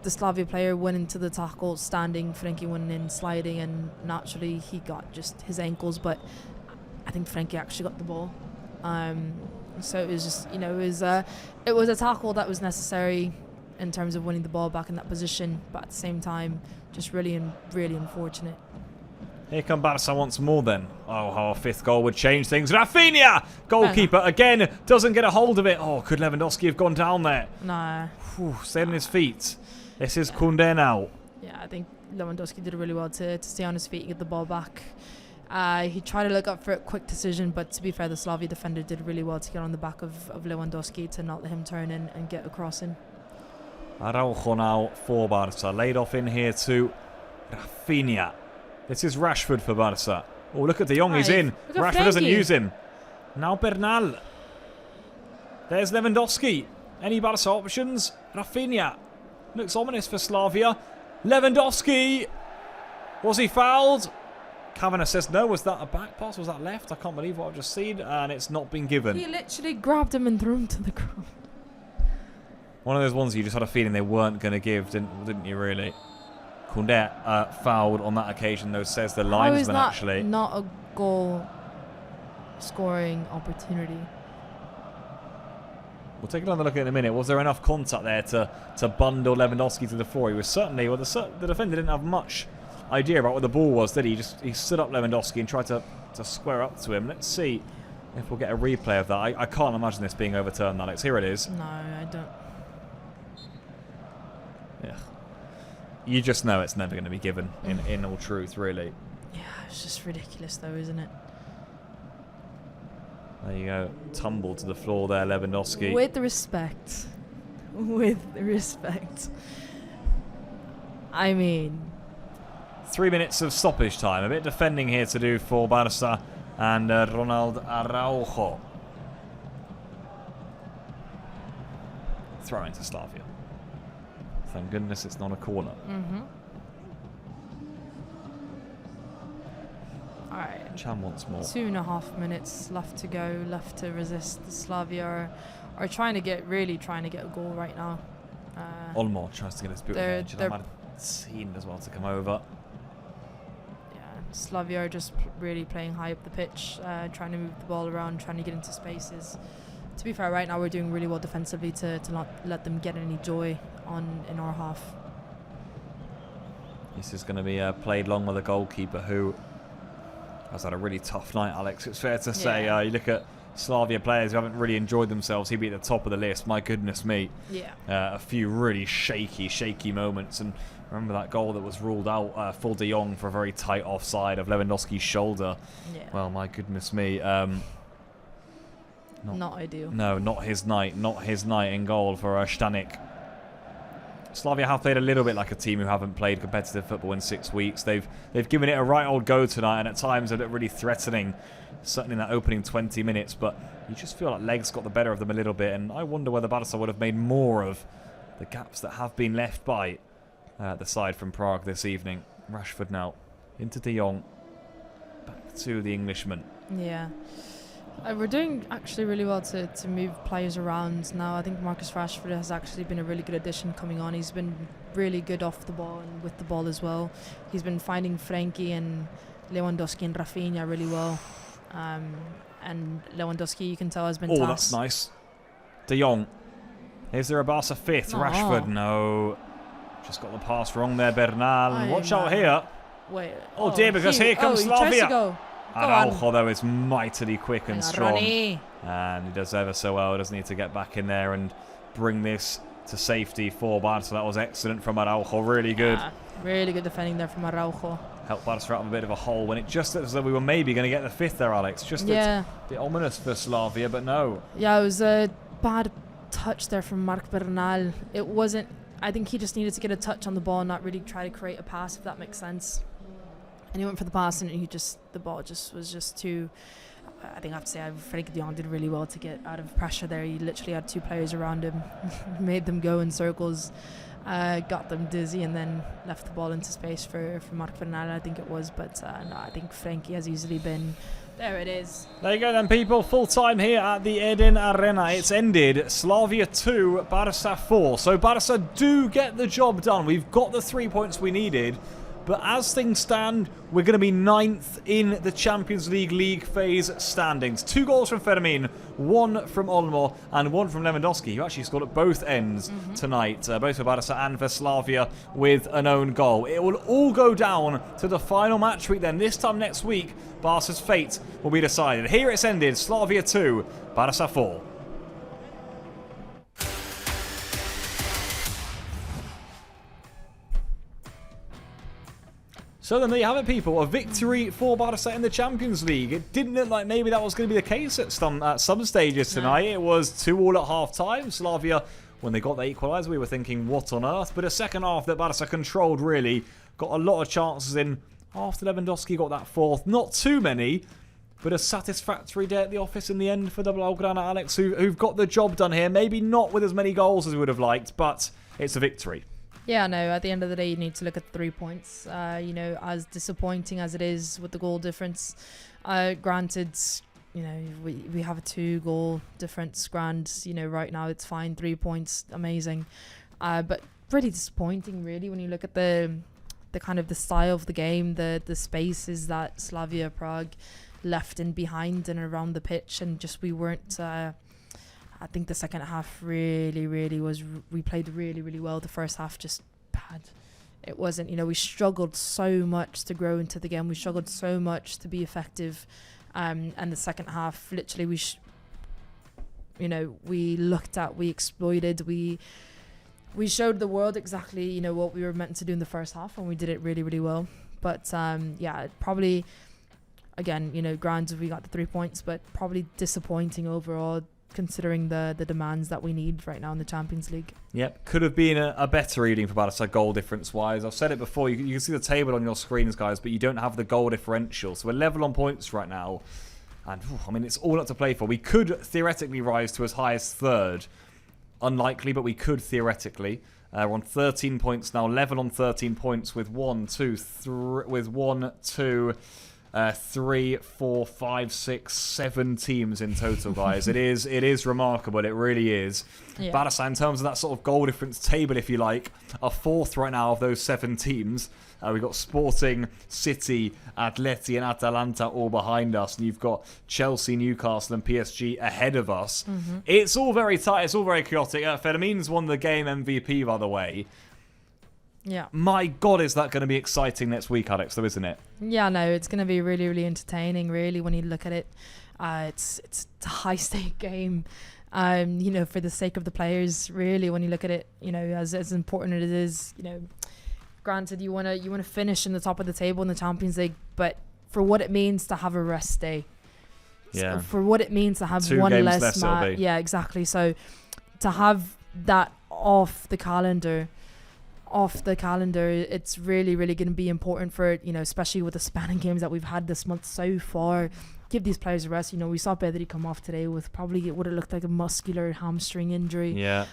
the Slavia player went into the tackle standing, Frankie went in sliding, and naturally he got just his ankles, but I think Frankie actually got the ball. So it was just, it was a tackle that was necessary in terms of winning the ball back in that position, but at the same time, just really unfortunate. Here come Barca once more then. Oh, our fifth goal would change things. Rafinha! Goalkeeper again doesn't get a hold of it. Oh, could Lewandowski have gone down there? Nah. Stayed on his feet. This is Koundé now. Yeah, I think Lewandowski did really well to stay on his feet and get the ball back. He tried to look up for a quick decision, but to be fair, the Slavia defender did really well to get on the back of Lewandowski to not let him turn in and get a cross in. Araujo now for Barca. Laid off in here to Rafinha. This is Rashford for Barca. Oh, look at De Jong, he's in. Rashford doesn't use him. Now Bernal. There's Lewandowski. Any Barca options? Rafinha. Looks ominous for Slavia. Lewandowski. Was he fouled? Kavanagh says no. Was that a back pass? Was that left? I can't believe what I've just seen. And it's not been given. He literally grabbed him and threw him to the ground. One of those ones you just had a feeling they weren't going to give, didn't you, really? Koundé fouled on that occasion, though, says the linesman, actually. Not a goal scoring opportunity. We'll take another look at it in a minute. Was there enough contact there to bundle Lewandowski to the floor? He was certainly... Well, the defender didn't have much idea about where the ball was, did he? He stood up Lewandowski and tried to square up to him. Let's see if we'll get a replay of that. I can't imagine this being overturned, Alex. Here it is. No, I don't. Yeah. You just know it's never going to be given, in all truth, really. Yeah, it's just ridiculous, though, isn't it? There you go. Tumble to the floor there, Lewandowski. With respect. With respect. I mean... 3 minutes of stoppage time. A bit of defending here to do for Barca and Ronald Araujo. Throw into Slavia. Thank goodness it's not a corner. Alright. Cham wants more. 2.5 minutes left to go, left to resist. The Slavia are trying to get a goal right now. Olmo tries to get his boot on the edge. they're Martin as well to come over. Yeah, Slavia are just really playing high up the pitch, trying to move the ball around, trying to get into spaces. To be fair, right now we're doing really well defensively to not let them get any joy in our half. This is going to be played long with a goalkeeper who has had a really tough night, Alex. It's fair to say. You look at Slavia players who haven't really enjoyed themselves. He'd be at the top of the list. My goodness me. Yeah. A few really shaky moments. And remember that goal that was ruled out for De Jong for a very tight offside of Lewandowski's shoulder. Yeah. Well, my goodness me. Not ideal. No, not his night. Not his night in goal for Stanik. Slavia have played a little bit like a team who haven't played competitive football in 6 weeks. They've given it a right old go tonight, and at times they look really threatening, certainly in that opening 20 minutes. But you just feel like legs got the better of them a little bit, and I wonder whether Barca would have made more of the gaps that have been left by the side from Prague this evening. Rashford now into De Jong, back to the Englishman. Yeah. We're doing actually really well to move players around now. I think Marcus Rashford has actually been a really good addition coming on. He's been really good off the ball and with the ball as well. He's been finding Frankie and Lewandowski and Rafinha really well. And Lewandowski, you can tell, has been tasked. That's nice. De Jong. Is there a Barca fifth? Rashford, no. Just got the pass wrong there, Bernal. Watch out here. Wait. Oh dear, because here comes Slavia. Go. Araujo, though, is mightily quick and strong. Ronnie. And he does ever so well, doesn't he, to get back in there and bring this to safety for Barca. So that was excellent from Araujo. Really good. Yeah, really good defending there from Araujo. Helped Barca out of a bit of a hole when it just looked as though we were maybe going to get the fifth there, Alex. Just a bit ominous for Slavia, but no. Yeah, it was a bad touch there from Marc Bernal. It wasn't... I think he just needed to get a touch on the ball and not really try to create a pass, if that makes sense. And he went for the pass and the ball was just too... I think I have to say, Frenkie de Jong did really well to get out of pressure there. He literally had two players around him, made them go in circles, got them dizzy, and then left the ball into space for Marc Bernal, I think it was. But no, I think Frenkie has easily been... There it is. There you go then, people. Full time here at the Eden Arena. It's ended. Slavia 2, Barca 4. So Barca do get the job done. We've got the 3 points we needed. But as things stand, we're going to be 9th in the Champions League phase standings. 2 goals from Fermin, 1 from Olmo, and 1 from Lewandowski, who actually scored at both ends tonight, both for Barca and for Slavia, with an own goal. It will all go down to the final match week then. This time next week, Barca's fate will be decided. Here it's ended. Slavia 2, Barca 4. So then there you have it, people. A victory for Barca in the Champions League. It didn't look like maybe that was going to be the case at some stages tonight. It was 2-2 at half-time. Slavia, when they got the equalizer, we were thinking, what on earth? But a second half that Barca controlled, really. Got a lot of chances in. After Lewandowski got that fourth. Not too many, but a satisfactory day at the office in the end for the Blaugrana, Alex, who've got the job done here. Maybe not with as many goals as we would have liked, but it's a victory. Yeah, no, at the end of the day, you need to look at 3 points. As disappointing as it is with the goal difference, granted, we have a 2-goal difference, right now it's fine, 3 points, amazing. But pretty disappointing, really, when you look at the kind of the style of the game, the spaces that Slavia Prague left in behind and around the pitch, and just we weren't... I think the second half really was... We played really, really well. The first half just bad. It wasn't... we struggled so much to grow into the game. We struggled so much to be effective. And the second half, literally, we looked at, we exploited, we showed the world exactly, what we were meant to do in the first half, and we did it really, really well. But, probably, again, granted, we got the 3 points, but probably disappointing overall, considering the demands that we need right now in the Champions League. Yep, could have been a better evening for Barca goal difference-wise. I've said it before, you can see the table on your screens, guys, but you don't have the goal differential. So we're level on points right now. And, it's all up to play for. We could theoretically rise to as high as third. Unlikely, but we could theoretically. We're on 13 points now, level on 13 points with 3, 4, 5, 6, 7 teams in total, guys. It is remarkable. It really is. Yeah. Barca, in terms of that sort of goal difference table, if you like, are 4th right now of those 7 teams. We've got Sporting, City, Atleti and Atalanta all behind us. And you've got Chelsea, Newcastle and PSG ahead of us. It's all very tight. It's all very chaotic. Fermin's won the game MVP, by the way. Yeah. My God, is that going to be exciting next week, Alex, though, isn't it? Yeah, no, it's going to be really, really entertaining, really, when you look at it. It's a high-stake game, for the sake of the players, really, when you look at it, as important as it is, granted, you want to finish in the top of the table in the Champions League, but for what it means to have a rest day. Yeah. So for what it means to have 2 one games less match. Yeah, exactly. So to have that off the calendar, it's really, really going to be important for, especially with the spanning games that we've had this month so far. Give these players a rest. We saw Pedri come off today with probably what it looked like a muscular hamstring injury. Yeah.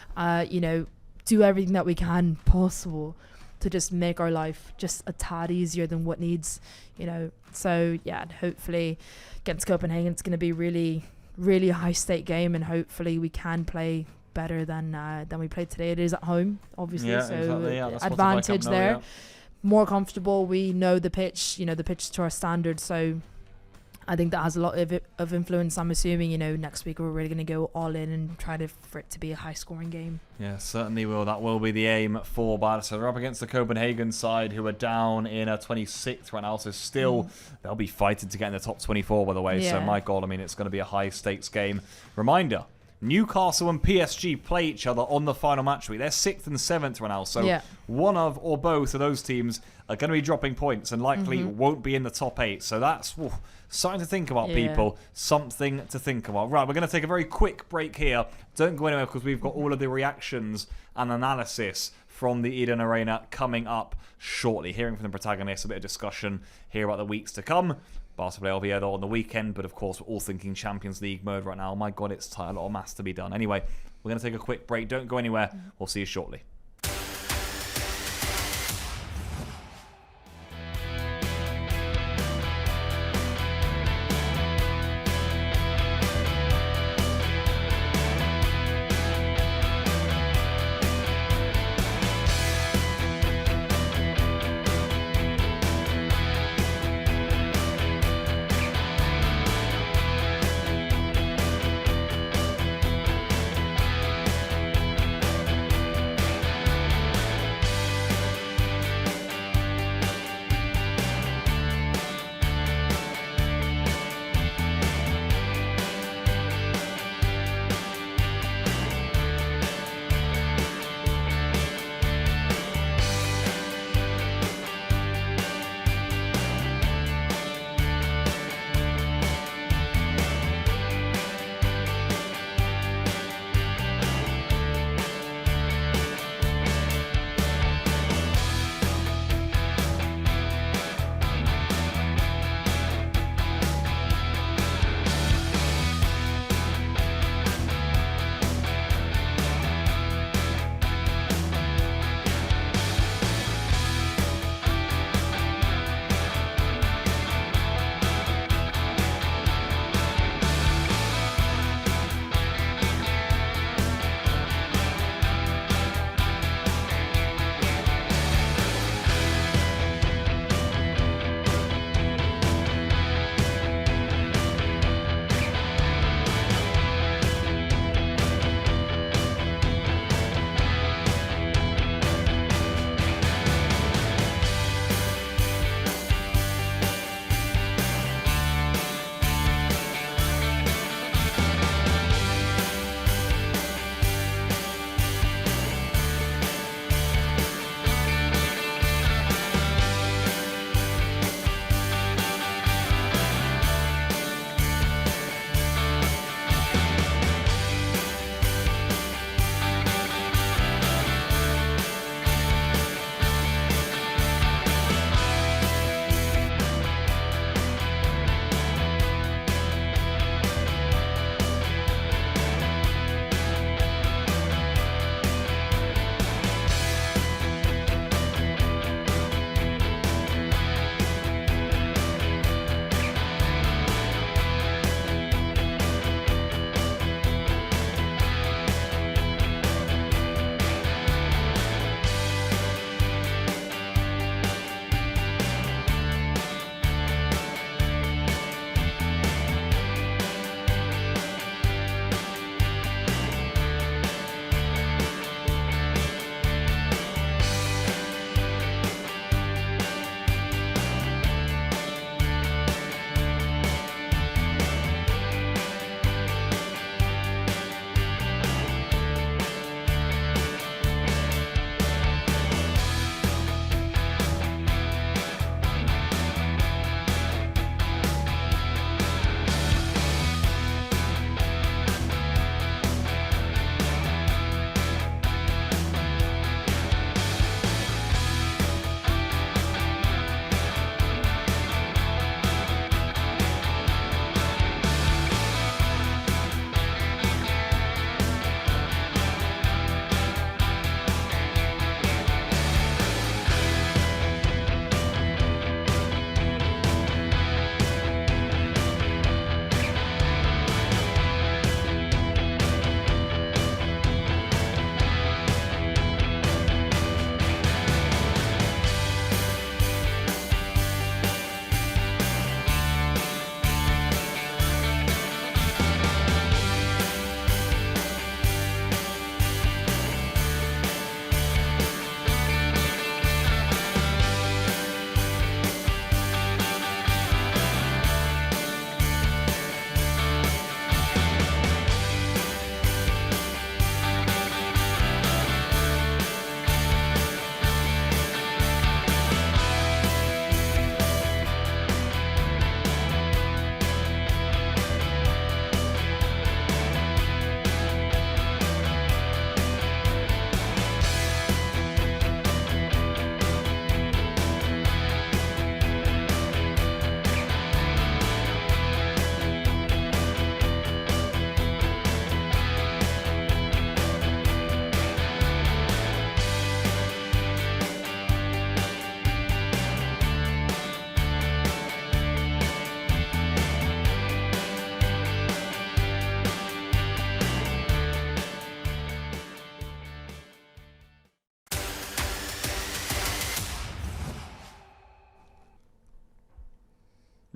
Do everything that we can possible to just make our life just a tad easier than what needs, So, yeah, hopefully against Copenhagen, it's going to be really, really a high-stake game, and hopefully we can play better than we played today. It is at home, obviously, so exactly, advantage there. More comfortable. We know the pitch, the pitch to our standard, so I think that has a lot of influence. I'm assuming, next week we're really going to go all in and try for it to be a high-scoring game. Yeah, certainly will. That will be the aim for Barca. They're up against the Copenhagen side, who are down in 26th right now, so still they'll be fighting to get in the top 24, by the way. So, my God, I mean, it's going to be a high-stakes game. Reminder, Newcastle and PSG play each other on the final match week. They're 6th and 7th right now, so one of or both of those teams are going to be dropping points and likely won't be in the top 8. So that's something to think about, people. Something to think about. Right, we're going to take a very quick break here. Don't go anywhere because we've got all of the reactions and analysis from the Eden Arena coming up shortly. Hearing from the protagonists, a bit of discussion here about the weeks to come. Barca play Oviedo on the weekend, but of course we're all thinking Champions League mode right now. My God, it's tight. A lot of maths to be done. Anyway, we're going to take a quick break. Don't go anywhere. We'll see you shortly.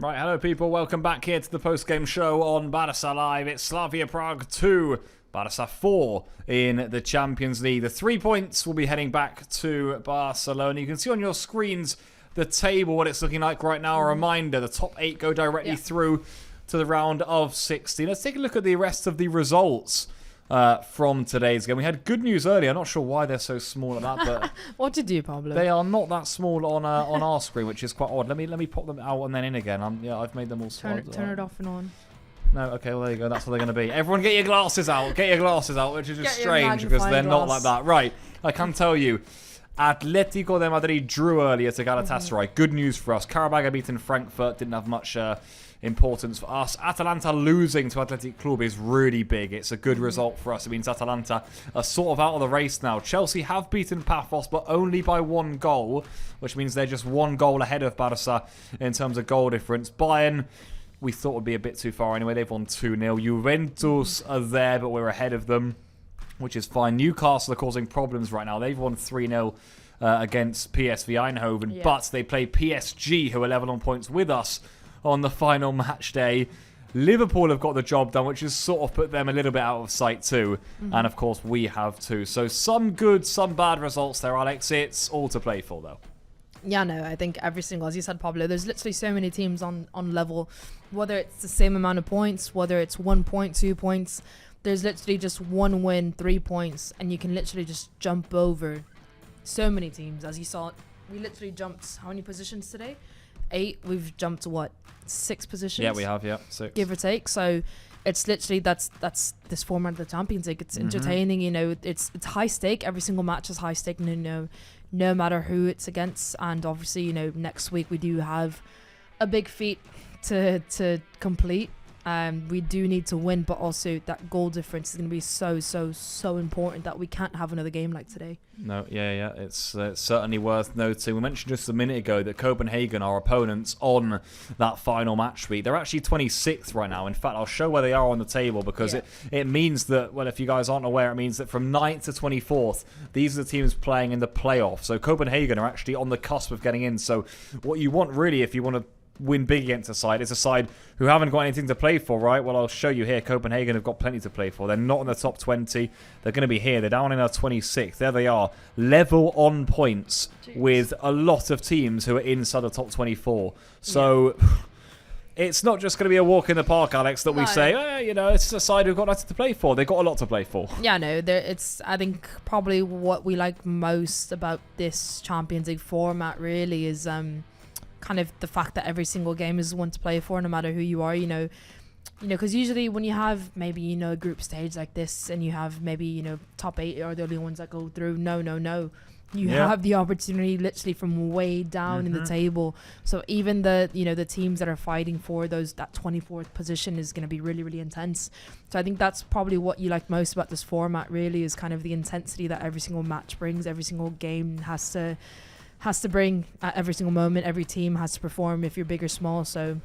Right, hello people, welcome back here to the post-game show on Barça Live. It's Slavia Prague 2, Barça 4 in the Champions League. The 3 points will be heading back to Barcelona. You can see on your screens the table, what it's looking like right now. A reminder, the top 8 go directly through to the round of 16. Let's take a look at the rest of the results from today's game. We had good news earlier. I'm not sure why they're so small at that, but what to do, Pablo? They are not that small on our screen, which is quite odd. Let me pop them out and then in again. I've made them all small. Turn it off and on. No, okay, well there you go. That's what they're going to be. Everyone, get your glasses out. Get your glasses out, which is just strange because they're not like that. Right, I can tell you. Atletico de Madrid drew earlier to Galatasaray. Good news for us. Karabag beaten Frankfurt. Didn't have much importance for us. Atalanta losing to Athletic Club is really big. It's a good result for us. It means Atalanta are sort of out of the race now. Chelsea have beaten Paphos, but only by 1 goal, which means they're just 1 goal ahead of Barça in terms of goal difference. Bayern, we thought would be a bit too far anyway. They've won 2-0. Juventus are there, but we're ahead of them, which is fine. Newcastle are causing problems right now. They've won 3-0 against PSV Eindhoven, but they play PSG, who are level on points with us on the final match day. Liverpool have got the job done, which has sort of put them a little bit out of sight too. And of course, we have too. So some good, some bad results there, Alex. It's all to play for, though. Yeah, no, I think every single, as you said, Pablo, there's literally so many teams on level, whether it's the same amount of points, whether it's 1 point, 2 points. There's literally just 1 win, 3 points, and you can literally just jump over so many teams. As you saw, we literally jumped how many positions today? 8. We've jumped to what? 6 positions? Yeah, we have, 6. Give or take. So it's literally that's this format of the Champions League. It's entertaining, you know, it's high stake. Every single match is high stake, no matter who it's against. And obviously, you know, next week we do have a big feat to complete. We do need to win, but also that goal difference is going to be so important that we can't have another game like today. No, yeah. It's certainly worth noting. We mentioned just a minute ago that Copenhagen, our opponents on that final match week, they're actually 26th right now. In fact, I'll show where they are on the table because it means that, well, if you guys aren't aware, it means that from 9th to 24th, these are the teams playing in the playoff. So Copenhagen are actually on the cusp of getting in. So what you want really, if you want to win big against a side, it's a side who haven't got anything to play for, right? Well, I'll show you here. Copenhagen have got plenty to play for. They're not in the top 20. They're going to be here. They're down in our 26th. There they are. Level on points with a lot of teams who are inside the top 24. So it's not just going to be a walk in the park, Alex, that we say, it's a side who've got nothing to play for. They've got a lot to play for. Yeah, no, it's, I think, probably what we like most about this Champions League format really is kind of the fact that every single game is one to play for, no matter who you are, because usually when you have maybe, a group stage like this and you have maybe, top 8 are the only ones that go through. No. You have the opportunity literally from way down in the table. So even the teams that are fighting for that 24th position is going to be really, really intense. So I think that's probably what you like most about this format really, is kind of the intensity that every single match brings. Every single game has to bring at every single moment. Every team has to perform if you're big or small. So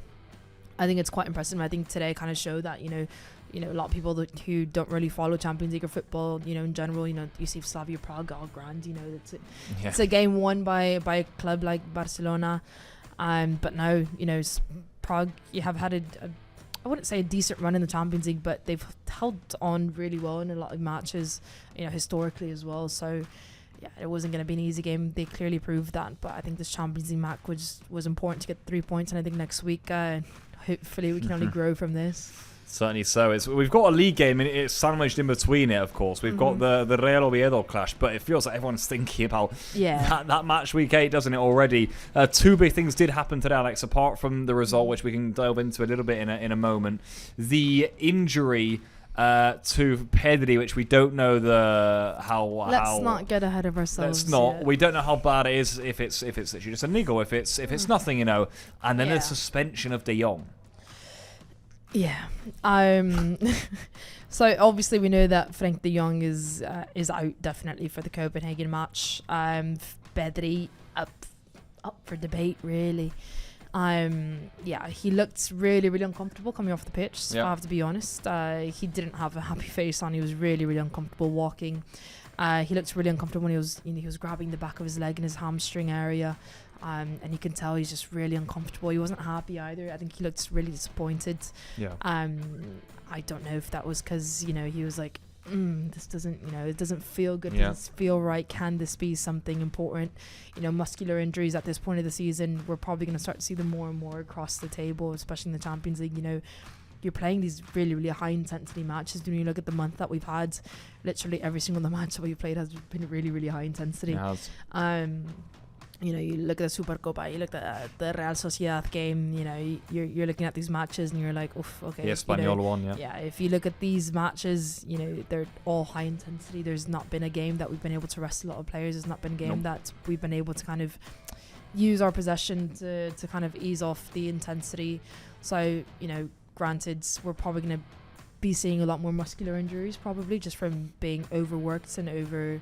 I think it's quite impressive. I think today kind of showed that, a lot of people who don't really follow Champions League or football, in general, you see Slavia Prague, all grand, it's a game won by a club like Barcelona. But now, Prague, you have had I wouldn't say a decent run in the Champions League, but they've held on really well in a lot of matches, historically as well. So yeah, it wasn't going to be an easy game. They clearly proved that. But I think this Champions League match was important to get 3 points. And I think next week, hopefully, we can only grow from this. Certainly so. We've got a league game, and it's sandwiched in between it, of course. We've got the Real Oviedo clash, but it feels like everyone's thinking about that match week 8, doesn't it, already? 2 big things did happen today, Alex, apart from the result, which we can delve into a little bit in a moment. The injury to Pedri, which we don't know Let's not get ahead of ourselves. Let's not. Yet. We don't know how bad it is. If it's literally just a niggle, if it's nothing, and then the suspension of De Jong. Yeah. So obviously we know that Frank De Jong is out definitely for the Copenhagen match. Pedri up for debate really. He looked really, really uncomfortable coming off the pitch. I have to be honest. He didn't have a happy face on. He was really, really uncomfortable walking. He looked really uncomfortable when he was grabbing the back of his leg in his hamstring area. And you can tell he's just really uncomfortable. He wasn't happy either. I think he looked really disappointed. Yeah. I don't know if that was because, you know, he was like, this doesn't, you know, it doesn't feel good. Yeah. Doesn't feel right. Can this be something important? You know, muscular injuries at this point of the season, we're probably going to start to see them more and more across the table, especially in the Champions League. You know, you're playing these really, really high intensity matches. When you look at the month that we've had, literally every single match that we've played has been really, really high intensity. It has. You know, you look at the Supercopa, you look at the Real Sociedad game, you know, you're looking at these matches and you're like, oof, okay. The Espanyol one, yeah. Yeah, if you look at these matches, you know, they're all high intensity. There's not been a game that we've been able to rest a lot of players. There's not been a game that we've been able to kind of use our possession to kind of ease off the intensity. So, you know, granted, we're probably going to be seeing a lot more muscular injuries probably just from being overworked and over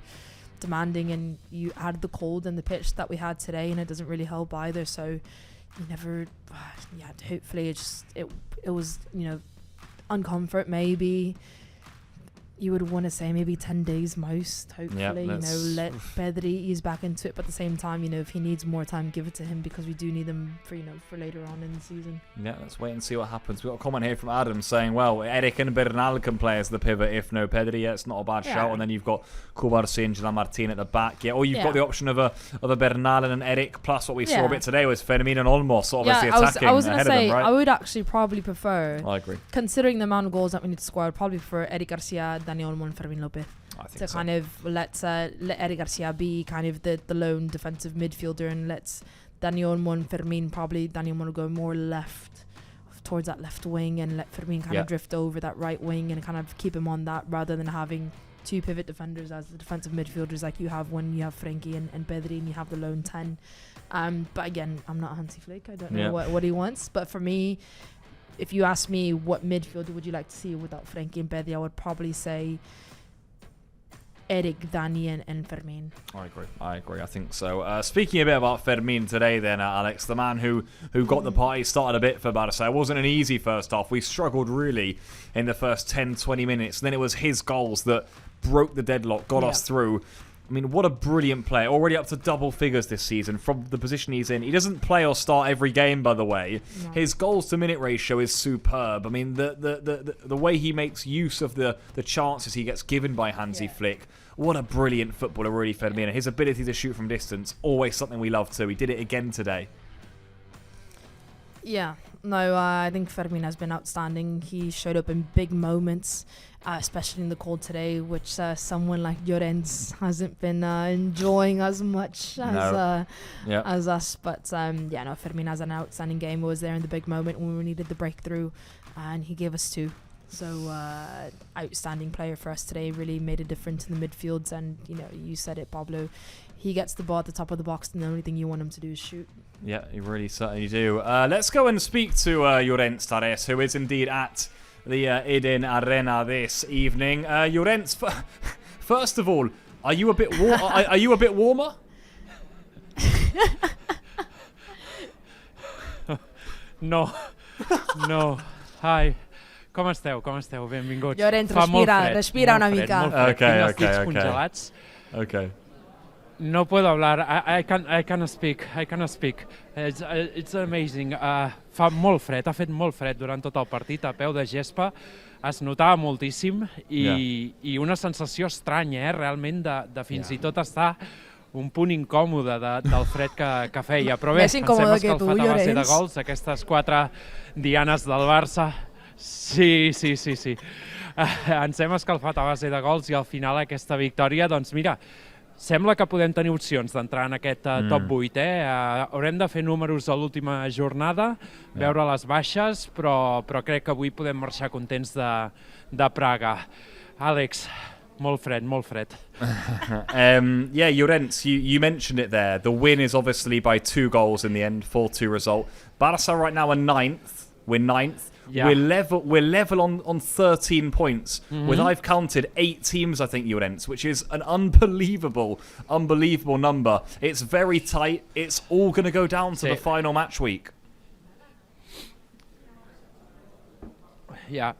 demanding, and you add the cold and the pitch that we had today, and it doesn't really help either. So you never, hopefully it was, you know, uncomfort maybe. You would want to say maybe 10 days most, hopefully. Yeah, you know, let Pedri ease back into it, but at the same time, you know, if he needs more time, give it to him, because we do need him for, you know, for later on in the season. Yeah, let's wait and see what happens. We've got a comment here from Adam saying, well, Eric and Bernal can play as the pivot if no Pedri. Yeah, it's not a bad shout. And then you've got Cubarsí and Gerard Martin at the back. Yeah, or you've got the option of a Bernal and an Eric, plus what we saw a bit today was Fermin and Olmo, so obviously attacking I was going to ahead say, of them, right? I would actually probably prefer, I agree. considering the amount of goals that we need to score, I'd probably prefer Eric Garcia, Dani Olmo and Fermin Lopez. I think to so. kind of let Eric Garcia be kind of the lone defensive midfielder, and let Dani Olmo and Fermin, probably Dani Olmo go more left towards that left wing, and let Fermin kind of drift over that right wing and kind of keep him on that, rather than having two pivot defenders as the defensive midfielders like you have when you have Frenkie and Pedri and you have the lone 10. But again, I'm not Hansi Flick. I don't know what he wants. But for me, if you ask me what midfielder would you like to see without Frenkie and Pedri, I would probably say Eric, Dani and Fermin. I agree. I think so. Speaking a bit about Fermin today then, Alex, the man who got the party started a bit for Barca. It wasn't an easy first half. We struggled really in the first 10, 20 minutes. And then it was his goals that broke the deadlock, got us through. I mean, what a brilliant player. Already up to double figures this season from the position he's in. He doesn't play or start every game, by the way. No. His goals to minute ratio is superb. I mean, the way he makes use of the chances he gets given by Hansi Flick. What a brilliant footballer, really, Fermin. His ability to shoot from distance, always something we love too. He did it again today. Yeah. No, I think Fermin has been outstanding. He showed up in big moments, especially in the cold today, which someone like Llorens hasn't been enjoying as much as us. But Fermin has an outstanding game. He was there in the big moment when we needed the breakthrough, and he gave us two. So outstanding player for us today. Really made a difference in the midfields, and you know, you said it, Pablo. He gets the ball at the top of the box, and the only thing you want him to do is shoot. Yeah, you really certainly do. Let's go and speak to Llorens Tares, who is indeed at the Eden Arena this evening. Llorens, first of all, are you a bit are you a bit warmer? No. Hi. Com esteu? Benvinguts. Llorens, respira una mica. Okay. No puedo hablar. I cannot speak. It's amazing. Fa molt fred, ha fet molt fred durant tot el partit a peu de gespa. Es notava moltíssim i una sensació estranya, realment, de fins i tot estar un punt incòmode del fred que feia. Però bé, ens hem escalfat a base de gols, aquestes 4 dianes del Barça. Sí. Ens hem escalfat a base de gols i al final aquesta victòria, doncs mira, sembla que podem tenir opcions d'entrar en aquest top 8. Haurem de fer números a l'última jornada, veure les baixes, però crec que avui podem marxar contents de Praga. Àlex, molt fred. Llorens, you mentioned it there. The win is obviously by 2 goals in the end, 4-2 result. Barca right now are 9th. We're 9th. Yeah. We're level on 13 points with, I've counted, 8 teams, I think, Llorens, which is an unbelievable number. It's very tight. It's all going to go down to the final match week. Yeah.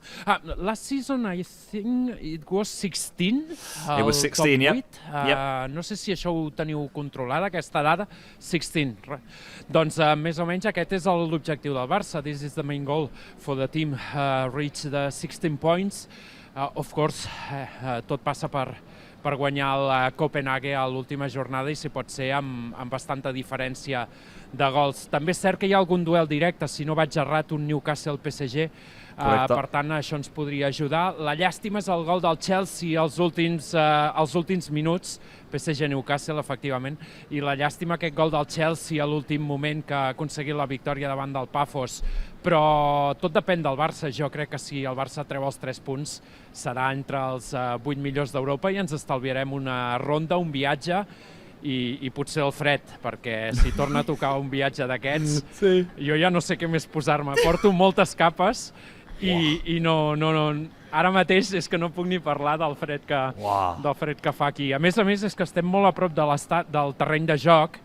Last season, I think it was 16. It was 16, yeah. Yep. No sé si això ho teniu controlada, aquesta dada. 16. Doncs més o menys aquest és l'objectiu del Barça. This is the main goal for the team. Reach the 16 points. Of course, tot passa per guanyar el Copenhague a l'última jornada i si pot ser amb bastanta diferència de gols. També és cert que hi ha algun duel directe, si no vaig errat, un Newcastle-PSG, per tant això ens podria ajudar. La llàstima és el gol del Chelsea als últims minuts, PSG-Newcastle, efectivament, i la llàstima aquest gol del Chelsea a l'últim moment que ha aconseguit la victòria davant del Pafos. Però tot depèn del Barça. Jo crec que si el Barça treu els 3 punts serà entre els 8 millors d'Europa i ens estalviarem una ronda, un viatge i potser el fred, perquè si torna a tocar un viatge d'aquests, jo ja no sé què més posar-me. Porto moltes capes i no, ara mateix és que no puc ni parlar del fred que fa aquí. A més és que estem molt a prop del terreny de joc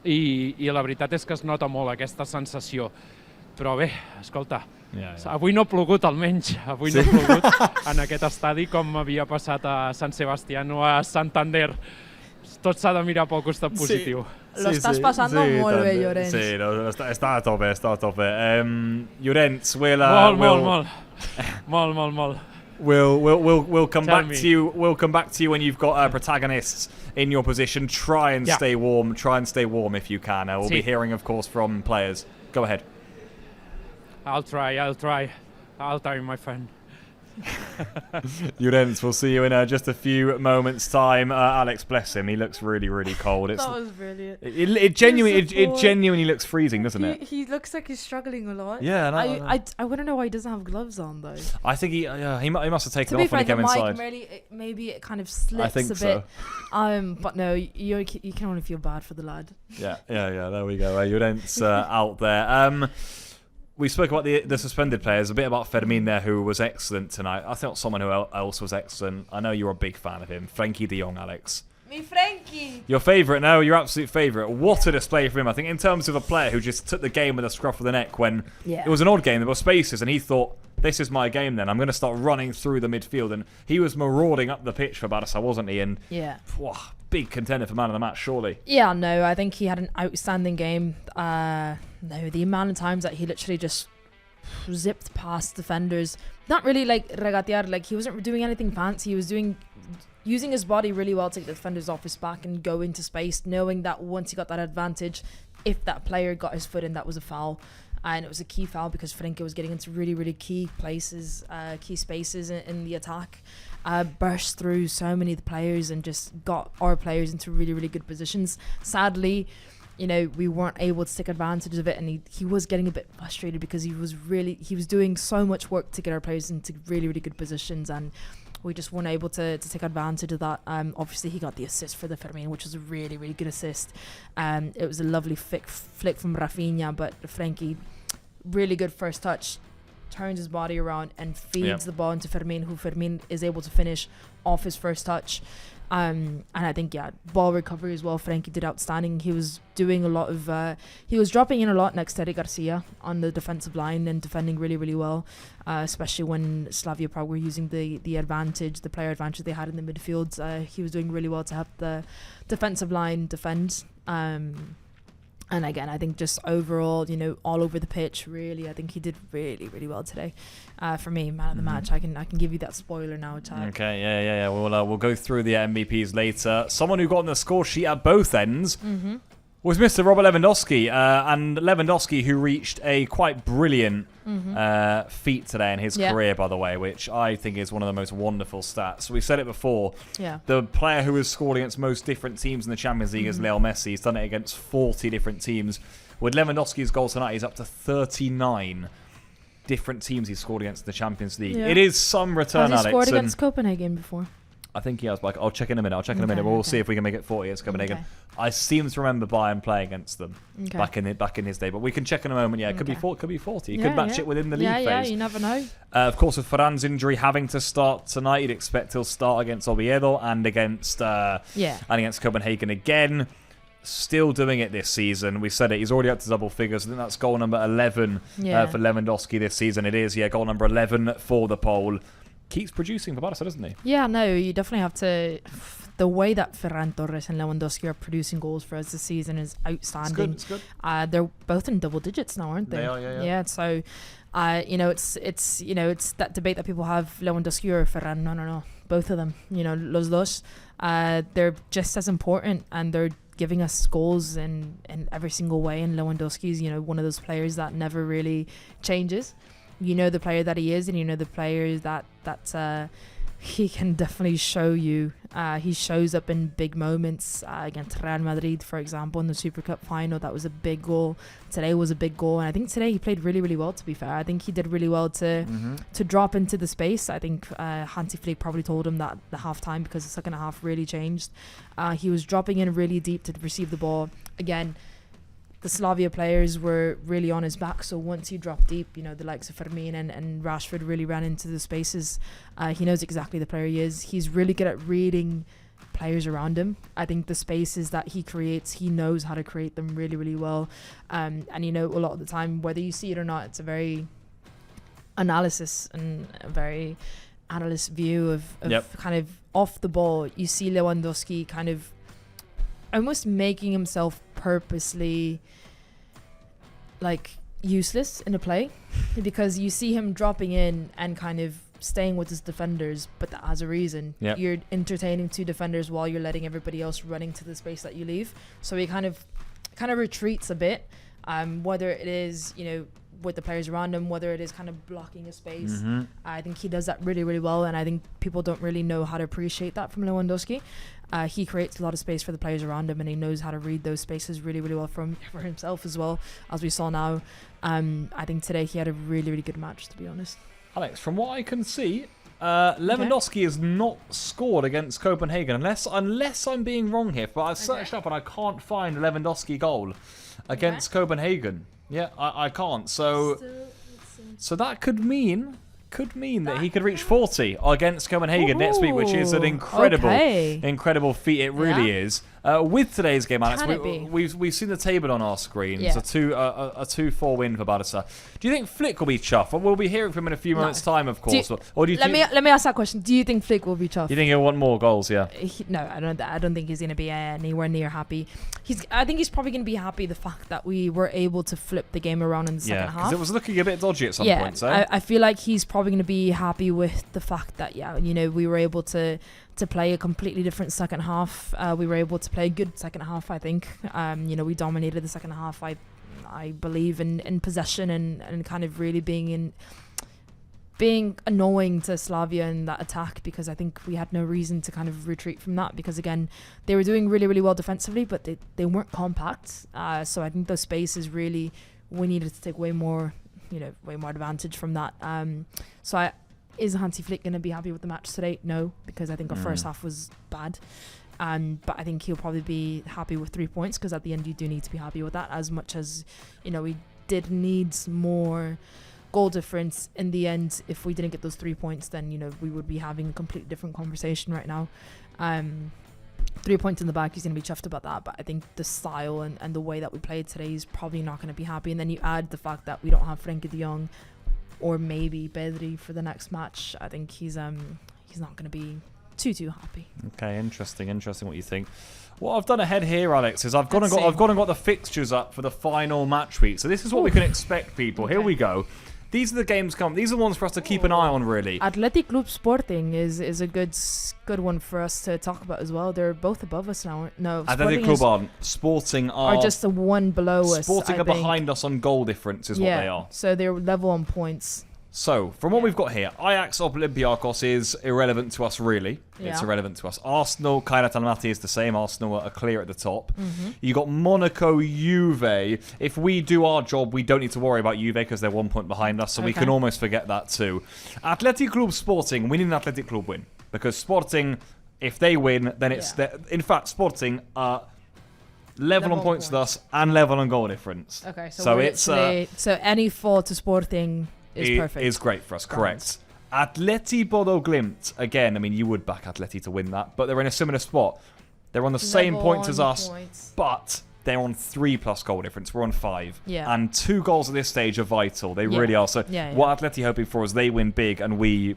i la veritat és que es nota molt aquesta sensació. Però bé, escolta, avui no ha plogut almenys, avui no ha plogut en aquest estadi com havia passat a Sant Sebastián o a Santander. Tot s'ha de mirar pel costat positiu. Lo estás pasando molt bé, Llorenç. Sí, està a tope, Llorenç, Molt. We'll come back to you. We'll come back to you when you've got protagonists in your position. Try and stay warm. Try and stay warm if you can. We'll be hearing, of course, from players. Go ahead. I'll try, my friend. Llorenç, we'll see you in just a few moments' time. Alex, bless him. He looks really, really cold. That was brilliant. It genuinely looks freezing, doesn't it? He looks like he's struggling a lot. Yeah, I want to know why he doesn't have gloves on though. I think he must have taken off when he came inside. Maybe it kind of slips I think a bit. But no, you can only feel bad for the lad. Yeah. There we go. Llorenç out there. We spoke about the suspended players, a bit about Fermín there, who was excellent tonight. I thought someone who else was excellent. I know you're a big fan of him. Frenkie de Jong, Alex. Me Frankie! Your favourite? No, your absolute favourite. What a display for him. I think in terms of a player who just took the game with a scruff of the neck when it was an odd game, there were spaces, and he thought, this is my game then. I'm going to start running through the midfield. And he was marauding up the pitch for Barça, wasn't he? And big contender for man of the match, surely. Yeah, no, I think he had an outstanding game. No, the amount of times that he literally just zipped past defenders, not really like regatear, like he wasn't doing anything fancy. He was using his body really well to get the defenders off his back and go into space, knowing that once he got that advantage, if that player got his foot in, that was a foul. And it was a key foul because Frenkie was getting into really, really key places, key spaces in the attack. Burst through so many of the players and just got our players into really, really good positions. Sadly, we weren't able to take advantage of it, and he was getting a bit frustrated because he was doing so much work to get our players into really, really good positions, and we just weren't able to take advantage of that. Obviously, he got the assist for the Fermín, which was a really, really good assist. It was a lovely flick from Rafinha, but Frenkie, really good first touch, turns his body around and feeds the ball into Fermín, who Fermín is able to finish off his first touch. And I think, ball recovery as well, Frenkie did outstanding. He was doing a lot of, he was dropping in a lot next to Eric Garcia on the defensive line and defending really, really well, especially when Slavia Prague were using the advantage, the player advantage they had in the midfield. He was doing really well to help the defensive line defend. And again, I think just overall, all over the pitch, really, I think he did really, really well today. For me, man of the match. I can give you that spoiler now, Chad. Okay, yeah. We'll go through the MVPs later. Someone who got on the score sheet at both ends was Mr. Robert Lewandowski. And Lewandowski, who reached a quite brilliant feat today in his career, by the way, which I think is one of the most wonderful stats. We said it before. Yeah. The player who has scored against most different teams in the Champions League is Leo Messi. He's done it against 40 different teams. With Lewandowski's goal tonight, he's up to 39 different teams he's scored against the Champions League. Yeah. It is some return, Alex. Has he scored against Copenhagen before? I think he has, but I'll check in a minute. We'll see if we can make it 40 against Copenhagen. Okay. I seem to remember Bayern playing against them back in his day, but we can check in a moment. Yeah, it could be 40. You could match it within the league phase. Yeah, you never know. Of course, with Ferran's injury having to start tonight, you'd expect he'll start against Oviedo and against Copenhagen again. still doing it this season. We said it. He's already up to double figures. I think that's goal number 11 for Lewandowski this season. It is, goal number 11 for the Pole. Keeps producing for Barca, doesn't he? Yeah, no, you definitely have to. The way that Ferran Torres and Lewandowski are producing goals for us this season is outstanding. It's good. They're both in double digits now, aren't they? They are, yeah. Yeah, so, it's that debate that people have, Lewandowski or Ferran. No. Both of them, los dos. They're just as important, and they're giving us goals in every single way. And Lewandowski's, one of those players that never really changes. The player that he is, and the player that he can definitely show you. He shows up in big moments against Real Madrid, for example, in the Super Cup final. That was a big goal. Today was a big goal, and I think today he played really, really well, to be fair. I think he did really well to drop into the space. I think Hansi Flick probably told him that the half-time, because the second half really changed. He was dropping in really deep to receive the ball. Again, the Slavia players were really on his back, so once he dropped deep, the likes of Fermin and Rashford really ran into the spaces. He knows exactly the player he is. He's really good at reading players around him. I think the spaces that he creates, he knows how to create them really, really well. And a lot of the time, whether you see it or not, it's a very analysis and a very analyst view of kind of off the ball. You see Lewandowski kind of almost making himself purposely useless in a play, because you see him dropping in and kind of staying with his defenders, but that has a reason. You're entertaining two defenders while you're letting everybody else running to the space that you leave. So he kind of retreats a bit, whether it is with the players around him, whether it is kind of blocking a space. I think he does that really, really well, and I think people don't really know how to appreciate that from Lewandowski. He creates a lot of space for the players around him, and he knows how to read those spaces really, really well for himself as well, as we saw now. I think today he had a really, really good match, to be honest. Alex, from what I can see, Lewandowski has not scored against Copenhagen, unless I'm being wrong here, but I've searched up and I can't find a Lewandowski goal against Copenhagen. Yeah, I can't. So that could mean that he could reach 40 against Copenhagen next week, which is an incredible feat. It really is. With today's game, Alex, we've seen the table on our screen. It's a 2-4 win for Barca. Do you think Flick will be chuffed? We'll be hearing from him in a few moments' time, of course. Let me ask that question. Do you think Flick will be chuffed? You think he'll want more goals? Yeah. No, I don't think he's going to be anywhere near happy. I think he's probably going to be happy the fact that we were able to flip the game around in the second half. Because it was looking a bit dodgy at some points. I feel like he's probably going to be happy with the fact that we were able to play a completely different second half. We were able to play a good second half, I think. We dominated the second half. I believe in possession and kind of really being annoying to Slavia in that attack, because I think we had no reason to kind of retreat from that, because again, they were doing really, really well defensively, but they weren't compact. So I think those spaces really, we needed to take way more advantage from that. Is Hansi Flick going to be happy with the match today? No, because I think our first half was bad. But I think he'll probably be happy with 3 points, because at the end you do need to be happy with that, as much as we did need more goal difference. In the end, if we didn't get those 3 points, then we would be having a completely different conversation right now. 3 points in the back, he's going to be chuffed about that, but I think the style and the way that we played today, he's probably not going to be happy. And then you add the fact that we don't have Frenkie de Jong or maybe Pedri for the next match. I think he's not going to be too happy. Okay, interesting what you think. What I've done ahead here, Alex, is I've gone and got the fixtures up for the final match week. So this is what we can expect, people. Okay. Here we go. These are the games these are the ones for us to keep an eye on, really. Athletic Club Sporting is a good one for us to talk about as well. They're both above us now. No, Athletic Club aren't. Sporting are just the one below us. Sporting are behind us on goal difference is what they are. So they're level on points. So, from what we've got here, Ajax Olympiacos is irrelevant to us, really. Yeah. It's irrelevant to us. Arsenal, Kairat Almaty is the same. Arsenal are clear at the top. You got Monaco, Juve. If we do our job, we don't need to worry about Juve because they're 1 point behind us, so we can almost forget that too. Athletic Club Sporting, we need an Athletic Club win. Because Sporting, if they win, then it's... In fact, Sporting are... level on points with us and level on goal difference. Okay, so it's... so any fall to Sporting... is perfect. Is great for us, correct. Atleti Bodo Glimt, again, I mean, you would back Atleti to win that, but they're in a similar spot. They're on the same Level points as on us, points. but they're on 3+ goal difference. We're on 5. Yeah. And 2 goals at this stage are vital. They really are. So what Atleti hoping for is they win big, and we,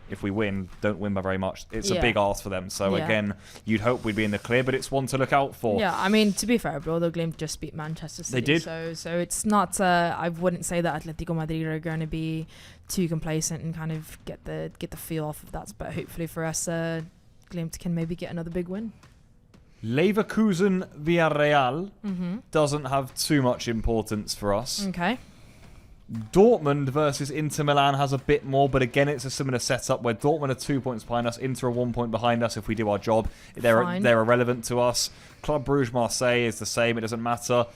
if we win, don't win by very much. It's a big ask for them. So again, you'd hope we'd be in the clear, but it's one to look out for. Yeah, I mean, to be fair, bro, the Glimt just beat Manchester City. They did. So it's not. I wouldn't say that Atletico Madrid are going to be too complacent and kind of get the feel off of that. But hopefully for us, Glimt can maybe get another big win. Leverkusen Villarreal doesn't have too much importance for us. Okay. Dortmund versus Inter Milan has a bit more, but again, it's a similar setup where Dortmund are 2 points behind us, Inter are 1 point behind us if we do our job. They're irrelevant to us. Club Brugge Marseille is the same, it doesn't matter.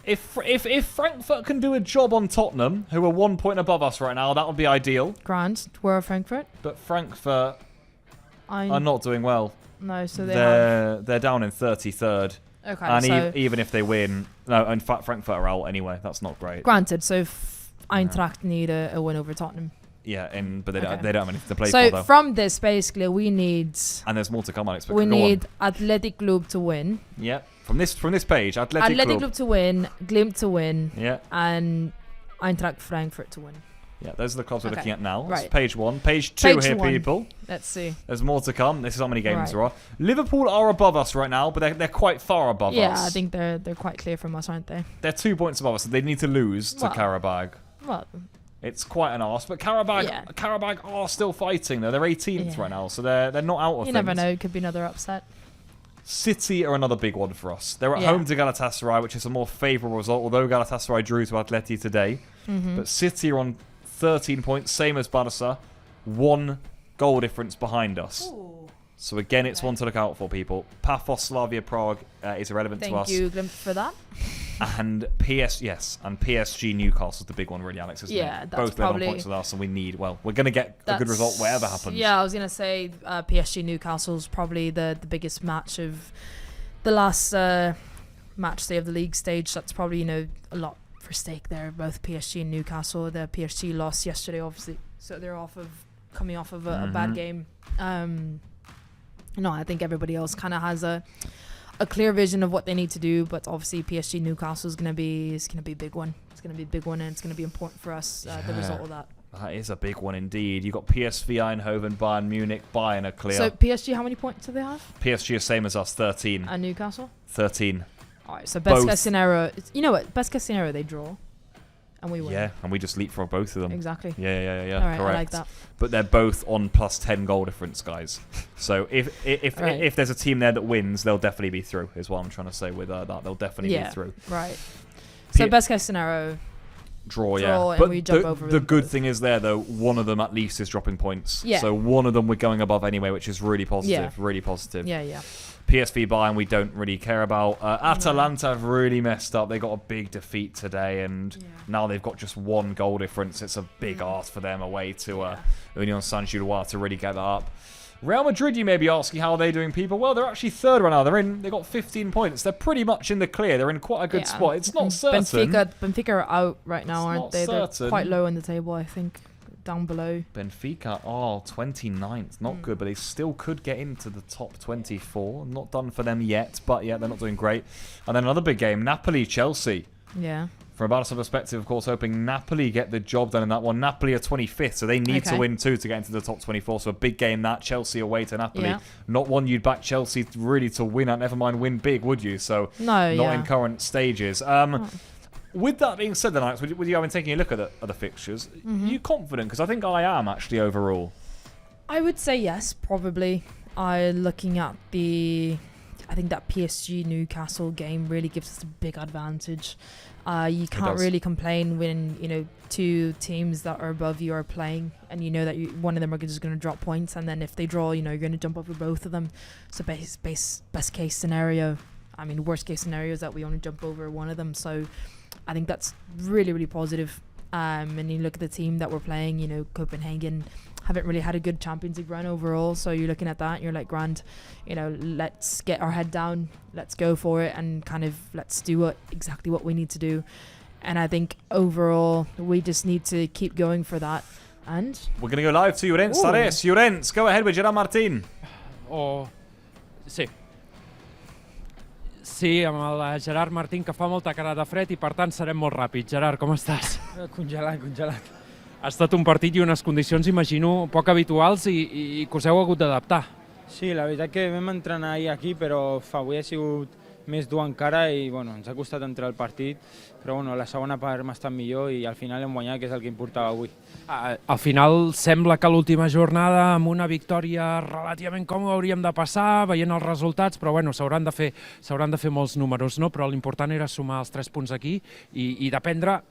If Frankfurt can do a job on Tottenham, who are 1 point above us right now, that would be ideal. Grand. Where are Frankfurt? But Frankfurt are not doing well. No, so they're down in 33rd. Okay, and so even if they win, no, in fact, Frankfurt are out anyway. That's not great. Granted, so Eintracht need a win over Tottenham. Yeah, but they don't have anything to play for, So though. from this, basically, we need... And there's more to come, I expect. We need Athletic Club to win. Yeah, from this page, Athletic Club to win, Glimt to win, yeah, and Eintracht Frankfurt to win. Yeah, those are the clubs we're looking at now. Right. It's page 1. Page 2 here, people. Let's see. There's more to come. This is how many games there are. Liverpool are above us right now, but they're quite far above us. Yeah, I think they're quite clear from us, aren't they? They're 2 points above us, so they need to lose to Karabag. Well, it's quite an arse, but Karabag are still fighting though. They're 18th right now, so they're not out of things. You never know. It could be another upset. City are another big one for us. They're at home to Galatasaray, which is a more favourable result, although Galatasaray drew to Atleti today. But City are on 13 points, same as Barça, 1 goal difference behind us. Ooh. So again, it's one to look out for, people. Paphos Slavia Prague is irrelevant to us. Thank you, Glimt, for that. And PSG Newcastle is the big one, really, Alex, isn't it? Yeah, that's both probably... 11 points with us, and we're going to get a good result whatever happens. Yeah, I was going to say PSG Newcastle's probably the biggest match of the last match day of the league stage. That's probably, a lot for stake there. Both PSG and Newcastle. The PSG lost yesterday, obviously, so they're coming off of a bad game. I think everybody else kind of has a clear vision of what they need to do, but obviously PSG Newcastle is going to be a big one. It's going to be a big one, and it's going to be important for us. The result of that. That is a big one indeed. You got PSV Eindhoven, Bayern Munich. Bayern are clear. So PSG, how many points do they have? PSG are same as us, 13. And Newcastle? 13. All right. So best case scenario, you know what? Best case scenario, they draw. And we win. Yeah, and we just leapfrog both of them. Exactly. Yeah. All right, correct. I like that. But they're both on plus 10 goal difference, guys. So if there's a team there that wins, they'll definitely be through, is what I'm trying to say with that. They'll definitely be through. Right. So best case scenario, draw, yeah. But we jump over the good thing is there, though, one of them at least is dropping points. Yeah. So one of them we're going above anyway, which is really positive. Yeah. Really positive. Yeah. PSV Bayern we don't really care about. Atalanta have really messed up. They got a big defeat today, and now they've got just 1 goal difference. It's a big ask for them away to Union Saint-Gilloise to really get that up. Real Madrid, you may be asking how they're doing, people. Well, they're actually 3rd right now. They've got 15 points. They're pretty much in the clear. They're in quite a good spot. It's not certain. Benfica are out right now, aren't they? Certain. They're quite low in the table, I think. Down below. Benfica are 29th. Not good, but they still could get into the top 24. Not done for them yet, but they're not doing great. And then another big game, Napoli-Chelsea. Yeah. From a Barca perspective, of course, hoping Napoli get the job done in that one. Napoli are 25th, so they need to win too to get into the top 24. So a big game that. Chelsea away to Napoli. Yeah. Not one you'd back Chelsea really to win at, never mind win big, would you? So not in current stages. With that being said, then, Alex, with you having taken a look at the fixtures, are you confident? Because I think I am, actually, overall. I would say yes, probably. Looking at I think that PSG Newcastle game really gives us a big advantage. You can't really complain when 2 teams that are above you are playing, and you know that one of them are just going to drop points, and then if they draw, you're going to jump over both of them. So best case scenario, worst case scenario is that we only jump over one of them. So I think that's really, really positive. And you look at the team that we're playing, Copenhagen haven't really had a good Champions League run overall. So you're looking at that and you're like, grand, let's get our head down, let's go for it, and kind of let's do exactly what we need to do. And I think overall, we just need to keep going for that. And we're going to go live to Llorenç. Llorenç, go ahead with Gerard Martin. Sì. Sí, amb el Gerard Martín, que fa molta cara de fred i per tant serem molt ràpids. Gerard, com estàs? Congelat. Ha estat un partit i unes condicions, imagino, poc habituals i que us heu hagut d'adaptar. Sí, la veritat que vam entrenar ahir aquí, però avui ha sigut més dur encara i ens ha costat entrar al partit, però la segona part m'ha estat millor i al final hem guanyat, que és el que importava avui. Al final sembla que l'última jornada amb una victòria relativament còmoda hauríem de passar, veient els resultats, però s'hauran de fer molts números, no? Però l'important era sumar els 3 punts aquí i dependre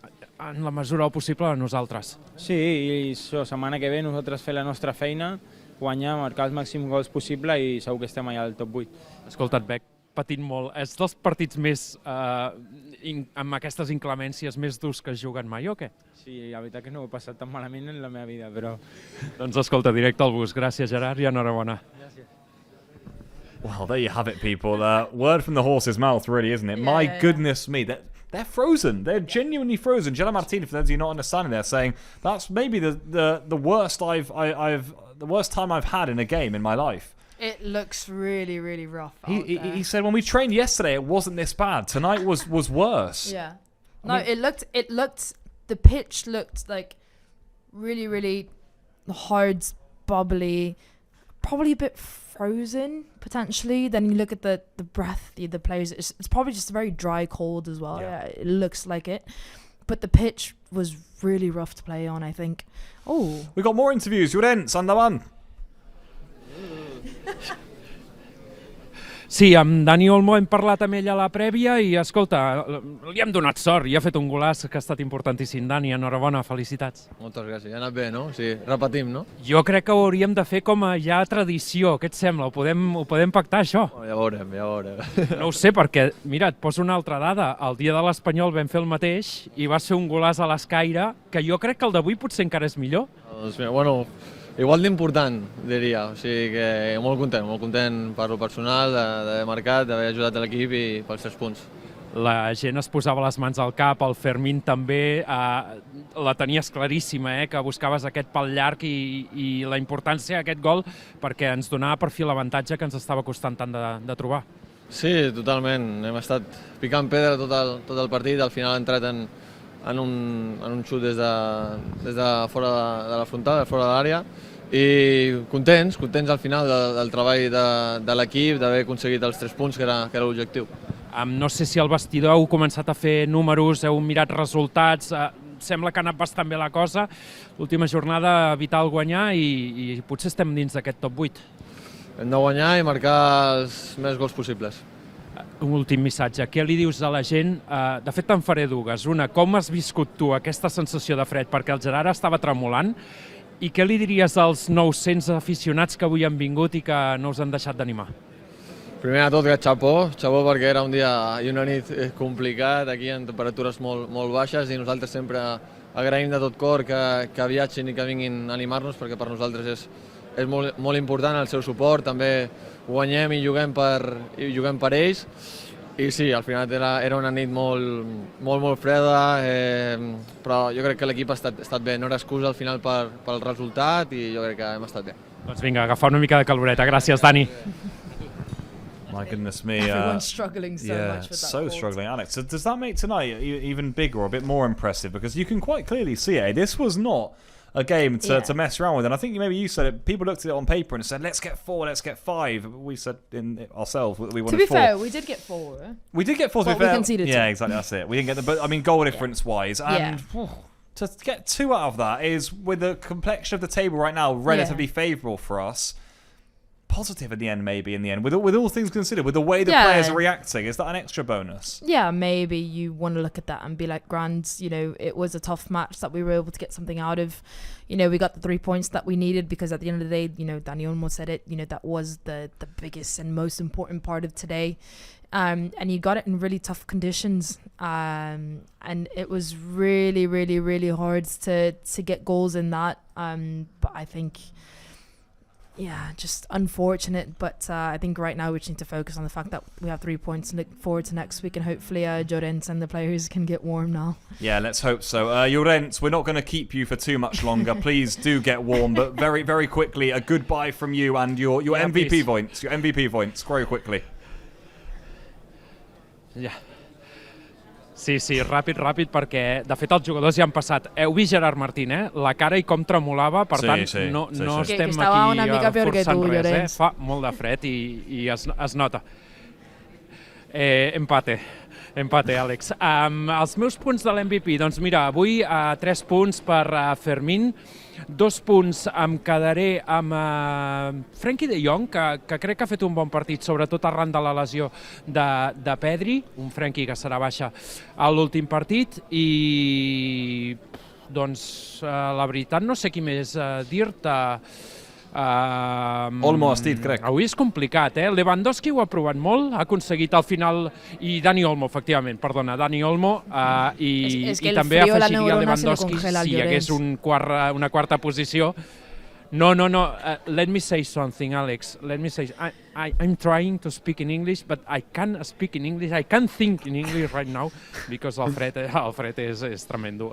en la mesura del possible de nosaltres. Sí, i la setmana que ve nosaltres fer la nostra feina, guanyar, marcar els màxims gols possible i segur que estem allà al top 8. Escolta't, Bec, patint molt. És dels partits més, amb aquestes inclemències, més durs que es juguen mai, o què? Sí, la veritat que no ho he passat tan malament en la meva vida, però... Doncs escolta, directe al bus. Gràcies, Gerard, i enhorabona. Gràcies. Well, there you have it, people. Word from the horse's mouth, really, isn't it? My goodness me. They're frozen. They're genuinely frozen. Gerard Martin, for those of you not understanding, they're saying that's maybe the worst the worst time I've had in a game in my life. It looks really, really rough. He said when we trained yesterday, it wasn't this bad. Tonight was worse. Yeah. It looked. The pitch looked like really, really hard, bubbly, probably a bit frozen potentially. Then you look at the breath, the players. It's probably just very dry, cold as well. Yeah, it looks like it. But the pitch was really rough to play on, I think. Oh, we got more interviews. Llorenç, endavant. Sí, amb Dani Olmo hem parlat amb ell a la prèvia i, escolta, li hem donat sort i ha fet un golaç que ha estat importantíssim. Dani, enhorabona, felicitats. Moltes gràcies, ja ha anat bé, no? Sí, repetim, no? Jo crec que ho hauríem de fer com a ja tradició, què et sembla? Ho podem pactar, això? Ja veurem. No ho sé, perquè, mira, et poso una altra dada. El dia de l'Espanyol vam fer el mateix i va ser un golaç a l'escaire, que jo crec que el d'avui potser encara és millor. Doncs mira, igual d'important, diria. O sigui que molt content per lo personal, d'haver marcat, d'haver ajudat l'equip i pels 3 punts. La gent es posava les mans al cap, el Fermín també, la tenies claríssima, que buscaves aquest pal llarg i la importància d'aquest gol perquè ens donava per fi l'avantatge que ens estava costant tant de trobar. Sí, totalment. Hem estat picant pedra tot el partit, al final ha entrat en un xut des de fora de la frontal, de fora de l'àrea, i contents al final del treball de l'equip, d'haver aconseguit els 3 punts, que era l'objectiu. No sé si al vestidor heu començat a fer números, heu mirat resultats, sembla que ha anat bastant bé la cosa. L'última jornada vital guanyar i potser estem dins d'aquest top 8. Hem de guanyar i marcar els més gols possibles. Un últim missatge. Què li dius a la gent? De fet, te'n faré dues. Una, com has viscut tu aquesta sensació de fred? Perquè el Gerard estava tremolant. I què li diries als 900 aficionats que avui han vingut i que no us han deixat d'animar? Primer de tot, xapó perquè era un dia i una nit complicat, aquí en temperatures molt baixes, i nosaltres sempre agraïm de tot cor que viatgin i que vinguin a animar-nos, perquè per nosaltres és molt important el seu suport, també guanyem i juguem per ells. I sí, al final era una nit molt freda, però jo crec que l'equip ha estat bé. No era excusa al final pel resultat i jo crec que hem estat bé. Doncs vinga, agafar una mica de caloreta. Gràcies, Dani. My goodness me. Everyone's struggling so much with that cold. Struggling, Alex. So does that make tonight even bigger or a bit more impressive? Because you can quite clearly see it. This was not a game to mess around with, and I think maybe you said it. People looked at it on paper and said, "Let's get 4, let's get 5." We said ourselves we wanted 4. To be fair, we did get 4. We did get 4. To be we fair, conceded 2. Yeah, exactly. That's it. We didn't get but I mean, goal difference wise, and to get 2 out of that is, with the complexion of the table right now, relatively favourable for us. Positive in the end, with all things considered, with the way the players are reacting. Is that an extra bonus? Yeah, maybe you want to look at that and be like, grand, it was a tough match that we were able to get something out of. We got the 3 points that we needed, because at the end of the day, Dani Olmo said it, that was the biggest and most important part of today. And you got it in really tough conditions. And it was really, really, really hard to get goals in that. But I think... just unfortunate, but I think right now we just need to focus on the fact that we have 3 points and look forward to next week, and hopefully Llorenç and the players can get warm now. Yeah, let's hope so. Llorenç, we're not going to keep you for too much longer. Please do get warm, but very, very quickly, a goodbye from you and your MVP points. Your MVP points, very quickly. Ja. Sí, ràpid, perquè de fet els jugadors ja han passat. Heu vist Gerard Martín, la cara i com tremolava, per tant, no estem aquí forçant res, fa molt de fred i es nota. Empate, Àlex. Els meus punts de l'MVP, doncs mira, avui 3 punts per Fermín, 2 punts em quedaré amb Frenkie de Jong, que crec que ha fet un bon partit, sobretot arran de la lesió de Pedri, un Frenkie que serà baixa a l'últim partit, i doncs la veritat no sé qui més dir-te. Olmo has dit, crec. Avui és complicat, Lewandowski ho ha provat molt, ha aconseguit al final, i Dani Olmo, efectivament, Dani Olmo, i també afegiria Lewandowski si hi hagués una quarta posició. No, let me say something, Alex. Let me say, I'm trying to speak in English, but I can't speak in English, I can't think in English right now, because el fred és tremendo.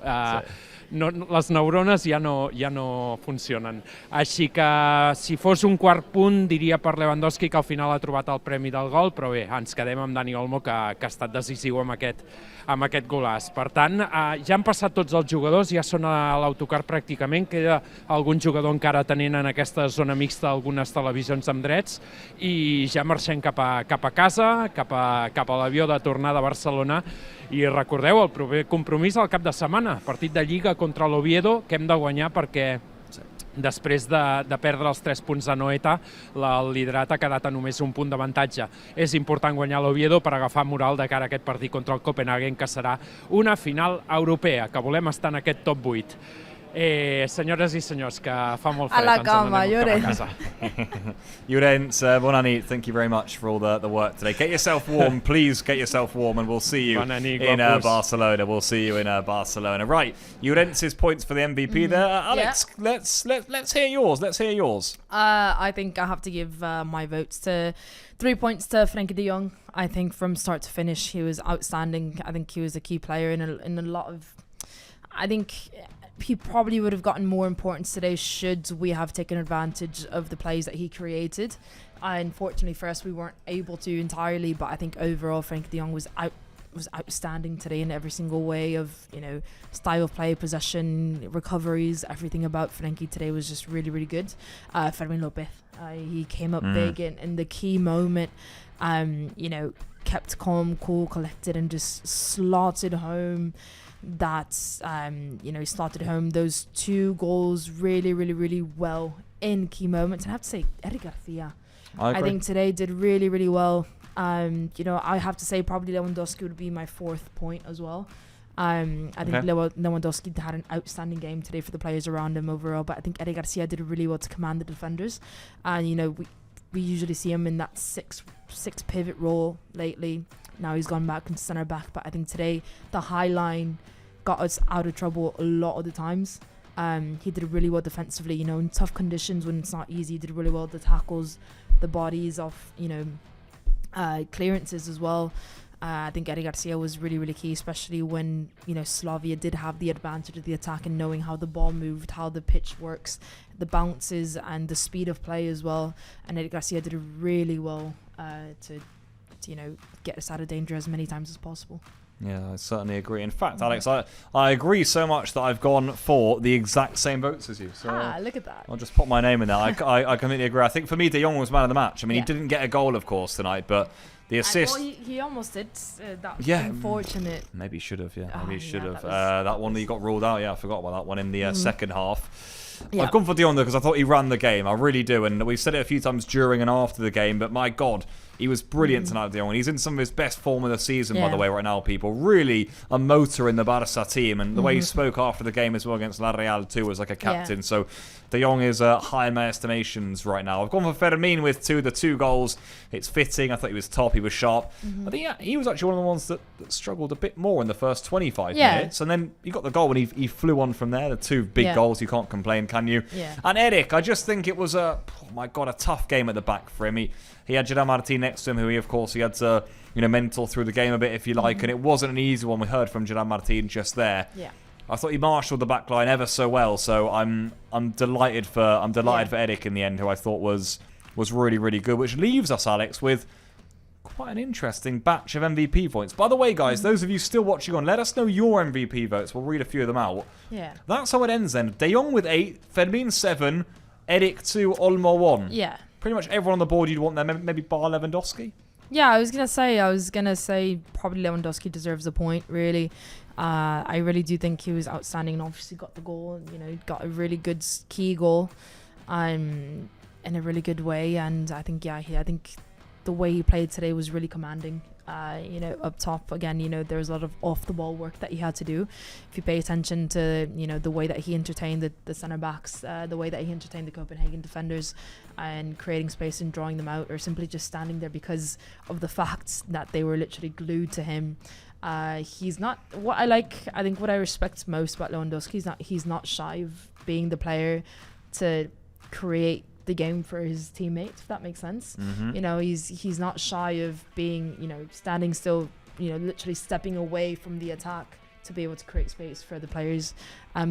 No, les neurones ja no funcionen. Així que si fos un quart punt diria per Lewandowski, que al final ha trobat el premi del gol, però bé, ens quedem amb Dani Olmo, que ha estat decisiu amb aquest golaç. Per tant, ja han passat tots els jugadors, ja són a l'autocar pràcticament, queda algun jugador encara tenint en aquesta zona mixta algunes televisions amb drets, i ja marxem cap a casa, cap a l'avió de tornada a Barcelona. I recordeu, el proper compromís al cap de setmana, partit de Lliga contra l'Oviedo, que hem de guanyar perquè després de perdre els 3 punts de Noeta, el liderat ha quedat a només un punt d'avantatge. És important guanyar l'Oviedo per agafar moral de cara a aquest partit contra el Copenhagen, que serà una final europea, que volem estar en aquest top 8. Senyores i senyors, que fa molt fred. A la cama, Llorenç. Llorenç, bona nit. Thank you very much for all the work today. Get yourself warm, please get yourself warm, and we'll see you in Barcelona. We'll see you in Barcelona. Right, Llorenç's points for the MVP there. Alex, let's hear yours. Let's hear yours. I think I have to give my votes to 3 points to Frenkie de Jong. I think from start to finish, he was outstanding. I think he was a key player in a lot of... I think he probably would have gotten more importance today should we have taken advantage of the plays that he created. Unfortunately for us, we weren't able to entirely, but I think overall Frenkie de Jong was outstanding today in every single way of, style of play, possession, recoveries. Everything about Frenkie today was just really, really good. Fermín López, he came up big in the key moment, kept calm, cool, collected, and just slotted home he slotted home those 2 goals really, really, really well in key moments. And I have to say, Eric Garcia, I think today did really, really well. I have to say probably Lewandowski would be my 4th point as well. I think Lewandowski had an outstanding game today for the players around him overall, but I think Eric Garcia did really well to command the defenders. And, we usually see him in that six pivot role lately. Now he's gone back into centre back, but I think today the high line got us out of trouble a lot of the times. He did really well defensively, in tough conditions when it's not easy. He did really well the tackles, the bodies off, clearances as well. I think Eric Garcia was really, really key, especially when, Slavia did have the advantage of the attack and knowing how the ball moved, how the pitch works, the bounces and the speed of play as well. And Eric Garcia did really well to get us out of danger as many times as possible. Yeah, I certainly agree. In fact, Alex, I agree so much that I've gone for the exact same votes as you. So look at that. I'll just put my name in there. I completely agree. I think for me, De Jong was man of the match. I mean, he didn't get a goal, of course, tonight, but the assist... he almost did. That was unfortunate. Maybe he should have, Maybe he should have. That one that he got ruled out, I forgot about that one in the second half. I've gone for De Jong, though, because I thought he ran the game. I really do. And we've said it a few times during and after the game, but my God... He was brilliant tonight, De Jong. He's in some of his best form of the season, by the way, right now, people. Really a motor in the Barça team. And the way he spoke after the game as well against La Real, too, as like a captain. So De Jong is high in my estimations right now. I've gone for Fermín with the 2 goals. It's fitting. I thought he was top. He was sharp. I think he was actually one of the ones that struggled a bit more in the first 25 minutes. And then he got the goal and he flew on from there. The 2 big goals. You can't complain, can you? Yeah. And Eric, I just think it was a tough game at the back for him. He had Gerard Martín next to him, who he had to, mentor through the game a bit, if you like, and it wasn't an easy one. We heard from Gerard Martín just there. Yeah. I thought he marshalled the back line ever so well, so I'm delighted for Eric in the end, who I thought was really, really good, which leaves us, Alex, with quite an interesting batch of MVP points. By the way, guys, those of you still watching on, let us know your MVP votes. We'll read a few of them out. Yeah. That's how it ends then. De Jong with 8, Fermin 7, Eric 2, Olmo 1. Yeah. Pretty much everyone on the board you'd want there, maybe bar Lewandowski. Yeah, I was gonna say probably Lewandowski deserves a point, really. I really do think he was outstanding and obviously got the goal, got a really good key goal in a really good way, and I think I think the way he played today was really commanding. Up top again, there was a lot of off the ball work that he had to do. If you pay attention to the way that he entertained the centre backs, the way that he entertained the Copenhagen defenders, and creating space and drawing them out, or simply just standing there because of the fact that they were literally glued to him. He's not what I like. I think what I respect most about Lewandowski is he's not shy of being the player to create the game for his teammates, if that makes sense. He's not shy of being standing still, literally stepping away from the attack to be able to create space for the players,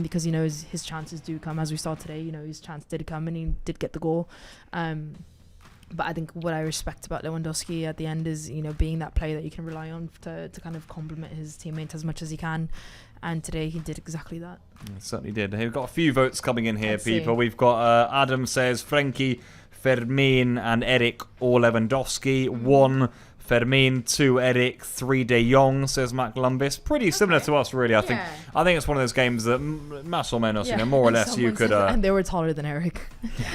because he knows his chances do come, as we saw today. His chance did come and he did get the goal. But I think what I respect about Lewandowski at the end is being that player that you can rely on to kind of complement his teammates as much as he can. And today he did exactly that. He certainly did. We've got a few votes coming in here, people. We've got Adam says Frenkie, Fermin and Eric or Lewandowski. 1 Fermin, 2 Eric, 3 De Jong, says Mac Lumbis. Pretty similar to us, really. I think it's one of those games that más o menos, more or less you could... and they were taller than Eric.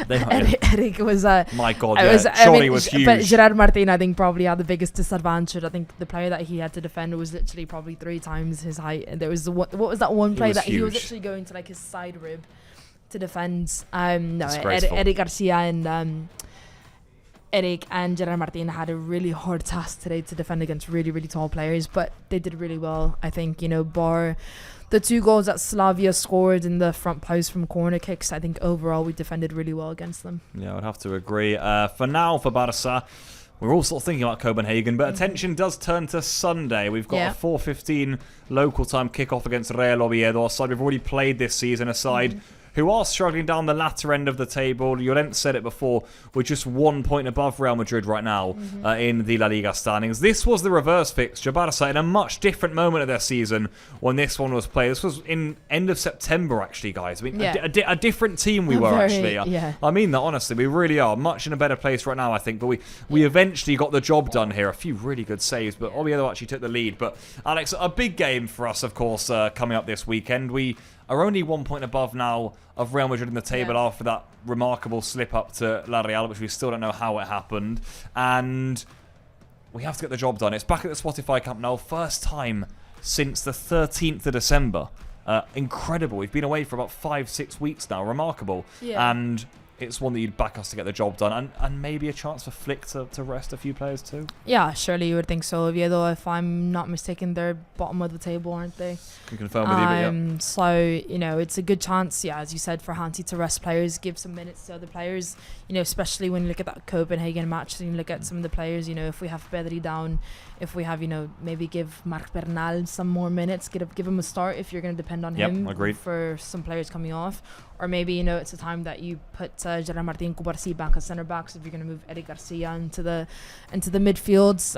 Yeah, Eric was... my God, Surely was huge. But Gerard Martin, I think, probably had the biggest disadvantage. I think the player that he had to defend was literally probably 3 times his height. And there was what was that one play that he was literally going to his side rib to defend? Eric Garcia and... Eric and Gerard Martin had a really hard task today to defend against really, really tall players, but they did really well. I think, bar the 2 goals that Slavia scored in the front post from corner kicks, I think overall we defended really well against them. Yeah, I would have to agree. For now, for Barça, we're all sort of thinking about Copenhagen, but attention does turn to Sunday. We've got a 4:15 local time kickoff against Real Oviedo, a side we've already played this season, a side who are struggling down the latter end of the table. Llorent said it before, we're just 1 point above Real Madrid right now in the La Liga standings. This was the reverse fixture. Barça in a much different moment of their season when this one was played. This was in end of September, actually, guys. I mean, a different team we were, actually. I mean that, honestly. We really are much in a better place right now, I think. But we eventually got the job done here. A few really good saves, but Oviedo actually took the lead. But, Alex, a big game for us, of course, coming up this weekend. We are only 1 point above now of Real Madrid in the table after that remarkable slip up to La Real, which we still don't know how it happened. And we have to get the job done. It's back at the Spotify Camp Nou, first time since the 13th of December. Incredible. We've been away for about 5-6 weeks now. Remarkable. Yeah. And it's one that you'd back us to get the job done, and maybe a chance for Flick to rest a few players too. Yeah, surely you would think so. Oviedo, if I'm not mistaken, they're bottom of the table, aren't they? Can confirm with you, but so it's a good chance, as you said, for Hansi to rest players, give some minutes to other players. Especially when you look at that Copenhagen match, and you look at some of the players. If we have Pedri down, if we have maybe give Marc Bernal some more minutes, give him a start if you're going to depend on him. Agreed. For some players coming off. Or maybe, it's a time that you put Gerard Martin, Cubarsí back as centre backs if you're going to move Eric Garcia into the midfields.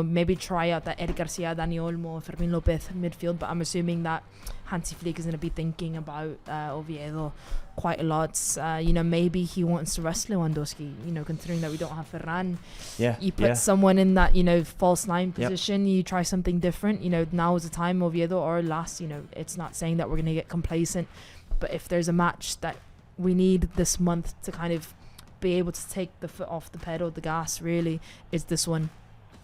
Maybe try out that Eric Garcia, Dani Olmo, Fermin Lopez midfield. But I'm assuming that Hansi Flick is going to be thinking about Oviedo quite a lot. Maybe he wants to rest Lewandowski, considering that we don't have Ferran. You put someone in that, false 9 position. You try something different. Now is the time, Oviedo or last. It's not saying that we're going to get complacent. But if there's a match that we need this month to kind of be able to take the foot off the pedal, the gas, really, is this one.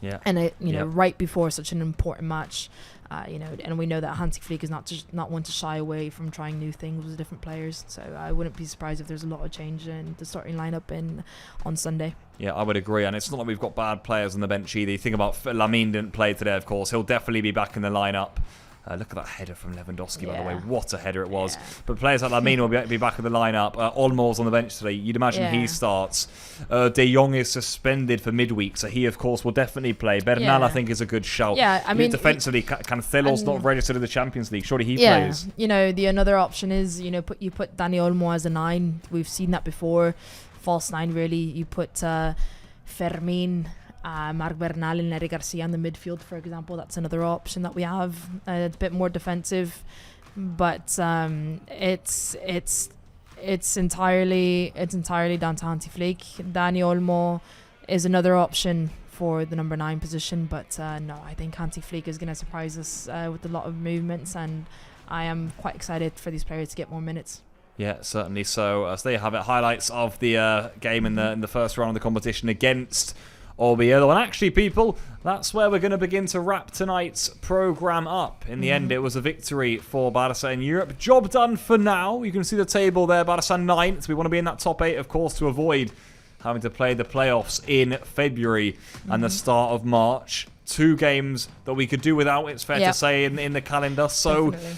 Yeah. And right before such an important match, and we know that Hansi Flick is not one to shy away from trying new things with different players. So I wouldn't be surprised if there's a lot of change in the starting lineup on Sunday. Yeah, I would agree. And it's not like we've got bad players on the bench either. You think about Lamine didn't play today, of course. He'll definitely be back in the lineup. Look at that header from Lewandowski, by the way. What a header it was. Yeah. But players like Lamine will be back in the lineup. Olmo's on the bench today. You'd imagine he starts. De Jong is suspended for midweek, so he, of course, will definitely play. Bernal, I think, is a good shout. Yeah, I mean, defensively, Cancelo's not registered in the Champions League. Surely he plays. The another option is, you put Dani Olmo as a 9. We've seen that before. False 9, really. You put Fermin Marc Bernal and Eric Garcia in the midfield, for example. That's another option that we have. It's a bit more defensive, but it's entirely down to Hansi Flick. Dani Olmo is another option for the number 9 position, but no, I think Hansi Flick is going to surprise us with a lot of movements, and I am quite excited for these players to get more minutes. Yeah, certainly so. So there you have it. Highlights of the game in the first round of the competition against Oviedo. And actually, people, that's where we're going to begin to wrap tonight's programme up. In the end, it was a victory for Barça in Europe. Job done for now. You can see the table there. Barça 9th. We want to be in that top 8, of course, to avoid having to play the playoffs in February and the start of March. 2 games that we could do without, it's fair to say, in the calendar. So Definitely.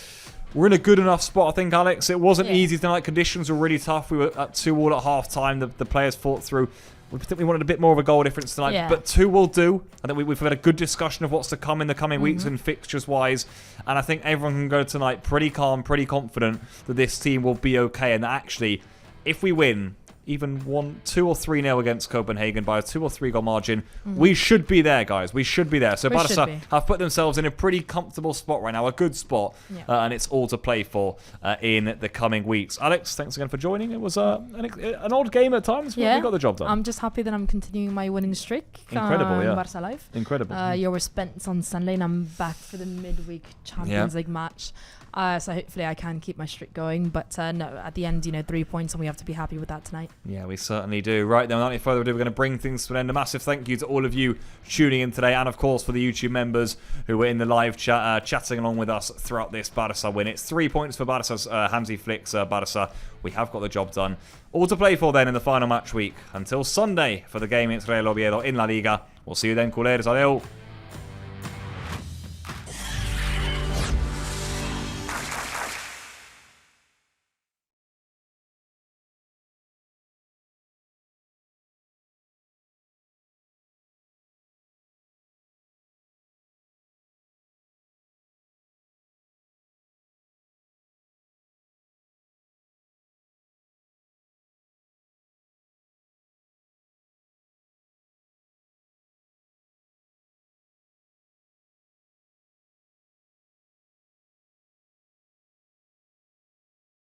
we're in a good enough spot, I think, Alex. It wasn't easy tonight. Conditions were really tough. We were at 2-2 at half-time. The players fought through. We think we wanted a bit more of a goal difference tonight, but 2 will do. I think we've had a good discussion of what's to come in the coming weeks and fixtures-wise. And I think everyone can go tonight pretty calm, pretty confident that this team will be okay. And that actually, if we win even 2 or 3-0 against Copenhagen by a 2 or 3 goal margin, we should be there, guys. We should be there. So Barca have put themselves in a pretty comfortable spot right now, a good spot, and it's all to play for in the coming weeks. Alex, thanks again for joining. It was an odd game at times, but we got the job done. I'm just happy that I'm continuing my winning streak. Incredible, Barca Live. Incredible. You were spent on Sunday, and I'm back for the midweek Champions League match. So hopefully I can keep my streak going. But no, at the end, 3 points, and we have to be happy with that tonight. Yeah, we certainly do. Right, then, without any further ado, we're going to bring things to an end. A massive thank you to all of you tuning in today, and of course for the YouTube members who were in the live chat, chatting along with us throughout this Barca win. It's 3 points for Barca's Hansi Flick's Barca. We have got the job done. All to play for then in the final match week. Until Sunday for the game against Real Oviedo in La Liga. We'll see you then, culers. Adeu.